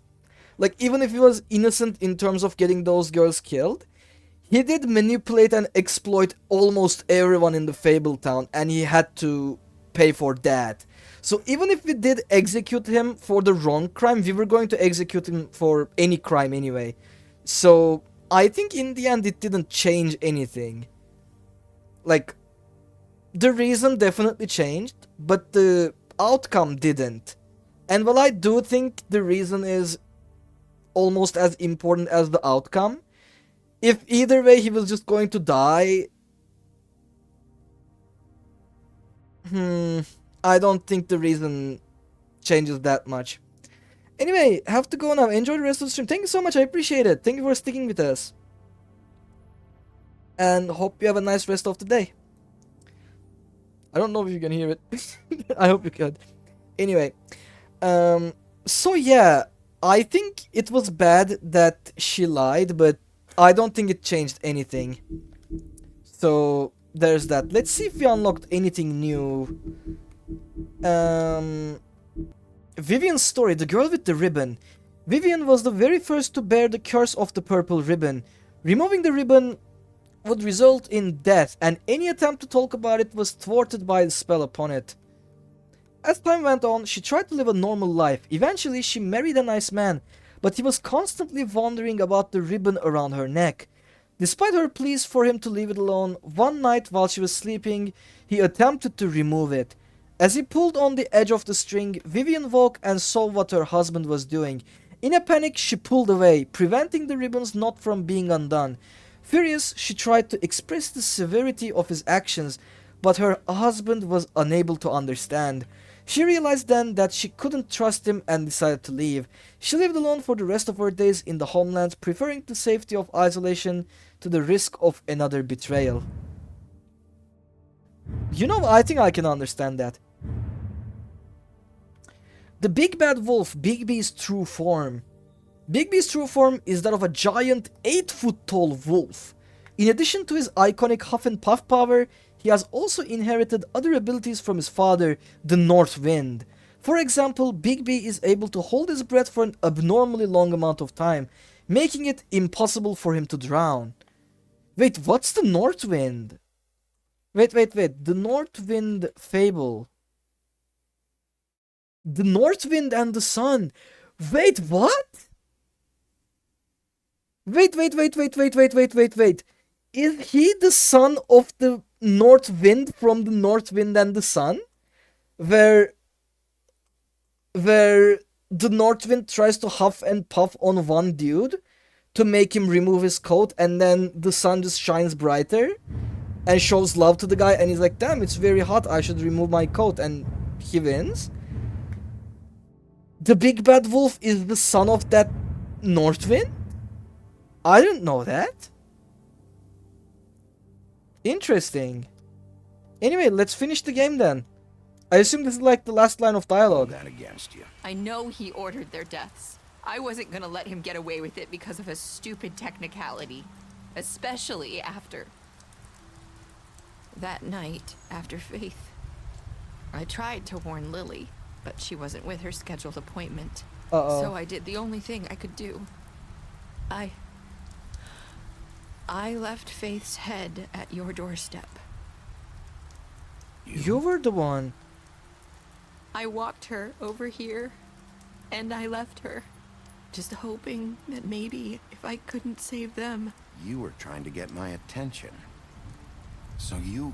S1: like even if he was innocent in terms of getting those girls killed, he did manipulate and exploit almost everyone in the Fabletown, and he had to pay for that. So even if we did execute him for the wrong crime, we were going to execute him for any crime anyway. So I think in the end it didn't change anything. Like, the reason definitely changed, but the outcome didn't. And while I do think the reason is almost as important as the outcome, if either way he was just going to die, I don't think the reason changes that much. Anyway, have to go now. Enjoy the rest of the stream. Thank you so much. I appreciate it. Thank you for sticking with us. And hope you have a nice rest of the day. I don't know if you can hear it. I hope you could. Anyway. So yeah. I think it was bad that she lied, but I don't think it changed anything. So there's that. Let's see if we unlocked anything new. Vivian's story, the girl with the ribbon. Vivian was the very first to bear the curse of the purple ribbon. Removing the ribbon would result in death, and any attempt to talk about it was thwarted by the spell upon it. As time went on, she tried to live a normal life. Eventually, she married a nice man, but he was constantly wondering about the ribbon around her neck. Despite her pleas for him to leave it alone, one night while she was sleeping, he attempted to remove it. As he pulled on the edge of the string, Vivian woke and saw what her husband was doing. In a panic, she pulled away, preventing the ribbon's knot from being undone. Furious, she tried to express the severity of his actions, but her husband was unable to understand. She realized then that she couldn't trust him and decided to leave. She lived alone for the rest of her days in the homeland, preferring the safety of isolation to the risk of another betrayal. You know, I think I can understand that. The big bad wolf, Bigby's true form. Bigby's true form is that of a giant 8-foot tall wolf. In addition to his iconic Huff and Puff power, he has also inherited other abilities from his father, the North Wind. For example, Bigby is able to hold his breath for an abnormally long amount of time, making it impossible for him to drown. Wait, what's the North Wind? Wait. The North Wind fable. The North Wind and the Sun. Wait, what? Wait. Is he the son of the North Wind from the North Wind and the Sun? Where the North Wind tries to huff and puff on one dude to make him remove his coat, and then the sun just shines brighter and shows love to the guy, and he's like, damn, it's very hot, I should remove my coat, and he wins. The Big Bad Wolf is the son of that North Wind? I didn't know that. Interesting. Anyway, let's finish the game then. I assume this is like the last line of dialogue.
S3: That against you.
S17: I know he ordered their deaths. I wasn't gonna let him get away with it because of a stupid technicality. Especially after... that night, after Faith. I tried to warn Lily, but she wasn't with her scheduled appointment. So I did the only thing I could do. I left Faith's head at your doorstep.
S1: You were the one.
S17: I walked her over here, and I left her. Just hoping that maybe if I couldn't save them...
S3: You were trying to get my attention. So you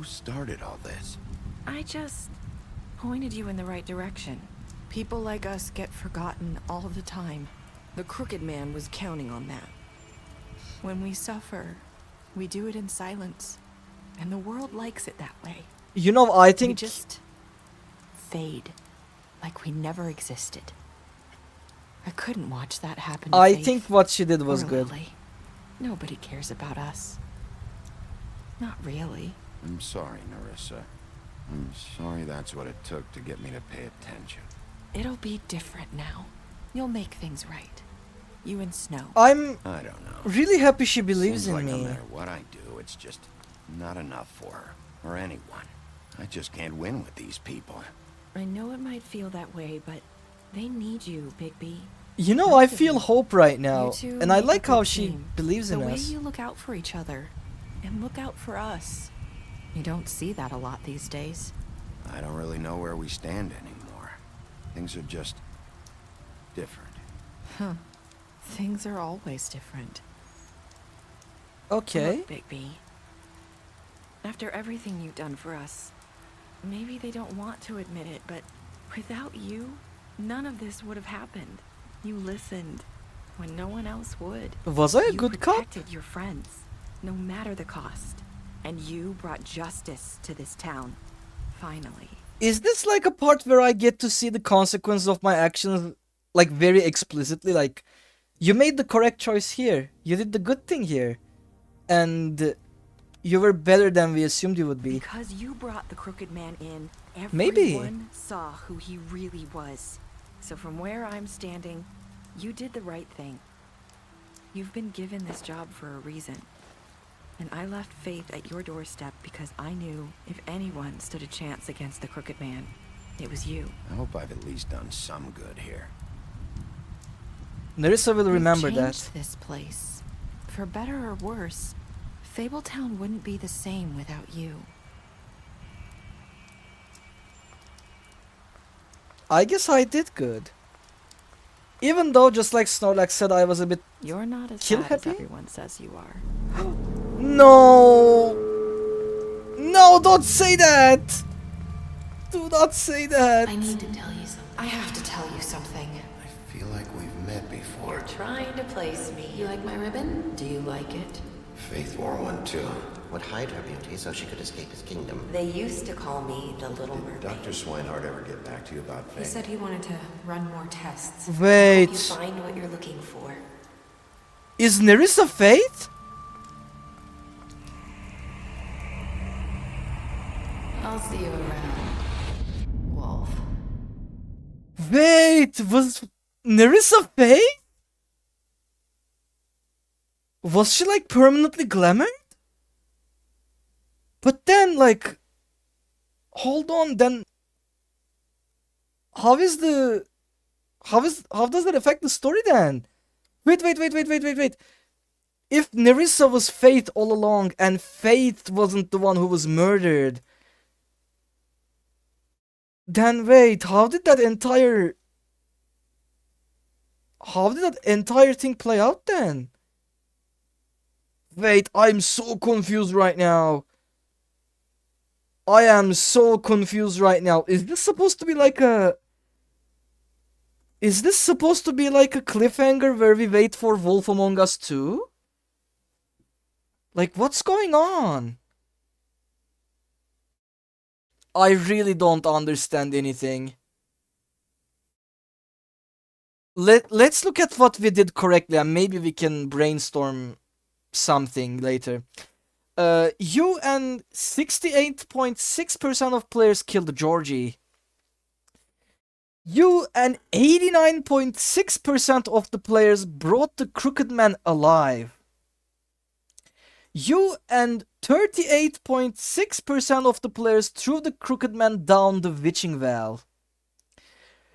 S3: started all this.
S20: I just pointed you in the right direction.
S17: People like us get forgotten all the time. The Crooked Man was counting on that. When we suffer, we do it in silence. And the world likes it that way.
S1: You know, I think...
S17: We just fade. Like we never existed. I couldn't watch that happen to
S1: I
S17: Faith
S1: think what she did was
S17: or
S1: good.
S17: Lily. Nobody cares about us. Not really.
S3: I'm sorry, Nerissa. I'm sorry that's what it took to get me to pay attention.
S17: It'll be different now. You'll make things right. You and Snow.
S3: I don't know.
S1: Really happy she believes
S3: Seems
S1: in
S3: like
S1: me.
S3: No matter what I do, it's just not enough for her or anyone. I just can't win with these people.
S20: I know it might feel that way, but they need you, Bigby.
S1: You know, I feel hope right now,
S17: You two
S1: and I
S17: make a
S1: like how
S17: good
S1: she
S17: team.
S1: believes in
S17: The way
S1: us.
S17: you look out for each other, and look out for us. You don't see that a lot these days.
S3: I don't really know where we stand anymore. Things are just different.
S17: Huh. Things are always different.
S1: Okay.
S20: Look, Bigby. After everything you've done for us, maybe they don't want to admit it, but without you, none of this would have happened. You listened when no one else would.
S1: Was I a
S20: You
S1: good cop?
S20: protected your friends, no matter the cost. And you brought justice to this town. Finally.
S1: Is this like a part where I get to see the consequences of my actions, like, very explicitly? Like, you made the correct choice here. You did the good thing here. And you were better than we assumed you would be.
S20: Because you brought the Crooked Man in,
S1: Maybe.
S20: everyone saw who he really was. So from where I'm standing, you did the right thing. You've been given this job for a reason. And I left Faith at your doorstep because I knew if anyone stood a chance against the Crooked Man, it was you.
S3: I hope I've at least done some good here.
S1: Nerissa will remember
S17: You've changed
S1: that.
S17: this place. For better or worse, Fabletown wouldn't be the same without you.
S1: I guess I did good. Even though, just like Snorlax said, I was a bit
S20: You're not as
S1: kill
S20: bad as
S1: happy.
S20: everyone says you are.
S1: No! No, don't say that! Do not say that!
S17: I need to tell you something. I have to tell you something.
S3: I feel like we've met before.
S17: You're trying to place me. You like my ribbon? Do you like it?
S3: Faith wore one too.
S21: Would hide her beauty so she could escape his kingdom.
S17: They used to call me the Little Mermaid.
S3: Dr. Swinehart ever get back to you about
S17: He
S3: Faith?
S17: said he wanted to run more tests.
S1: Wait.
S17: Help you find what you're looking for.
S1: Is Nerissa Faith?
S17: I'll see you around, Wolf.
S1: Wait, was Nerissa Faith? Was she like permanently glamored? But then like, hold on, then how does that affect the story then? Wait. If Nerissa was Faith all along and Faith wasn't the one who was murdered, then wait, how did that entire thing play out then? Wait, I'm so confused right now. I am so confused right now. Is this supposed to be like a cliffhanger where we wait for Wolf Among Us 2? Like, what's going on? I really don't understand anything. Let's look at what we did correctly and maybe we can brainstorm something later. You and 68.6% of players killed Georgie. You and 89.6% of the players brought the Crooked Man alive. You and 38.6% of the players threw the Crooked Man down the witching well.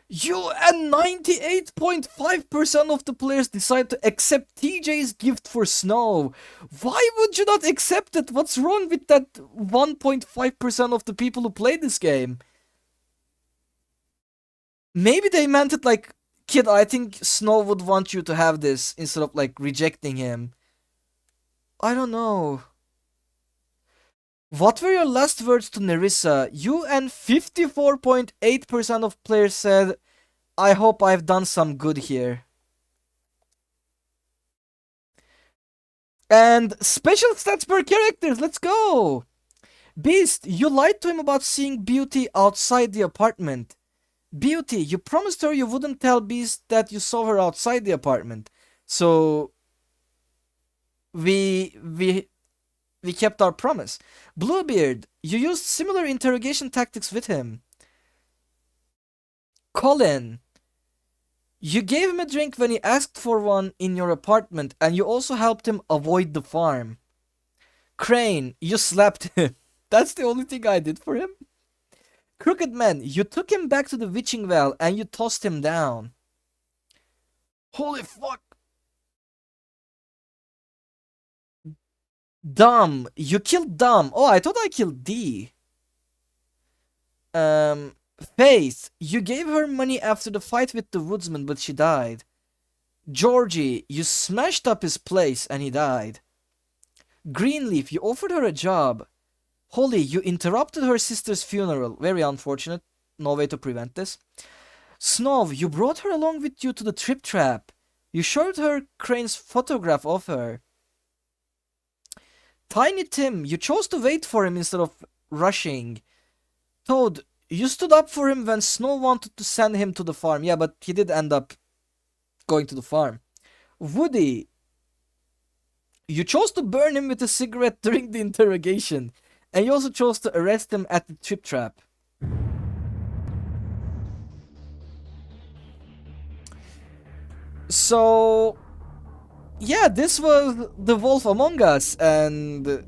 S1: You and 98.5% of the players decided to accept TJ's gift for Snow. Why would you not accept it? What's wrong with that 1.5% of the people who played this game? Maybe they meant it like, kid, I think Snow would want you to have this, instead of like rejecting him. I don't know. What were your last words to Nerissa? You and 54.8% of players said, I hope I've done some good here. And special stats per characters, let's go! Beast, you lied to him about seeing Beauty outside the apartment. Beauty, you promised her you wouldn't tell Beast that you saw her outside the apartment. So we kept our promise. Bluebeard, you used similar interrogation tactics with him. Colin, you gave him a drink when he asked for one in your apartment, and you also helped him avoid the farm. Crane, you slapped him. That's the only thing I did for him. Crooked Man, you took him back to the witching well and you tossed him down. Holy fuck. Dumb, you killed Dumb. Oh, I thought I killed D. Faith, you gave her money after the fight with the woodsman, but she died. Georgie, you smashed up his place and he died. Greenleaf, you offered her a job. Holly, you interrupted her sister's funeral. Very unfortunate. No way to prevent this. Snow, you brought her along with you to the Trip Trap. You showed her Crane's photograph of her. Tiny Tim, you chose to wait for him instead of rushing. Toad, you stood up for him when Snow wanted to send him to the farm. Yeah, but he did end up going to the farm. Woody, you chose to burn him with a cigarette during the interrogation. And you also chose to arrest him at the Trip Trap. So, yeah, this was The Wolf Among Us, and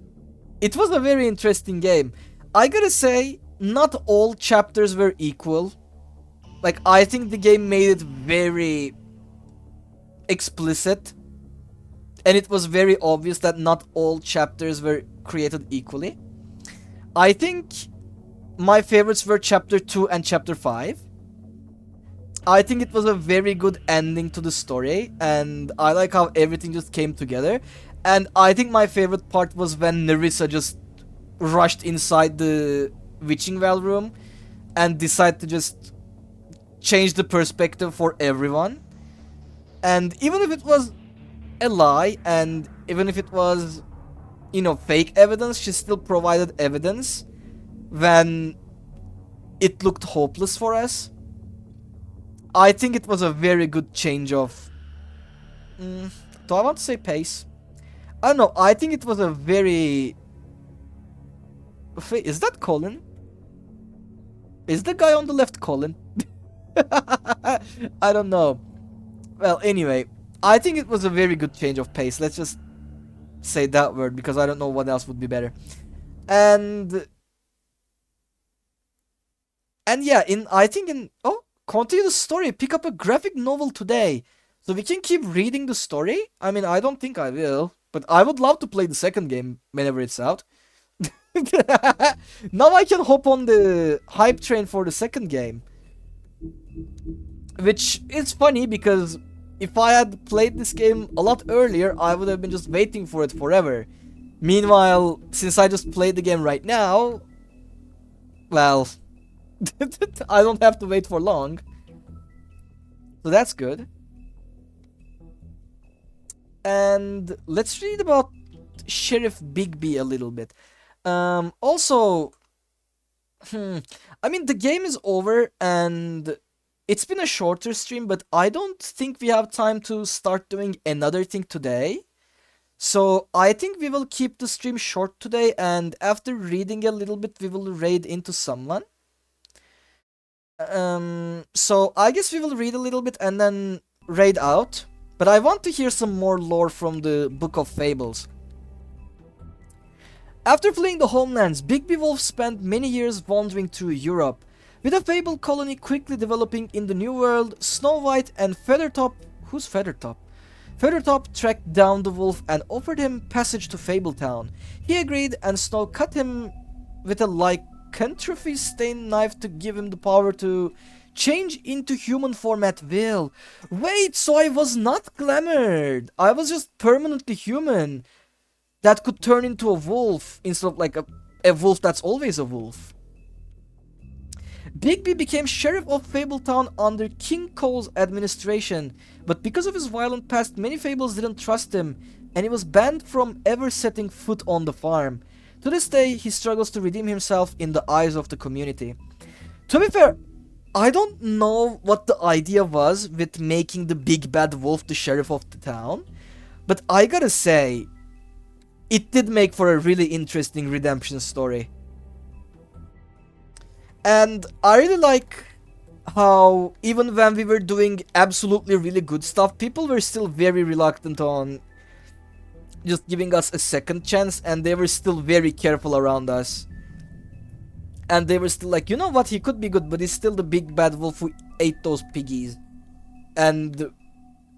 S1: it was a very interesting game. I gotta say, not all chapters were equal. Like, I think the game made it very explicit, and it was very obvious that not all chapters were created equally. I think my favorites were Chapter 2 and Chapter 5. I think it was a very good ending to the story, and I like how everything just came together. And I think my favorite part was when Nerissa just rushed inside the witching well room and decided to just change the perspective for everyone. And even if it was a lie, and even if it was, you know, fake evidence, she still provided evidence when it looked hopeless for us. I think it was a very good change of... do I want to say pace? I don't know, I think it was a very... Wait, is that Colin? Is the guy on the left Colin? I don't know. Well, anyway, I think it was a very good change of pace. Let's just say that word because I don't know what else would be better. And yeah, I think continue the story. Pick up a graphic novel today. So we can keep reading the story. I mean, I don't think I will, but I would love to play the second game whenever it's out. Now I can hop on the hype train for the second game. Which is funny because if I had played this game a lot earlier, I would have been just waiting for it forever. Meanwhile, since I just played the game right now, well, I don't have to wait for long. So that's good. And let's read about Sheriff Bigby a little bit. Also, I mean, the game is over and it's been a shorter stream, but I don't think we have time to start doing another thing today. So I think we will keep the stream short today, and after reading a little bit, we will raid into someone. So I guess we will read a little bit and then raid out. But I want to hear some more lore from the Book of Fables. After fleeing the homelands, Bigby Wolf spent many years wandering through Europe. With a fable colony quickly developing in the New World, Snow White and Feathertop... Who's Feathertop? Feathertop tracked down the wolf and offered him passage to Fabletown. He agreed, and Snow cut him with a lycanthropy-stained knife to give him the power to change into human form at will. Wait, so I was not glamored. I was just permanently human that could turn into a wolf instead of like a wolf that's always a wolf. Bigby became Sheriff of Fabletown under King Cole's administration, but because of his violent past, many Fables didn't trust him, and he was banned from ever setting foot on the farm. To this day, he struggles to redeem himself in the eyes of the community. To be fair, I don't know what the idea was with making the big bad wolf the sheriff of the town, but I gotta say, it did make for a really interesting redemption story. And I really like how even when we were doing absolutely really good stuff, people were still very reluctant on just giving us a second chance, and they were still very careful around us. And they were still like, you know what, he could be good, but he's still the big bad wolf who ate those piggies. And,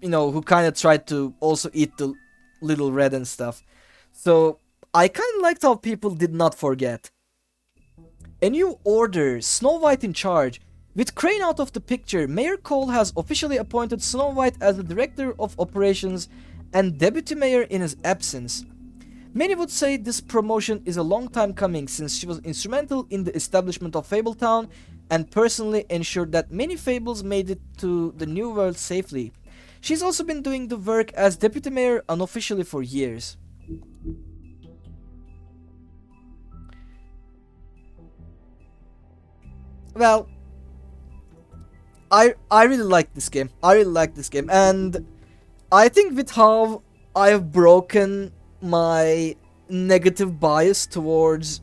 S1: you know, who kind of tried to also eat the Little Red and stuff. So, I kind of liked how people did not forget. A new order, Snow White in charge. With Crane out of the picture, Mayor Cole has officially appointed Snow White as the Director of Operations and Deputy Mayor in his absence. Many would say this promotion is a long time coming, since she was instrumental in the establishment of Fabletown and personally ensured that many Fables made it to the New World safely. She's also been doing the work as Deputy Mayor unofficially for years. Well, I really like this game. And I think with how I've broken my negative bias towards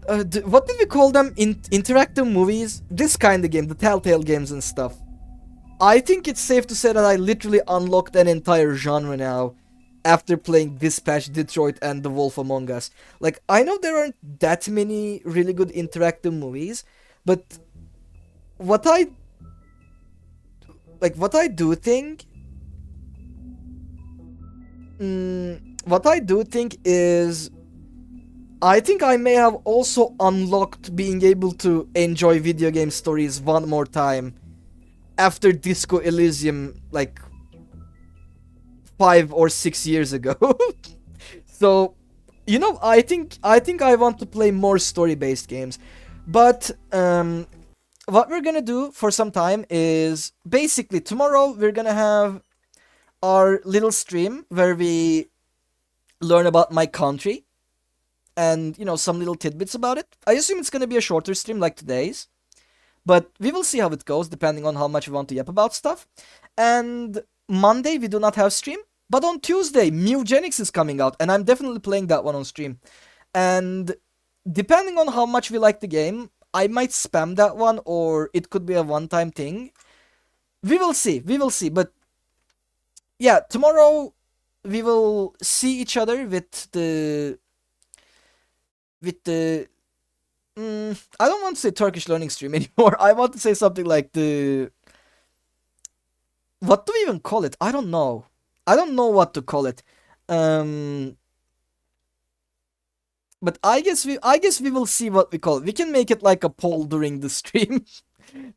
S1: what did we call them? Interactive movies? This kind of game, the Telltale games and stuff. I think it's safe to say that I literally unlocked an entire genre now after playing Dispatch, Detroit, and The Wolf Among Us. Like, I know there aren't that many really good interactive movies, but what I do think is I think I may have also unlocked being able to enjoy video game stories one more time after Disco Elysium, like 5 or 6 years ago. So, you know, I think I want to play more story-based games. But what we're gonna do for some time is basically tomorrow we're gonna have our little stream where we learn about my country and, you know, some little tidbits about it. I assume it's gonna be a shorter stream like today's, but we will see how it goes depending on how much we want to yap about stuff. And Monday we do not have stream, but on Tuesday Mewgenics is coming out, and I'm definitely playing that one on stream. And depending on how much we like the game, I might spam that one, or it could be a one-time thing. We will see, but yeah, tomorrow see each other with the I don't want to say Turkish learning stream anymore. I want to say something like the, what do we even call it? I don't know. I don't know what to call it. But I guess we will see what we call it. We can make it like a poll during the stream,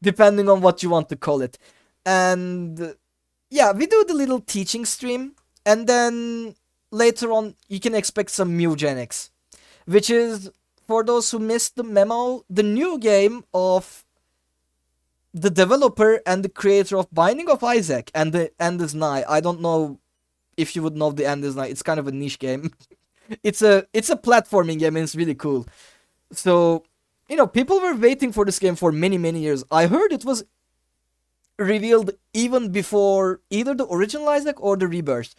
S1: depending on what you want to call it. And yeah, we do the little teaching stream, and then later on you can expect some Mugenics, which is, for those who missed the memo, the new game of the developer and the creator of Binding of Isaac and the End is Nigh. I don't know if you would know the End is Nigh. It's kind of a niche game. It's a platforming game and it's really cool. So, you know, people were waiting for this game for many, many years. I heard it was revealed even before either the original Isaac or the Rebirth.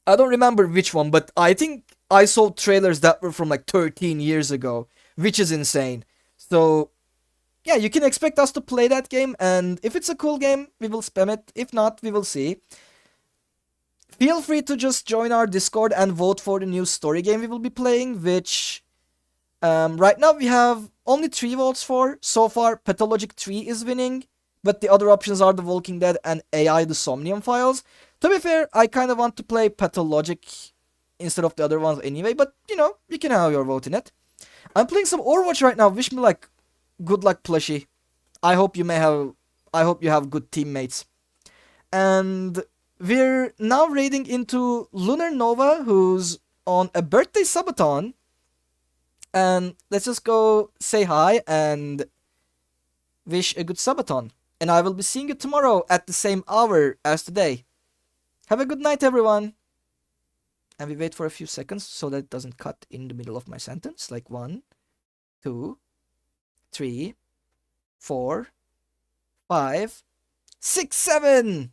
S1: I don't remember which one, but I think I saw trailers that were from like 13 years ago, which is insane. So, yeah, you can expect us to play that game, and if it's a cool game, we will spam it. If not, we will see. Feel free to just join our Discord and vote for the new story game we will be playing, which right now we have only 3 votes for. So far, Pathologic 3 is winning, but the other options are The Walking Dead and AI The Somnium Files. To be fair, I kind of want to play Pathologic instead of the other ones anyway, but you know, you can have your vote in it. I'm playing some Overwatch right now. Wish me like good luck, plushie. I hope you have good teammates. And we're now raiding into Lunar Nova, who's on a birthday subathon. And let's just go say hi and wish a good subathon. And I will be seeing you tomorrow at the same hour as today. Have a good night, everyone. And we wait for a few seconds so that it doesn't cut in the middle of my sentence. Like 1, 2, 3, 4, 5, 6, 7.